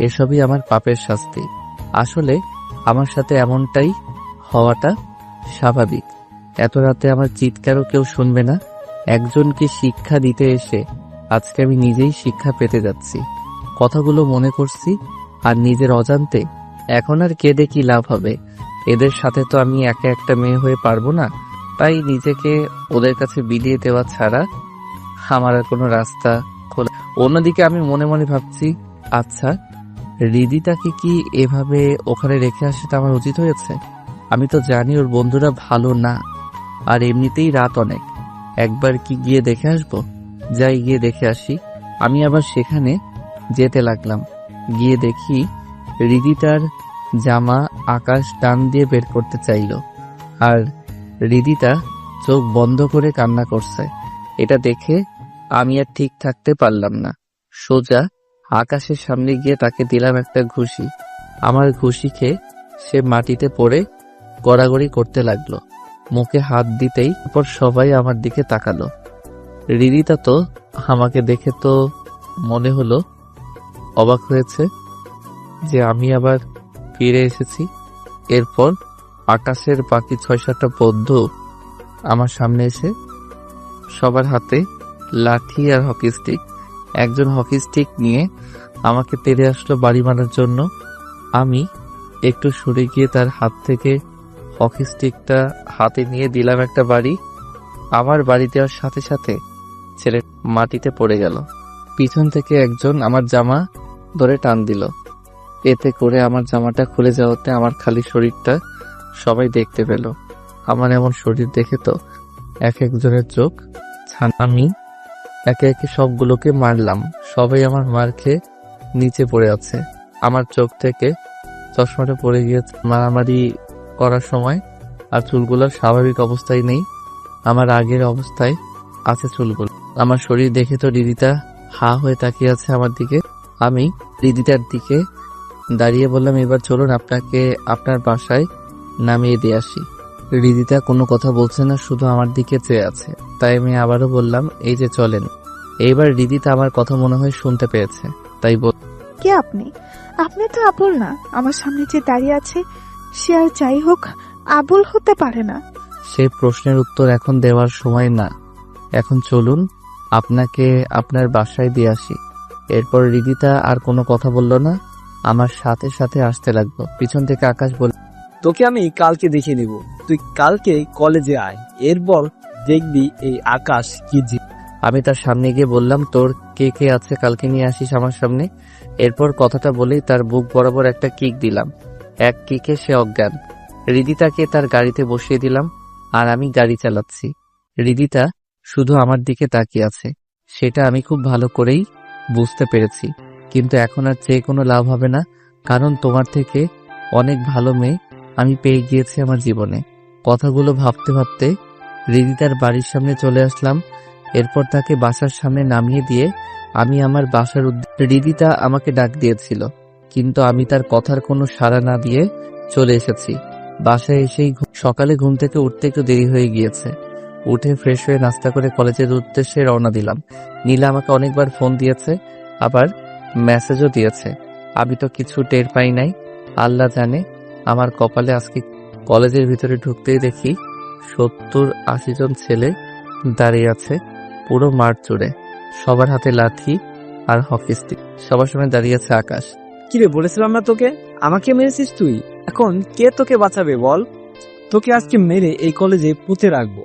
এসবই আমার পাপের শাস্তি। আসলে আমার সাথে এমনটাই হওয়াটা স্বাভাবিক। এত রাতে আমার চিৎকারও কেউ শুনবে না। একজনকে শিক্ষা দিতে এসে আজকে আমি নিজেই শিক্ষা পেতে যাচ্ছি। কথাগুলো মনে করছি আর নিজের অজান্তে এখন আর কেঁদে কি লাভ হবে? এদের সাথে তো আমি একা একটা মেয়ে হয়ে পারবো না। তাই নিজেকে ওদের কাছে বিলিয়ে দেওয়া ছাড়া আমার আর কোনো রাস্তা খোলা। অন্যদিকে আমি মনে মনে ভাবছি, আচ্ছা রিদিতাকে কি এভাবে ওখানে রেখে আসাটা আমার উচিত হয়েছে? আমি তো জানি ওর বন্ধুরা ভালো না, আর এমনিতেই রাত অনেক। একবার কি গিয়ে দেখে আসবো? যাই গিয়ে দেখে আসি। আমি আবার সেখানে যেতে লাগলাম। গিয়ে দেখি রিদিতার জামা আকাশ টান দিয়ে বের করতে চাইল, আর রিদিতা চোখ বন্ধ করে কান্না করছে। এটা দেখে আমি আর ঠিক থাকতে পারলাম না। সোজা আকাশের সামনে গিয়ে তাকে দিলাম একটা ঘুষি। আমার ঘুষি খেয়ে সে মাটিতে পড়ে গড়াগড়ি করতে লাগলো। মুখে হাত দিতেই পর সবাই আমার দিকে তাকালো। রিদিতা তো আমাকে দেখে তো মনে হলো অবাক হয়েছে যে আমি আবার ফিরে এসেছি। এরপর আকাশের বাকি ৬-৭টা বন্ধু আমার সামনে এসে সবার হাতে লাঠি আর হকি স্টিক। একজন হকি স্টিক নিয়ে আমাকে তেড়ে আসলো বাড়ি মারার জন্য। আমি একটু সরে গিয়ে তার হাত থেকে হকি স্টিকটা হাতে নিয়ে দিলাম একটা বাড়ি। আমার বাড়ি দেওয়ার সাথে সাথে ছেলে মাটিতে পড়ে গেল। পিছন থেকে একজন আমার জামা ধরে টান দিল। এতে করে আমার জামাটা খুলে যাওয়াতে আমার খালি শরীরটা সবাই দেখতে পেল। আমার এমন শরীর দেখে তো এক একজনের চোখ ছান। আমি একে একে সবগুলোকে মারলাম। সবাই আমার মার খেয়ে নিচে পড়ে আছে। আমার চোখ থেকে চশমাটা পড়ে গিয়েছে মারামারি করার সময়, আর চুলগুলো স্বাভাবিক অবস্থায় নেই, আমার আগের অবস্থায় আছে চুলগুলো। আমার শরীর দেখে তো রিদিতা হা হয়ে তাকিয়ে আছে আমার দিকে। আমি রিদিতার দিকে দাঁড়িয়ে বললাম, এবার চলুন আপনাকে আপনার বাসায় নামিয়ে দিয়ে আসি। রিদিতা কোনো কথা বলছে না, শুধু আমার দিকে চেয়ে আছে। তাই আমি আবারও বললাম, এই যে চলেন। এইবার রিদিতা আমার কথা মনে হয় শুনতে পেয়েছে, তাই বল, কে আপনি? আপনি তো আবুল না। আমার সামনে যে দাঁড়িয়ে আছে সে আর যাই হোক আবুল হতে পারে না। সে প্রশ্নের উত্তর এখন দেওয়ার সময় না। এখন চলুন আপনাকে আপনার বাসায় দিয়ে আসি। এরপর রিদিতা আর কোনো কথা বলল না, আমার সাথে সাথে আসতে লাগলো। পিছন থেকে আকাশ বলল, তোকে আমি কালকে দেখিয়ে দেব। তুই কালকে কলেজে আয়, এরপর দেখবি এই আকাশ কি আমি তার সামনে গিয়ে বললাম, তোর কে কে আছে কালকে নিয়ে আসিস আমার সামনে। এরপর কথাটা বলেই তার বুক বরাবর একটা কিক দিলাম। এক কিকে সে অজ্ঞান। রিদিতাকে তার গাড়িতে বসিয়ে দিলাম, আর আমি গাড়ি চালাচ্ছি। রিদিতা শুধু আমার দিকে তাকিয়ে আছে, সেটা আমি খুব ভালো করেই বুঝতে পেরেছি। কিন্তু এখন আর চেয়ে কোনো লাভ হবে না, কারণ তোমার থেকে অনেক ভালো মেয়ে আমি পেয়ে গিয়েছি আমার জীবনে। কথাগুলো ভাবতে ভাবতে হৃদিতার বাড়ির সামনে চলে আসলাম। এরপর তাকে বাসার সামনে নামিয়ে দিয়ে আমি আমার বাসার হৃদিতা আমাকে ডাক দিয়েছিল, কিন্তু আমি তার কথার কোনো সাড়া না দিয়ে চলে এসেছি। বাসায় এসেই সকালে ঘুম থেকে উঠতে একটু দেরি হয়ে গিয়েছে। উঠে ফ্রেশ হয়ে নাস্তা করে কলেজের উদ্দেশ্যে রওনা দিলাম। নীলা আমাকে অনেকবার ফোন দিয়েছে, আবার মেসেজও দিয়েছে। আমি তো কিছু টের পাই নাই। আল্লাহ জানে আমার কপালে আজকে। কলেজের ভিতরে ঢুকতেই দেখি 70-80 জন ছেলে দাঁড়িয়ে আছে পুরো মাঠ জুড়ে। সবার হাতে লাঠি আর হকি স্টিক। সবার সামনে দাঁড়িয়ে আছে আকাশ। কিরে, বলেছিলাম না তোকে, আমাকে মেরেছিস তুই। এখন কে তোকে বাঁচাবে বল? তোকে আজকে মেরে এই কলেজে পুঁতে রাখবো।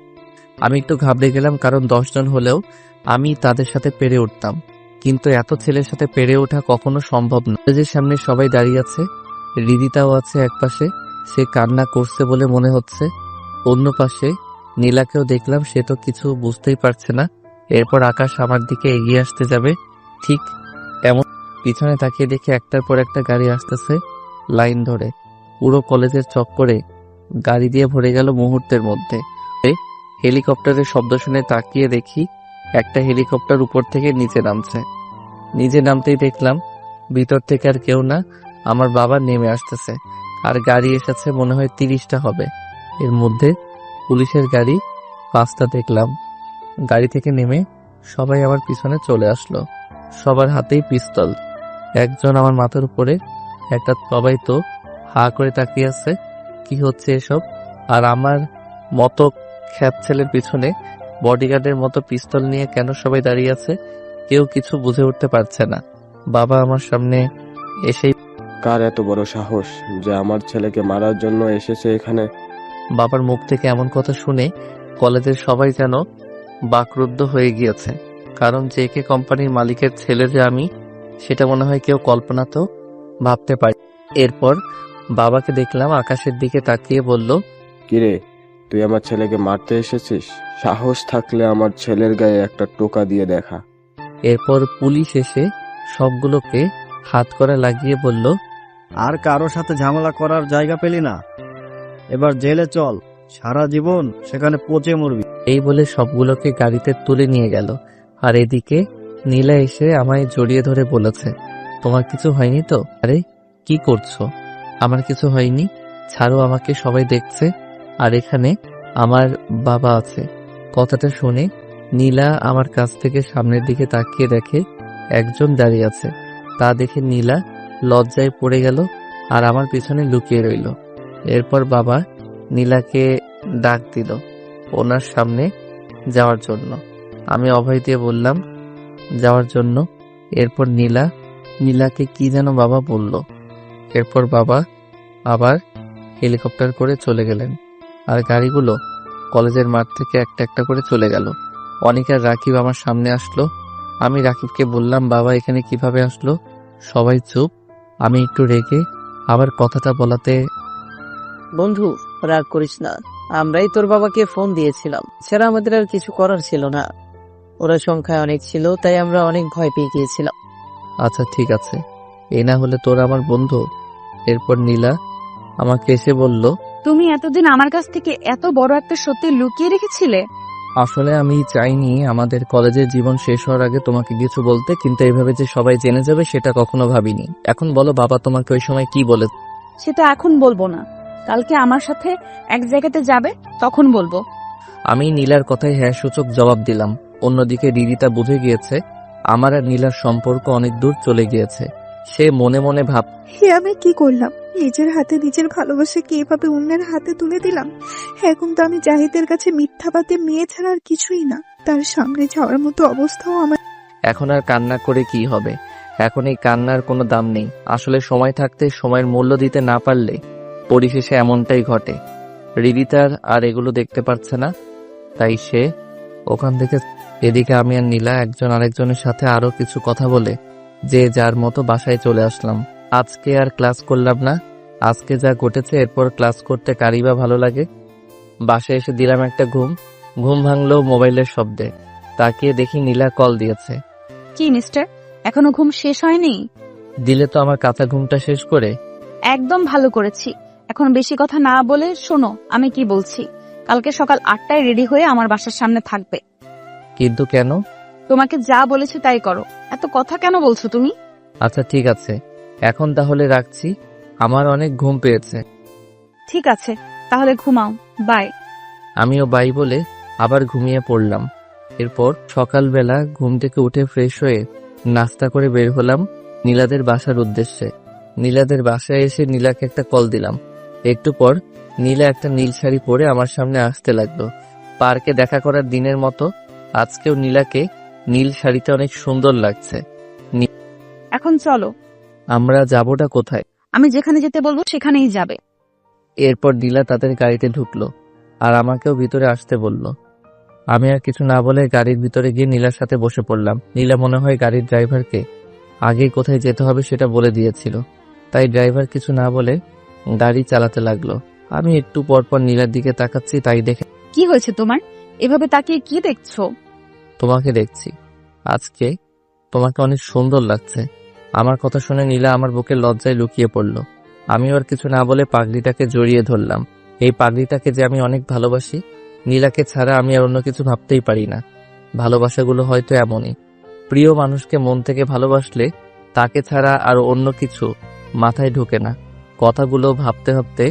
আমি একটু ঘাবড়ে গেলাম, কারণ 10 জন হলেও আমি তাদের সাথে পেরে উঠতাম, কিন্তু এত ছেলের সাথে পেরে ওঠা কখনো সম্ভব না। কলেজের সামনে সবাই দাঁড়িয়ে আছে, হৃদিতাও আছে একপাশে, সে কান্না করছে বলে মনে হচ্ছে। অন্য পাশে নীলাকেও দেখলাম, সে তো কিছু বুঝতেই পারছে না। এরপর আকাশ আমার দিকে এগিয়ে আসতে যাবে, ঠিক এমন পিছনে তাকিয়ে দেখে একটার পর একটা গাড়ি আসতেছে লাইন ধরে। পুরো কলেজের চক্করে গাড়ি দিয়ে ভরে গেল মুহূর্তের মধ্যে। হেলিকপ্টারের শব্দ শুনে তাকিয়ে দেখি একটা হেলিকপ্টার উপর থেকে নিচে নামছে। নিচে নামতেই দেখলাম ভিতর থেকে আর কেউ না, আমার বাবা নেমে আসতেছে। আর গাড়ি এসেছে মনে হয় 30টা হবে। এর মধ্যে পুলিশের গাড়ি 5টা দেখলাম। গাড়ি থেকে নেমে সবাই আমার পিছনে চলে আসলো, সবার হাতেই পিস্তল। একজন আমার মাথার উপরে, একটা। সবাই তো হা করে তাকিয়ে আছে, কি হচ্ছে এসব? আর আমার মতো খ্যাত ছেলের পিছনে বডিগার্ডের মতো পিস্তল নিয়ে কেন সবাই দাঁড়িয়ে আছে? কেউ কিছু বুঝে উঠতে পারছে না। বাবা আমার সামনে এসেই, কার এত বড় সাহস যে আমার ছেলেকে মারার জন্য এসেছে এখানে? বাবার মুখ থেকে এমন কথা শুনে কলেজের সবাই যেন বাকরুদ্ধ হয়ে গিয়েছে, কারণ জেকে কোম্পানির মালিকের ছেলে যে আমি, সেটা মনে হয় কেউ কল্পনা তো ভাবতে পারে। এরপর বাবাকে দেখলাম আকাশের দিকে তাকিয়ে বলল, কিরে, তুই আমার ছেলেকে মারতে এসেছিস? সাহস থাকলে আমার ছেলের গায়ে একটা টোকা দিয়ে দেখা। এরপর পুলিশ এসে সবগুলোকে হাত করা লাগিয়ে বলল, আর কারো সাথে ঝামেলা করার জায়গা পেলি না, এবার জেলে চল, সারা জীবন সেখানে পচে মরবি। এই বলে সবগুলোকে গাড়িতে তুলে নিয়ে গেল। আর এদিকে নীলা এসে আমায় জড়িয়ে ধরে বলেছে, তোমার কিছু হয়নি তো? আরে কি করছো? আমার কিছু হয়নি, ছাড়ো আমাকে, সবাই দেখছে আর এখানে আমার বাবা আছে। কথাটা শুনে নীলা আমার কাছ থেকে সামনের দিকে তাকিয়ে দেখে একজন দাঁড়িয়ে আছে। তা দেখে নীলা লজ্জায় পড়ে গেল আর আমার পিছনে লুকিয়ে রইল। এরপর বাবা নীলাকে ডাক দিল ওনার সামনে যাওয়ার জন্য। আমি অভয় দিয়ে বললাম যাওয়ার জন্য। এরপর নীলাকে কি যেন বাবা বলল। এরপর বাবা আবার হেলিকপ্টার করে চলে গেলেন, আর গাড়িগুলো কলেজের মাঠ থেকে একটা একটা করে চলে গেল। অনিক আর রাকিব আমার সামনে আসলো। আমি রাকিবকে বললাম, বাবা এখানে কিভাবে আসলো? সবাই চুপ। আমি একটু রেগে আবার কথাটা বলাতে, বন্ধু রাগ করিস না, আমরাই তোর বাবাকে ফোন দিয়েছিলাম, সেটা আমাদের আর কিছু করার ছিল না। ওরা সংখ্যায় অনেক ছিল, তাই আমরা অনেক ভয় পেয়ে গিয়েছিলাম। আচ্ছা ঠিক আছে, এই না হলে তোর আমার বন্ধু। এরপর নীলা আমাকে এসে বলল, তুমি এতদিন আমার কাছ থেকে এত বড় একটা সত্যি লুকিয়ে রেখেছিলে? আসলে আমি চাইনি আমাদের কলেজের জীবন শেষ হওয়ার আগে তোমাকে কিছু বলতে, কিন্তু এইভাবে যে সবাই জেনে যাবে সেটা কখনো ভাবিনি। এখন বলো বাবা তোমাকে ওই সময় কি বলে? সেটা এখন বলবো না, কালকে আমার সাথে এক জায়গাতে যাবে, তখন বলবো। আমি নীলার কথায় হ্যাঁ সূচক জবাব দিলাম। অন্যদিকে রিদিতা বুঝে গিয়েছে আমার আর নীলার সম্পর্ক অনেক দূর চলে গিয়েছে। সে মনে মনে ভাব, হে আমি কি করলাম? নিজের হাতে নিজের ভালোবাসাকে এভাবে অন্যের হাতে তুলে দিলাম। এখন তো আমি জাহিদের কাছে মিথ্যাবাদী মেয়ে ছাড়া আর কিছুই না। তার সামনে যাওয়ার মতো অবস্থাও আমার। এখন আর কান্না করে কি হবে? এখন এই কান্নার কোনো দাম নেই। আসলে সময় থাকতে সময়ের মূল্য দিতে না পারলে পরিশেষে এমনটাই ঘটে। রিদিতার আর এগুলো দেখতে পাচ্ছে না, তাই সে ওখান থেকে। এদিকে আমি আর নীলা একজন আরেকজনের সাথে আরো কিছু কথা বলে যে যার মতো বাসায় চলে আসলাম। আজকে আর ক্লাস করলাম না। আজকে যা ঘটেছে এরপর ক্লাস করতে কারই বা ভালো লাগে। বাসায় এসে দিলাম একটা ঘুম ভাঙলো মোবাইলের শব্দে। তাকিয়ে দেখি নীলা কল দিয়েছে। কি মিস্টার, এখনো ঘুম শেষ হয়নি? দিলে তো আমার কাঁচা ঘুমটা শেষ করে। একদম ভালো করেছি। এখন বেশি কথা না বলে শোনো আমি কি বলছি। কালকে সকাল 8টায় রেডি হয়ে আমার বাসার সামনে থাকবে। কিন্তু কেন? তোমাকে যা বলেছি তাই করো। এত কথা কেন বলছো তুমি? আচ্ছা ঠিক আছে, এখন তাহলে রাখছি, আমার অনেক ঘুম পেয়েছে। ঠিক আছে, তাহলে ঘুমাও। বাই। আমিও বাই বলে আবার ঘুমিয়ে পড়লাম। এরপর সকালবেলা ঘুম থেকে উঠে ফ্রেশ হয়ে নাস্তা করে বের হলাম নীলাদের বাসার উদ্দেশ্যে। নীলাদের বাসায় এসে নীলাকে একটা কল দিলাম। একটু পর নীলা একটা নীল শাড়ি পরে আমার সামনে আসতে লাগলো। পার্কে দেখা করার দিনের মতো আজকেও নীলাকে নীল শাড়িতে অনেক সুন্দর লাগছে। এখন চলো। আমরা যাবোটা কোথায়? আমি যেখানে যেতে বলবো সেখানেই যাবে। এরপর নীলা তাদের গাড়িতে ঢুকলো আর আমাকেও ভিতরে আসতে বলল। আমি আর কিছু না বলে গাড়ির ভিতরে গিয়ে নীলার সাথে বসে পড়লাম। নীলা মনে হয় গাড়ির ড্রাইভারকে আগেই কোথায় যেতে হবে সেটা বলে দিয়েছিল, তাই ড্রাইভার কিছু না বলে গাড়ি চালাতে লাগলো। আমি একটু পর পর নীলার দিকে তাকাচ্ছি, তাই দেখে কি হয়েছে তোমার? এভাবে তাকিয়ে কি দেখছো? তোমাকে দেখছি। আজকে তোমাকে অনেক সুন্দর লাগছে। আমার কথা শুনে নীলা আমার বুকে লজ্জায় লুকিয়ে পড়ল। আমি আর কিছু না বলে পাগড়িটাকে জড়িয়ে ধরলাম। এই পাগড়িটাকে যে আমি অনেক ভালোবাসি, নীলাকে ছাড়া আমি আর অন্য কিছু ভাবতেই পারি না। ভালোবাসাগুলো হয়তো এমনই, প্রিয় মানুষকে মন থেকে ভালোবাসলে তাকে ছাড়া আর অন্য কিছু মাথায় ঢোকে না। কথাগুলো ভাবতে ভাবতে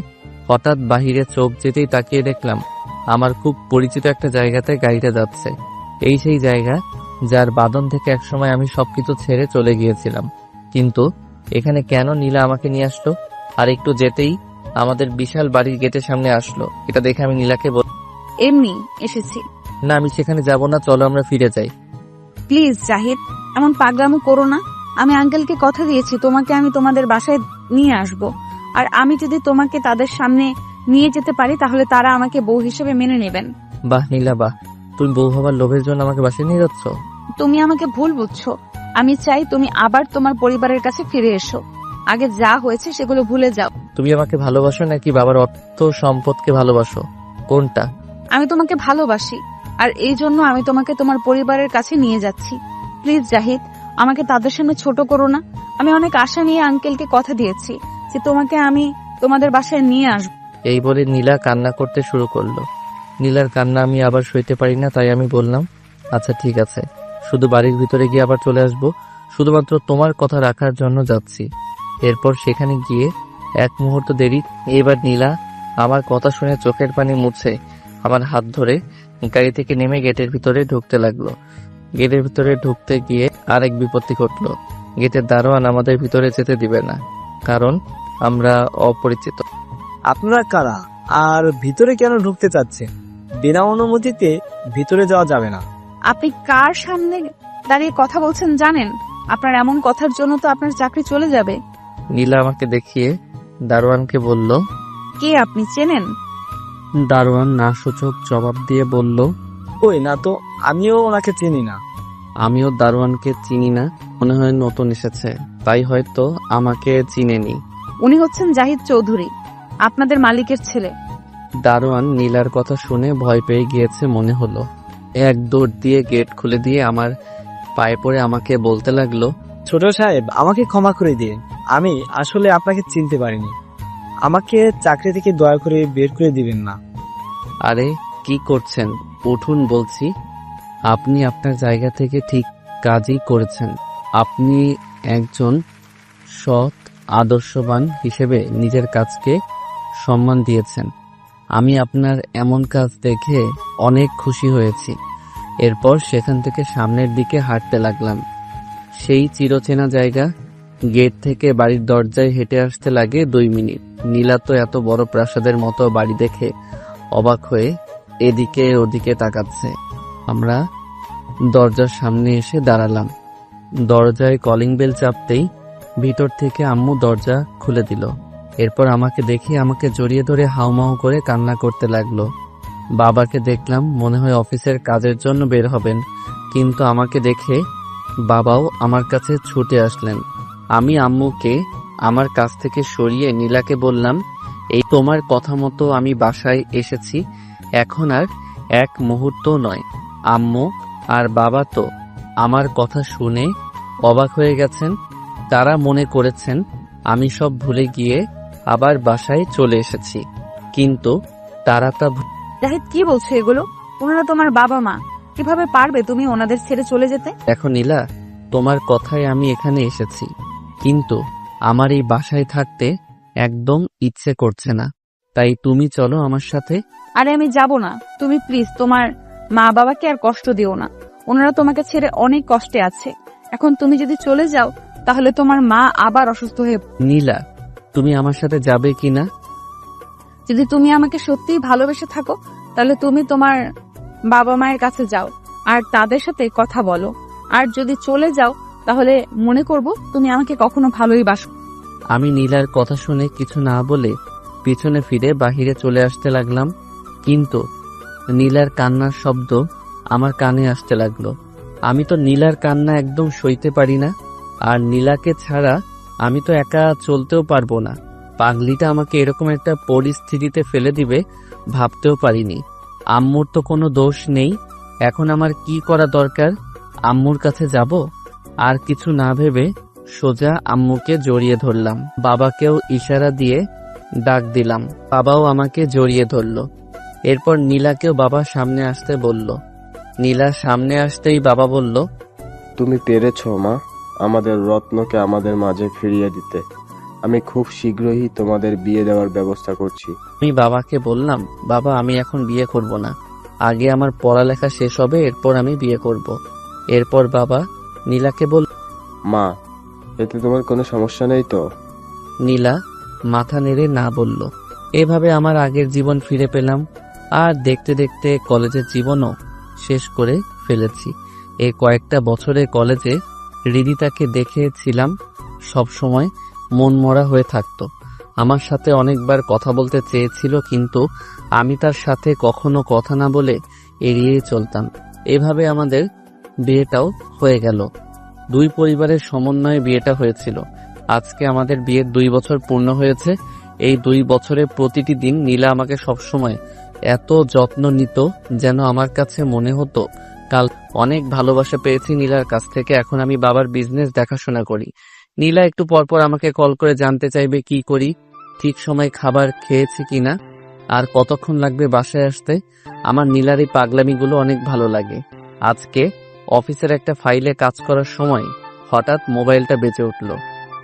হঠাৎ বাহিরে চোখ যেতেই তাকিয়ে দেখলাম আমার খুব পরিচিত একটা জায়গাতে গাড়িটা যাচ্ছে। এই সেই জায়গা যার বাঁধন থেকে একসময় আমি সবকিছু ছেড়ে চলে গিয়েছিলাম। কিন্তু এখানে কেন নীলা আমাকে নিয়ে আসলো? আর একটু যেতেই আমাদের বিশাল বাড়ির গেটের সামনে আসলো। এটা দেখে আমি নীলাকে এমনি এসেছি। না, আমি সেখানে যাব না, চলো আমরা ফিরে যাই। প্লিজ জাহিদ, এমন পাগলামো করো না। আমি আঙ্কেলকে কথা দিয়েছি তোমাকে আমি তোমাদের বাসায় নিয়ে আসব। আর আমি যদি তোমাকে তাদের সামনে নিয়ে যেতে পারি তাহলে তারা আমাকে বউ হিসেবে মেনে নেবেন। বাহ নীলা বাহ, তুমি বউ হবার লোভের জন্য আমাকে বাসায় নিয়ে যাচ্ছ। তুমি আমাকে ভুল বুঝছো। আমি চাই তুমি আবার তোমার পরিবারের কাছে ফিরে এসো। আগে যা হয়েছে সেগুলো ভুলে যাও। তুমি আমাকে ভালোবাসো নাকি বাবার অর্থ সম্পদকে ভালোবাসো? কোনটা? আমি তোমাকে ভালোবাসি, আর এই জন্য আমি তোমাকে তোমার পরিবারের কাছে নিয়ে যাচ্ছি। প্লিজ জাহিদ, আমাকে তাদের সামনে ছোট করো না। আমি অনেক আশা নিয়ে আঙ্কেলকে কথা দিয়েছি যে তোমাকে আমি তোমাদের বাসায় নিয়ে আসবো। এই বলে নীলা কান্না করতে শুরু করলো। নীলার কান্না আমি আবার সইতে পারি না, তাই আমি বললাম, আচ্ছা ঠিক আছে, শুধু বাড়ির ভিতরে গিয়ে আবার চলে আসবো, শুধুমাত্র তোমার কথা রাখার জন্য যাচ্ছি। এরপর সেখানে গিয়ে এক মুহূর্ত দেরি। এবার নীলা আমার কথা শুনে চোখের পানি মুছে আমার হাত ধরে গাড়ি থেকে নেমে গেটের ভিতরে ঢুকতে লাগলো। গেটের ভিতরে ঢুকতে গিয়ে আরেক বিপত্তি ঘটলো। গেটের দারোয়ান আমাদের ভিতরে যেতে দিবে না, কারণ আমরা অপরিচিত। আপনারা কারা আর ভিতরে কেন ঢুকতে চাচ্ছেন? বিনা অনুমতিতে ভিতরে যাওয়া যাবে না। আপনি কার সামনে দাঁড়িয়ে কথা বলছেন জানেন? আপনার এমন কথার জন্য তো আপনার চাকরি চলে যাবে। নীলা আমাকে দেখিয়ে দারোয়ানকে বলল, কে আপনি, চেনেন? দারোয়ান না সূচক জবাব দিয়ে বলল, ওই না তো, আমিও ওনাকে চিনি না। আমিও দারোয়ানকে চিনি না, মনে হয় নতুন এসেছে, তাই হয়তো আমাকে চিনেনি। উনি হচ্ছেন জাহিদ চৌধুরী, আপনাদের মালিকের ছেলে। দারোয়ান নীলার কথা শুনে ভয় পেয়ে গিয়েছে মনে হলো। এক দৌড় দিয়ে গেট খুলে দিয়ে আমার পায়ে পড়ে আমাকে বলতে লাগলো, ছোট সাহেব, আমাকে ক্ষমা করে দিন, আমি আসলে আপনাকে চিনতে পারিনি। আমাকে চাকরি থেকে দয়া করে বের করে দিবেন না। আরে কি করছেন, উঠুন বলছি। আপনি আপনার জায়গা থেকে ঠিক কাজই করেছেন। আপনি একজন সৎ আদর্শবান হিসেবে নিজের কাজকে সম্মান দিয়েছেন। আমি আপনার এমন কাজ দেখে অনেক খুশি হয়েছি। এরপর সেখান থেকে সামনের দিকে হাঁটতে লাগলাম। সেই চিরচেনা জায়গা, গেট থেকে বাড়ির দরজায় হেঁটে আসতে লাগে 2 মিনিট। নীলা তো এত বড় প্রাসাদের মতো বাড়ি দেখে অবাক হয়ে এদিকে ওদিকে তাকাচ্ছে। আমরা দরজার সামনে এসে দাঁড়ালাম। দরজায় কলিং বেল চাপতেই ভিতর থেকে আম্মু দরজা খুলে দিল। এরপর আমাকে দেখে আমাকে জড়িয়ে ধরে হাউমাউ করে কান্না করতে লাগলো। বাবাকে দেখলাম, মনে হয় অফিসের কাজের জন্য বের হবেন, কিন্তু আমাকে দেখে বাবাও আমার কাছে ছুটে আসলেন। আমি আম্মুকে আমার কাছ থেকে সরিয়ে নীলাকে বললাম, এই তোমার কথা মতো আমি বাসায় এসেছি, এখন আর এক মুহূর্ত নয়। আম্মু আর বাবা তো আমার কথা শুনে অবাক হয়ে গেছেন। তারা মনে করেছেন আমি সব ভুলে গিয়ে আবার বাসায় চলে এসেছি, কিন্তু তারা তা জাহিদ, কি বলছো এগুলো? ওনারা তোমার বাবা মা, কিভাবে পারবে তুমি ওনাদের ছেড়ে চলে যেতে? দেখো নীলা, তোমার কথায় আমি এখানে এসেছি, কিন্তু আমার এই বাসায় থাকতে একদম ইচ্ছে করছে না। তাই তুমি চলো আমার সাথে। আরে আমি যাব না, তুমি প্লিজ তোমার মা বাবাকে আর কষ্ট দিও না। ওনারা তোমাকে ছেড়ে অনেক কষ্টে আছে। এখন তুমি যদি চলে যাও তাহলে তোমার মা আবার অসুস্থ হয়ে নীলা, তুমি আমার সাথে যাবে কিনা? যদি তুমি আমাকে সত্যিই ভালোবেসে থাকো তাহলে তুমি তোমার বাবা মায়ের কাছে যাও আর তাদের সাথে কথা বলো। আর যদি চলে যাও তাহলে মনে করব তুমি আমাকে কখনো ভালোই বাসো। আমি নীলার কথা শুনে কিছু না বলে পিছনে ফিরে বাহিরে চলে আসতে লাগলাম, কিন্তু নীলার কান্নার শব্দ আমার কানে আসতে লাগলো। আমি তো নীলার কান্না একদম সইতে পারি না, আর নীলাকে ছাড়া আমি তো একা চলতেও পারবো না। পাগলিটা আমাকে এরকম একটা পরিস্থিতিতে ফেলে দিবে ভাবতেও পারিনি। আম্মুর তো কোনো দোষ নেই, এখন আমার কি করা দরকার? আম্মুর কাছে যাব? আর কিছু না ভেবে সোজা আম্মুকে জড়িয়ে ধরলাম। বাবাকেও ইশারা দিয়ে ডাক দিলাম, বাবাও আমাকে জড়িয়ে ধরলো। এরপর নীলাকেও বাবা সামনে আসতে বলল। নীলা সামনে আসতেই বাবা বলল, তুমি পেরেছ মা, আমাদের রত্নকে আমাদের মাঝে ফিরিয়ে দিতে। আমি খুব শীঘ্রই তোমাদের বিয়ে দেওয়ার ব্যবস্থা করছি। আমি বাবাকে বললাম, বাবা আমি এখন বিয়ে করব না, আগে আমার পড়ালেখা শেষ হবে, এরপর আমি বিয়ে করব। এরপর বাবা নীলাকে বলল, মা, এতে তোমার কোনো সমস্যা নেই তো? নীলা মাথা নেড়ে না বলল। এভাবে আমার আগের জীবন ফিরে পেলাম, আর দেখতে দেখতে কলেজের জীবনও শেষ করে ফেলেছি। এই কয়েকটা বছরে কলেজে হৃদিতাকে দেখেছিলাম, সবসময় মন মরা হয়ে থাকতো। আমার সাথে অনেকবার কথা বলতে চেয়েছিল, কিন্তু আমি তার সাথে কখনো কথা না বলে এড়িয়েই চলতাম। এভাবে আমাদের বিয়েটাও হয়ে গেল। দুই পরিবারের সমন্বয়ে বিয়েটা হয়েছিল। আজকে আমাদের বিয়ের 2 বছর পূর্ণ হয়েছে। এই 2 বছরে প্রতিটি দিন নীলা আমাকে সবসময় এত যত্ন নিত, যেন আমার কাছে মনে হতো কাল অনেক ভালোবাসা পেয়েছি নীলার কাছ থেকে। এখন আমি বাবার বিজনেস দেখাশোনা করি। নীলা একটু পরপর আমাকে কল করে জানতে চাইবে কি করি, ঠিক সময় খাবার খেয়েছি কিনা, আর কতক্ষণ লাগবে বাসায় আসতে। আমার নীলার এই পাগলামিগুলো অনেক ভালো লাগে। আজকে অফিসের একটা ফাইলে কাজ করার সময় হঠাৎ মোবাইলটা বেজে উঠল।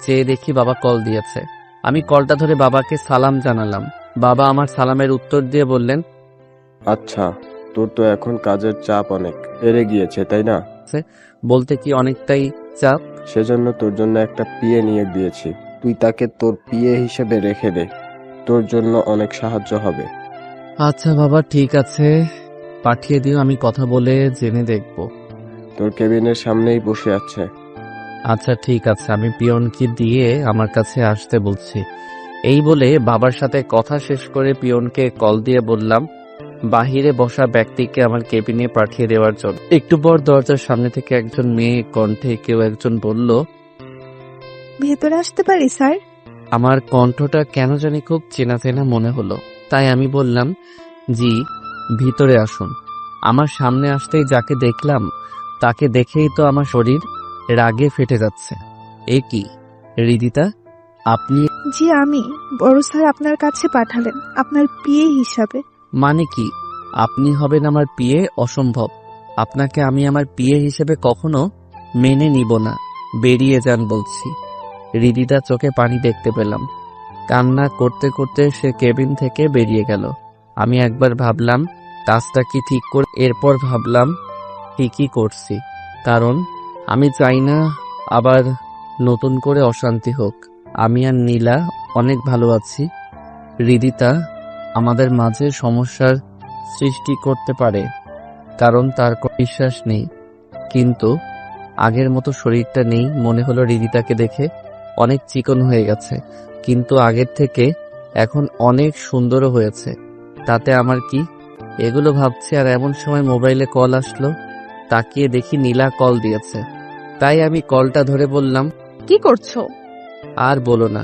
চেয়ে দেখি বাবা কল দিয়েছে। আমি কলটা ধরে বাবাকে সালাম জানালাম। বাবা আমার সালামের উত্তর দিয়ে বললেন, আচ্ছা, তোর তো এখন কাজের চাপ অনেক বেড়ে গিয়েছে, তাই না? বলতে কি অনেকটাই চাপ। সেজন্য তোর জন্য একটা পিএ নিয়োগ দিয়েছি। তুই তাকে তোর পিএ হিসেবে রেখে দে, তোর জন্য অনেক সাহায্য হবে। আচ্ছা বাবা, ঠিক আছে, পাঠিয়ে দিও, আমি কথা বলে জেনে দেখব। তোর কেবিনের সামনেই বসে আছে। আচ্ছা ঠিক আছে, আমি পিয়নকে দিয়ে আমার কাছে আসতে বলছি। এই বলে বাবার সাথে কথা শেষ করে পিয়নকে কল দিয়ে বললাম বাহিরে বসা ব্যক্তিকে আমার কেবিনে পাঠিয়ে দেওয়ার জন্য। একটু পর দরজার সামনে থেকে একজন মেয়ে কণ্ঠে কেউ একজন বলল, ভেতরে আসতে পারি স্যার? আমার কণ্ঠটা কেন জানি খুব চেনা চেনা মনে হলো, তাই আমি বললাম, জি ভিতরে আসুন। আমার সামনে আসতেই যাকে দেখলাম তাকে দেখেই তো আমার শরীর রাগে ফেটে যাচ্ছে। এ কি হৃদিতা, আপনি? জি আমি। বড় স্যার আপনার কাছে পাঠালেন আপনার পিএ হিসাবে। মানে কি আপনি হবেন আমার পিএ? অসম্ভব, আপনাকে আমি আমার পিএ হিসেবে কখনো মেনে নিব না, বেরিয়ে যান বলছি। হৃদিতা চোখে পানি দেখতে পেলাম। কান্না করতে করতে সে কেবিন থেকে বেরিয়ে গেল। আমি একবার ভাবলাম কাজটা কি ঠিক করে, এরপর ভাবলাম ঠিকই করছি, কারণ আমি চাই না আবার নতুন করে অশান্তি হোক। আমি আর নীলা অনেক ভালো আছি। হৃদিতা আমাদের মাঝে সমস্যার সৃষ্টি করতে পারে, কারণ তার কোনো বিশ্বাস নেই, কিন্তু আগের মতো শরীরটা নেই। মনে হলো হৃদিতাকে দেখে অনেক চিকন হয়ে গেছে, কিন্তু আগের থেকে এখন অনেক সুন্দরও হয়েছে। তাতে আমার কি? এগুলো ভাবছি, আর এমন সময় মোবাইলে কল আসলো। তাকিয়ে দেখি নীলা কল দিয়েছে। তাই আমি কলটা ধরে বললাম, কি করছো? আর বলো না,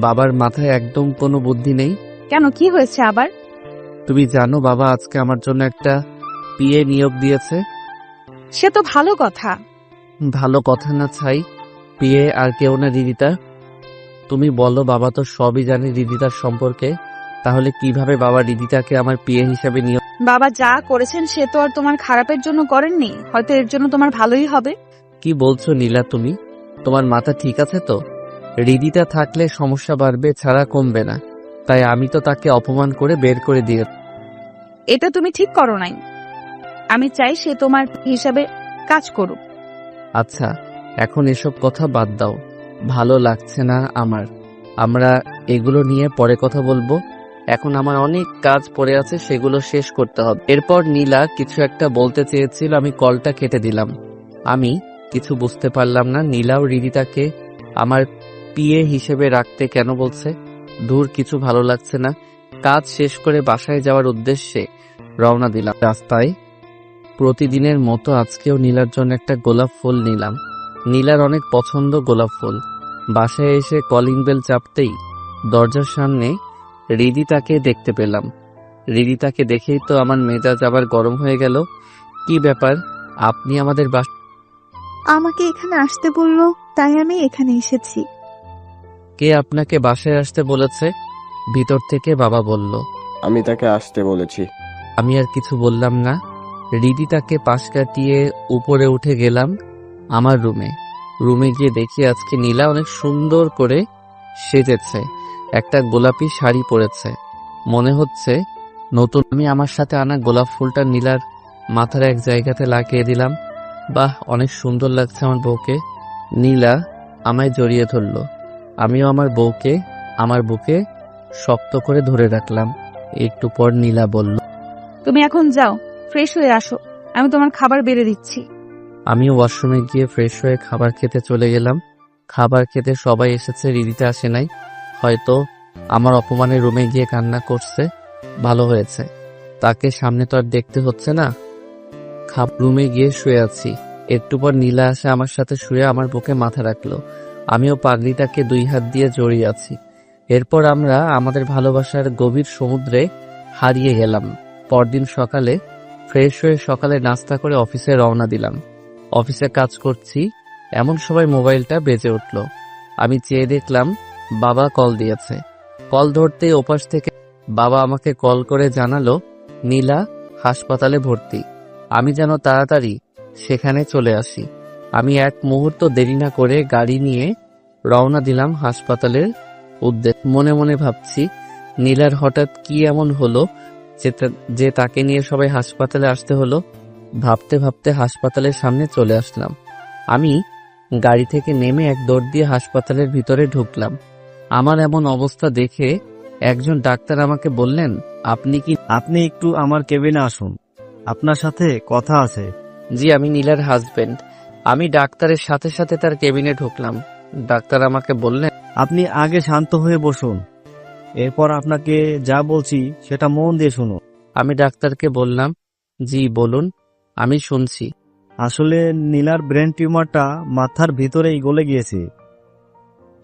বাবার মাথায় একদম কোনো বুদ্ধি নেই। কেন, কি হয়েছে আবার? তুমি জানো বাবা আজকে আমার জন্য একটা পিএ নিয়োগ দিয়েছে। সে তো ভালো কথা। ভালো কথা না ছাই, পিয়ে আর কেউ না রিদিতা। তুমি বলো, বাবা তো সবই জানে রিদিতার সম্পর্কে, তাহলে কিভাবে বাবা রিদিতাকে আমার পিয়ে হিসাবে নিয়ে? বাবা যা করেছেন সে তো আর তোমার খারাপের জন্য করেননি, হয়তো এর জন্য তোমার ভালোই হবে। কি বলছো নীলা তুমি? তোমার মাথা ঠিক আছে তো? রিদিতা থাকলে সমস্যা বাড়বে ছাড়া কমবে না, তাই আমি তো তাকে অপমান করে বের করে দিয়ে। এটা তুমি ঠিক করো নাই। আমি চাই সে তোমার হিসাবে কাজ করুক। আচ্ছা, এখন এসব কথা বাদ দাও, ভালো লাগছে না আমার। আমরা এগুলো নিয়ে পরে কথা বলবো। এখন আমার অনেক কাজ পড়ে আছে, সেগুলো শেষ করতে হবে। এরপর নীলা কিছু একটা বলতে চেয়েছিল, আমি কলটা কেটে দিলাম। আমি কিছু বুঝতে পারলাম না নীলাও রিদিতাকে আমার পিএ হিসেবে রাখতে কেন বলছে। দূর, কিছু ভালো লাগছে না। কাজ শেষ করে বাসায় যাওয়ার উদ্দেশ্যে রওনা দিলাম। রাস্তায় প্রতিদিনের মতো আজকেও নীলার জন্য একটা গোলাপ ফুল নিলাম। নীলার অনেক পছন্দ গোলাপ ফুল। বাসায় এসে কলিং বেল চাপতেই দরজার সামনে রিদিতাকে দেখতে পেলাম। রিদিতাকে দেখেই তো আমার মেজাজ আবার গরম হয়ে গেল। কি ব্যাপার, আপনি আমাদের আমাকে এখানে আসতে বললো, তাই আমি এখানে এসেছি। কে আপনাকে বাসায় আসতে বলেছে? ভিতর থেকে বাবা বলল। আমি তাকে আসতে বলেছি। আমি আর কিছু বললাম না। রিদিতাকে পাশ কাটিয়ে উপরে উঠে গেলাম আমার রুমে গিয়ে দেখি আজকে নীলা অনেক সুন্দর করে সেজেছে। একটা গোলাপি শাড়ি পরেছে, মনে হচ্ছে নতুন। আমি আমার সাথে আনা গোলাপ ফুলটা নীলার মাথার এক জায়গাতে লাগিয়ে দিলাম। বাহ, অনেক সুন্দর লাগছে আমার বউকে। নীলা আমায় জড়িয়ে ধরল। আমিও আমার বউকে আমার বুকে শক্ত করে ধরে রাখলাম। একটু পর নীলা বলল, তুমি এখন যাও, ফ্রেশ হয়ে আসো, আমি তোমার খাবার বেড়ে দিচ্ছি। আমিও ওয়াশরুমে গিয়ে ফ্রেশ হয়ে খাবার খেতে চলে গেলাম। খাবার খেতে সবাই এসেছে, রিদিতা আসে নাই। হয়তো আমার অপমানের রুমে গিয়ে কান্না করছে। ভালো হয়েছে, তাকে সামনে তো আর দেখতে হচ্ছে না। রুমে গিয়ে শুয়ে আছি। একটু পর নীলা আসে, আমার সাথে শুয়ে আমার বুকে মাথা রাখলো। আমিও পাগড়িটাকে 2 হাত দিয়ে জড়িয়ে আছি। এরপর আমরা আমাদের ভালোবাসার গভীর সমুদ্রে হারিয়ে গেলাম। পরদিন সকালে ফ্রেশ হয়ে সকালে নাস্তা করে অফিসে রওনা দিলাম। অফিসে কাজ করছি, এমন সময় মোবাইলটা বেজে উঠল। আমি চেয়ে দেখলাম বাবা কল দিয়েছে। কল ধরতেই ওপাশ থেকে বাবা আমাকে কল করে জানালো নীলা হাসপাতালে ভর্তি। আমি যেন তাড়াতাড়ি সেখানে চলে আসি। আমি এক মুহূর্ত দেরি না করে গাড়ি নিয়ে রওনা দিলাম হাসপাতালের উদ্দেশ্যে। মনে মনে ভাবছি নীলার হঠাৎ কি এমন হলো যে তাকে নিয়ে সবাই হাসপাতালে আসতে হলো। ভাবতে ভাবতে হাসপাতালের সামনে চলে আসলাম। আমি গাড়ি থেকে নেমে এক দৌড় দিয়ে হাসপাতালের ভিতরে ঢুকলাম। আমার এমন অবস্থা দেখে একজন ডাক্তার আমাকে বললেন, আপনি একটু আমার কেবিনে আসুন, আপনার সাথে কথা আছে। জি, আমি নীলার হাজবেন্ড। আমি ডাক্তারের সাথে সাথে তার কেবিনে ঢুকলাম। ডাক্তার আমাকে বললেন, আপনি আগে শান্ত হয়ে বসুন, এরপর আপনাকে যা বলছি সেটা মন দিয়ে শুনুন। আমি ডাক্তারকে বললাম, জি বলুন, আমি শুনছি। আসলে নীলার ব্রেন টিউমারটা মাথার ভিতরেই গলে গিয়েছে।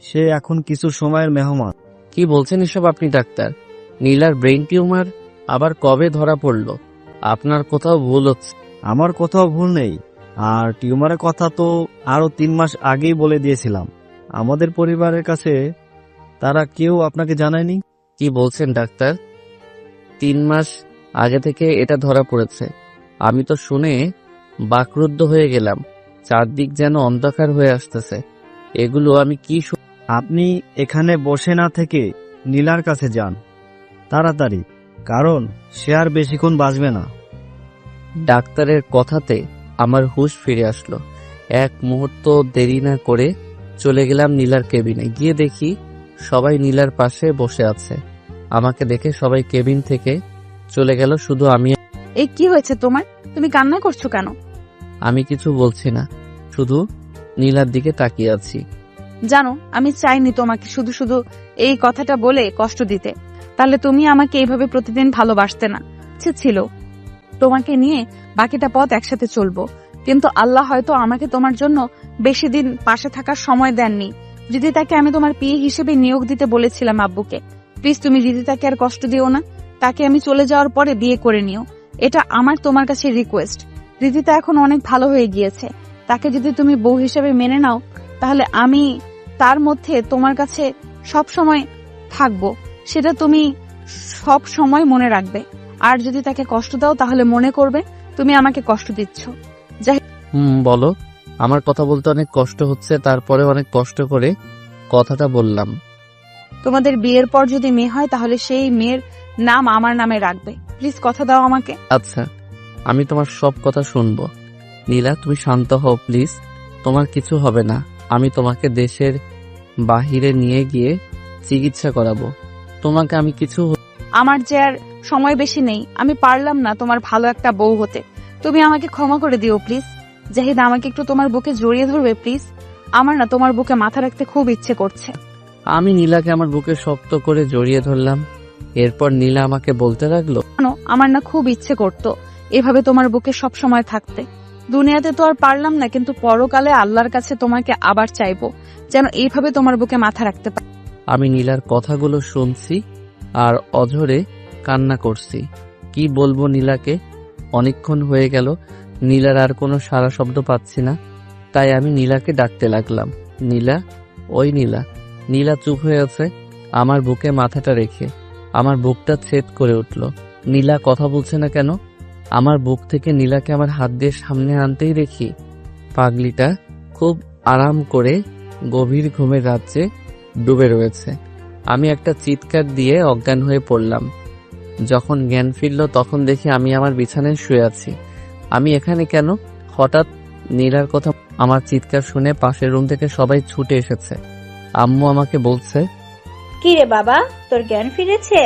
সে এখন কিছু সময়ের মেহমান। কি বলছেন এসব আপনি ডাক্তার? নীলার ব্রেন টিউমার আবার কবে ধরা পড়লো? আপনার কোথাও ভুল হচ্ছে। আমার কোথাও ভুল নেই, আর টিউমারের কথা তো আরো 3 মাস আগেই বলে দিয়েছিলাম। আমাদের পরিবারের কাছে তারা কেউ আপনাকে জানায়নি। কি বলছেন ডাক্তার? 3 মাস আগে থেকে এটা ধরা পড়েছে? আমি তো শুনে বাকরুদ্ধ হয়ে গেলাম। চারদিক যেন অন্ধকার হয়ে আসতেছে। এগুলো আমি কি আপনি এখানে বসে না থেকে নীলার কাছে যান তাড়াতাড়ি, কারণ সে আর বেশিক্ষণ বাঁচবে না। ডাক্তারের কথাতে আমার হুঁশ ফিরে আসলো। এক মুহূর্ত দেরি না করে চলে গেলাম নীলার কেবিনে। গিয়ে দেখি সবাই নীলার পাশে বসে আছে। আমাকে দেখে সবাই কেবিন থেকে চলে গেল, শুধু আমি। এই কি হয়েছে তোমার? তুমি কান্না করছো কেন? আমি কিছু বলছি না, শুধু নীলার দিকে তাকিয়ে আছি। জানো, আমি চাইনি তোমাকে শুধু শুধু এই কথাটা বলে কষ্ট দিতে, তাহলে তুমি আমাকে এইভাবে প্রতিদিন ভালোবাসতে না। ইচ্ছে ছিল তোমাকে নিয়ে বাকিটা পথ একসাথে চলবো, কিন্তু আল্লাহ হয়তো আমাকে তোমার জন্য বেশি দিন পাশে থাকার সময় দেননি। রিদিতাকে আমি তোমার পিএ হিসেবে নিয়োগ দিতে বলেছিলাম আব্বুকে। প্লিজ তুমি রিদিতাকে আর কষ্ট দিও না। তাকে আমি চলে যাওয়ার পরে বিয়ে করে নিও, এটা আমার তোমার কাছে রিকোয়েস্ট। রিদিতা এখন অনেক ভালো হয়ে গিয়েছে, তাকে যদি তুমি বউ হিসেবে মেনে নাও তাহলে আমি তার মধ্যে তোমার কাছে সব সময় থাকবো, সেটা তুমি সব সময় মনে রাখবে। আর যদি তাকে কষ্ট দাও তাহলে মনে করবে তুমি আমাকে কষ্ট দিচ্ছ। বলো। আমার কথা বলতে অনেক কষ্ট হচ্ছে, তারপরে অনেক কষ্ট করে কথাটা বললাম। তোমাদের বিয়ের পর যদি মেয়ে হয় তাহলে সেই মেয়ের নাম আমার নামে রাখবে। প্লিজ কথা দাও আমাকে। আচ্ছা, আমি তোমার সব কথা শুনবো। নীলা, তুমি শান্ত হও প্লিজ। তোমার কিছু হবে না। আমি তোমাকে দেশের বাহিরে নিয়ে গিয়ে চিকিৎসা করাবো। তোমাকে আমি কিছু আমার যে আর সময় বেশি নেই, আমি পারলাম না তোমার ভালো একটা বউ হতে। তুমি আমাকে ক্ষমা করে দিও প্লিজ। জাহিদ, আমাকে একটু তোমার বুকে জড়িয়ে ধরবে প্লিজ। আমার না তোমার বুকে মাথা রাখতে খুব ইচ্ছে করছে। আমি নীলাকে আমার বুকে শক্ত করে জড়িয়ে ধরলাম। এরপর নীলা আমাকে বলতে লাগলো, জানো, আমার না খুব ইচ্ছে করতো এভাবে তোমার বুকে সব সময় থাকতে। দুনিয়াতে তো আর পারলাম না, কিন্তু পরকালে আল্লাহর কাছে তোমাকে আবার চাইবো যেন এইভাবে তোমার বুকে মাথা রাখতে পারি। আমি নীলার কথাগুলো শুনছি আর অঝরে কান্না করছি। কি বলবো নীলাকে? অনেকক্ষণ হয়ে গেল, নীলার আর কোনো সারা শব্দ পাচ্ছি না। তাই আমি নীলাকে ডাকতে লাগলাম, নীলা, ওই নীলা। নীলা চুপ হয়ে আছে, আমার বুকে মাথাটা রেখে। আমার বুকটা ছেদ করে উঠল। নীলা কথা বলছে না কেন? আমার বুক থেকে নীলাকে আমার হাত দিয়ে সামনে আনতেই দেখি পাগলিটা খুব আরাম করে গভীর ঘুমের রাজ্যে ডুবে রয়েছে। আমি একটা চিৎকার দিয়ে অজ্ঞান হয়ে পড়লাম। যখন জ্ঞান ফিরল তখন দেখি আমি আমার বিছানায় শুয়ে আছি। আমি এখানে কেন? হঠাৎ নীলার কথা, আমার চিৎকার শুনে পাশের রুম থেকে সবাই ছুটে এসেছে। আম্মু আমাকে বলছে, কি রে বাবা, তোর জ্ঞান ফিরেছে?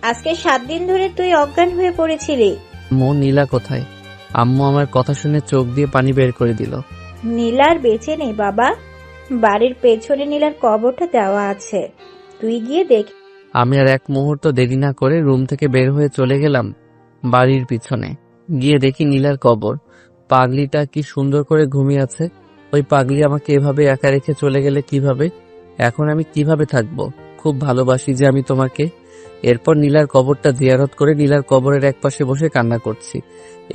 আজকে 7 দিন ধরে তুই অজ্ঞান হয়ে পড়েছিলি। আম্মু, নীলা কোথায়? আম্মু আমার কথা শুনে চোখ দিয়ে পানি বের করে দিল। নীলার বেঁচে নেই বাবা, বাড়ির পেছনে নীলার কবরটা দেওয়া আছে, তুই গিয়ে দেখ। আমি আর এক মুহূর্ত দেরি না করে রুম থেকে বের হয়ে চলে গেলাম বাড়ির পিছনে। গিয়ে দেখি নীলার কবর। পাগলিটা কি সুন্দর করে ঘুমিয়ে আছে। ওই পাগলি আমাকে এভাবে একা রেখে চলে গেলে কিভাবে? এখন আমি কিভাবে থাকবো? খুব ভালোবাসি যে আমি তোমাকে। এরপর নীলার কবরটা জিয়ারত করে নীলার কবরের একপাশে বসে কান্না করছি।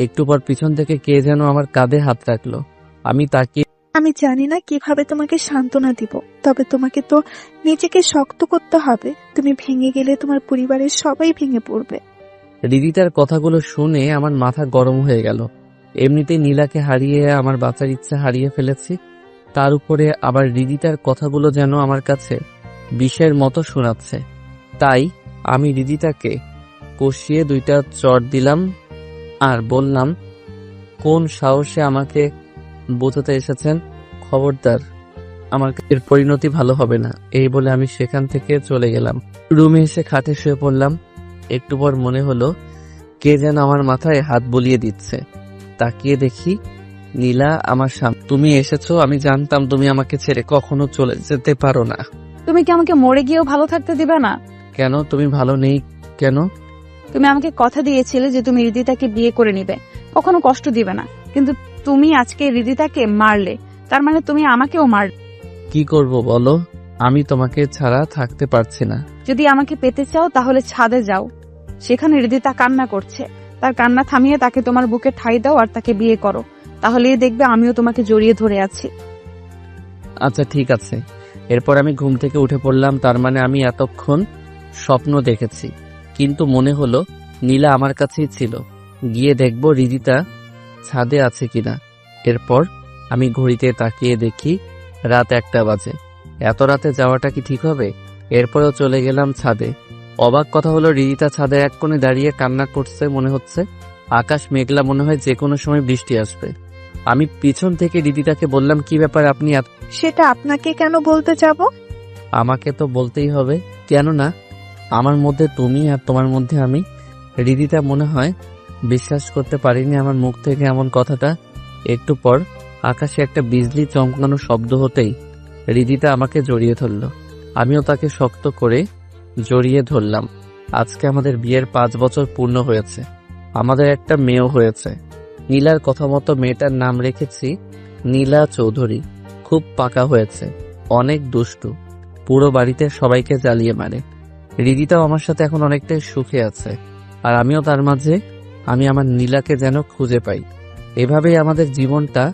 একটু পর পিছন থেকে কে যেন আমার কাঁধে হাত রাখলো। আমি তাকিয়ে, আমি জানি না কিভাবে তোমাকে সান্ত্বনা দিব, তবে তোমাকে তো নিজেকে শক্ত করতে হবে। তুমি ভেঙে গেলে তোমার পরিবারের সবাই ভেঙে পড়বে। রিদিতার কথাগুলো শুনে আমার মাথা গরম হয়ে গেল। এমনিতেই নীলাকে হারিয়ে আমার বাঁচার ইচ্ছা হারিয়ে ফেলেছি, তার উপরে আবার রিদিতার কথাগুলো যেন আমার কাছে বিষের মতো শোনাচ্ছে। তাই আমি রিদিতাকে কষিয়ে 2টা চড় দিলাম আর বললাম, কোন সাহসে আমাকে বোঝাতে এসেছেন? খবরদার, আমার এর পরিণতি ভালো হবে না। এই বলে আমি সেখান থেকে চলে গেলাম। রুমে এসে খাটে শুয়ে পড়লাম। একটু পর মনে হলো কে যেন আমার মাথায় হাত বুলিয়ে দিচ্ছে। তাকিয়ে দেখি নীলা আমার সামনে। তুমি এসেছো, আমি জানতাম তুমি আমাকে ছেড়ে কখনো চলে যেতে পারো না। তুমি কি আমাকে মরে গিয়েও ভালো থাকতে দিবে না? কেন? তুমি ভালো নেই কেন? তুমি আমাকে কথা দিয়েছিলে যে তুমি হৃদিতাকে বিয়ে করে নিবে, কখনো কষ্ট দিবে না, কিন্তু তুমি আজকে হৃদিতাকে মারলে, তার মানে তুমি আমাকেও মারলে। কি করব বলো? আমি তোমাকে ছাড়া থাকতে পারছি না। যদি আমাকে পেতে চাও তাহলে ছাদে যাও, সেখানে হৃদিতা কান্না করছে, তার কান্না থামিয়ে তাকে তোমার বুকে ঠাঁই দাও আর তাকে বিয়ে করো, তাহলেই দেখবে আমিও তোমাকে জড়িয়ে ধরে আছি। আচ্ছা ঠিক আছে। এরপর আমি ঘুম থেকে উঠে পড়লাম। তার মানে আমি এতক্ষণ স্বপ্ন দেখেছি, কিন্তু মনে হলো নীলা আমার কাছেই ছিল। গিয়ে দেখবো হৃদিতা ছাদে আছে কিনা। এরপর আমি ঘড়িতে তাকিয়ে দেখি রাত 1টা বাজে। এত রাতে যাওয়াটা কি ঠিক হবে? এরপরেও চলে গেলাম ছাদে। অবাক কথা হলো হৃদিতা ছাদের এক কোণে দাঁড়িয়ে কান্না করছে। মনে হচ্ছে আকাশ মেঘলা, মনে হয় যে কোনো সময় বৃষ্টি আসবে। আমি পিছন থেকে হৃদিতাকে বললাম, কি ব্যাপার আপনি? সেটা আপনাকে কেন বলতে যাব? আমাকে তো বলতেই হবে, কেন না? আমার মধ্যে তুমি আর তোমার মধ্যে আমি। হৃদিতা মনে হয় বিশ্বাস করতে পারিনি আমার মুখ থেকে এমন কথাটা। একটু পর আকাশে একটা বিজলি চমকানো শব্দ হতেই হৃদিতা আমাকে জড়িয়ে ধরল। আমিও তাকে শক্ত করে জড়িয়ে ধরলাম। আজকে আমাদের বিয়ের 5 বছর পূর্ণ হয়েছে। আমাদের একটা মেয়েও হয়েছে। নীলার কথা মতো মেয়েটার নাম রেখেছি নীলা চৌধুরী। খুব পাকা হয়েছে, অনেক দুষ্টু, পুরো বাড়িতে সবাইকে জ্বালিয়ে মারে। হৃদিতাও আমার সাথে এখন অনেকটাই সুখে আছে, আর আমিও তার মাঝে। আমি আমার নীলাকে যেন খুঁজে পাই। এভাবেই আমাদের জীবনটা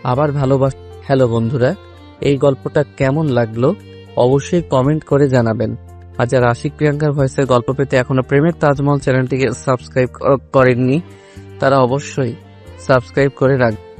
আবার ভালোবাস। হ্যালো বন্ধুরা, এই গল্পটা কেমন লাগলো অবশ্যই কমেন্ট করে জানাবেন। আর যারা আশিক প্রিয়াঙ্কার ভয়েসের গল্প পেতে এখনো প্রেমের তাজমহল চ্যানেলটিকে সাবস্ক্রাইব করেননি তারা অবশ্যই সাবস্ক্রাইব করে রাখবেন।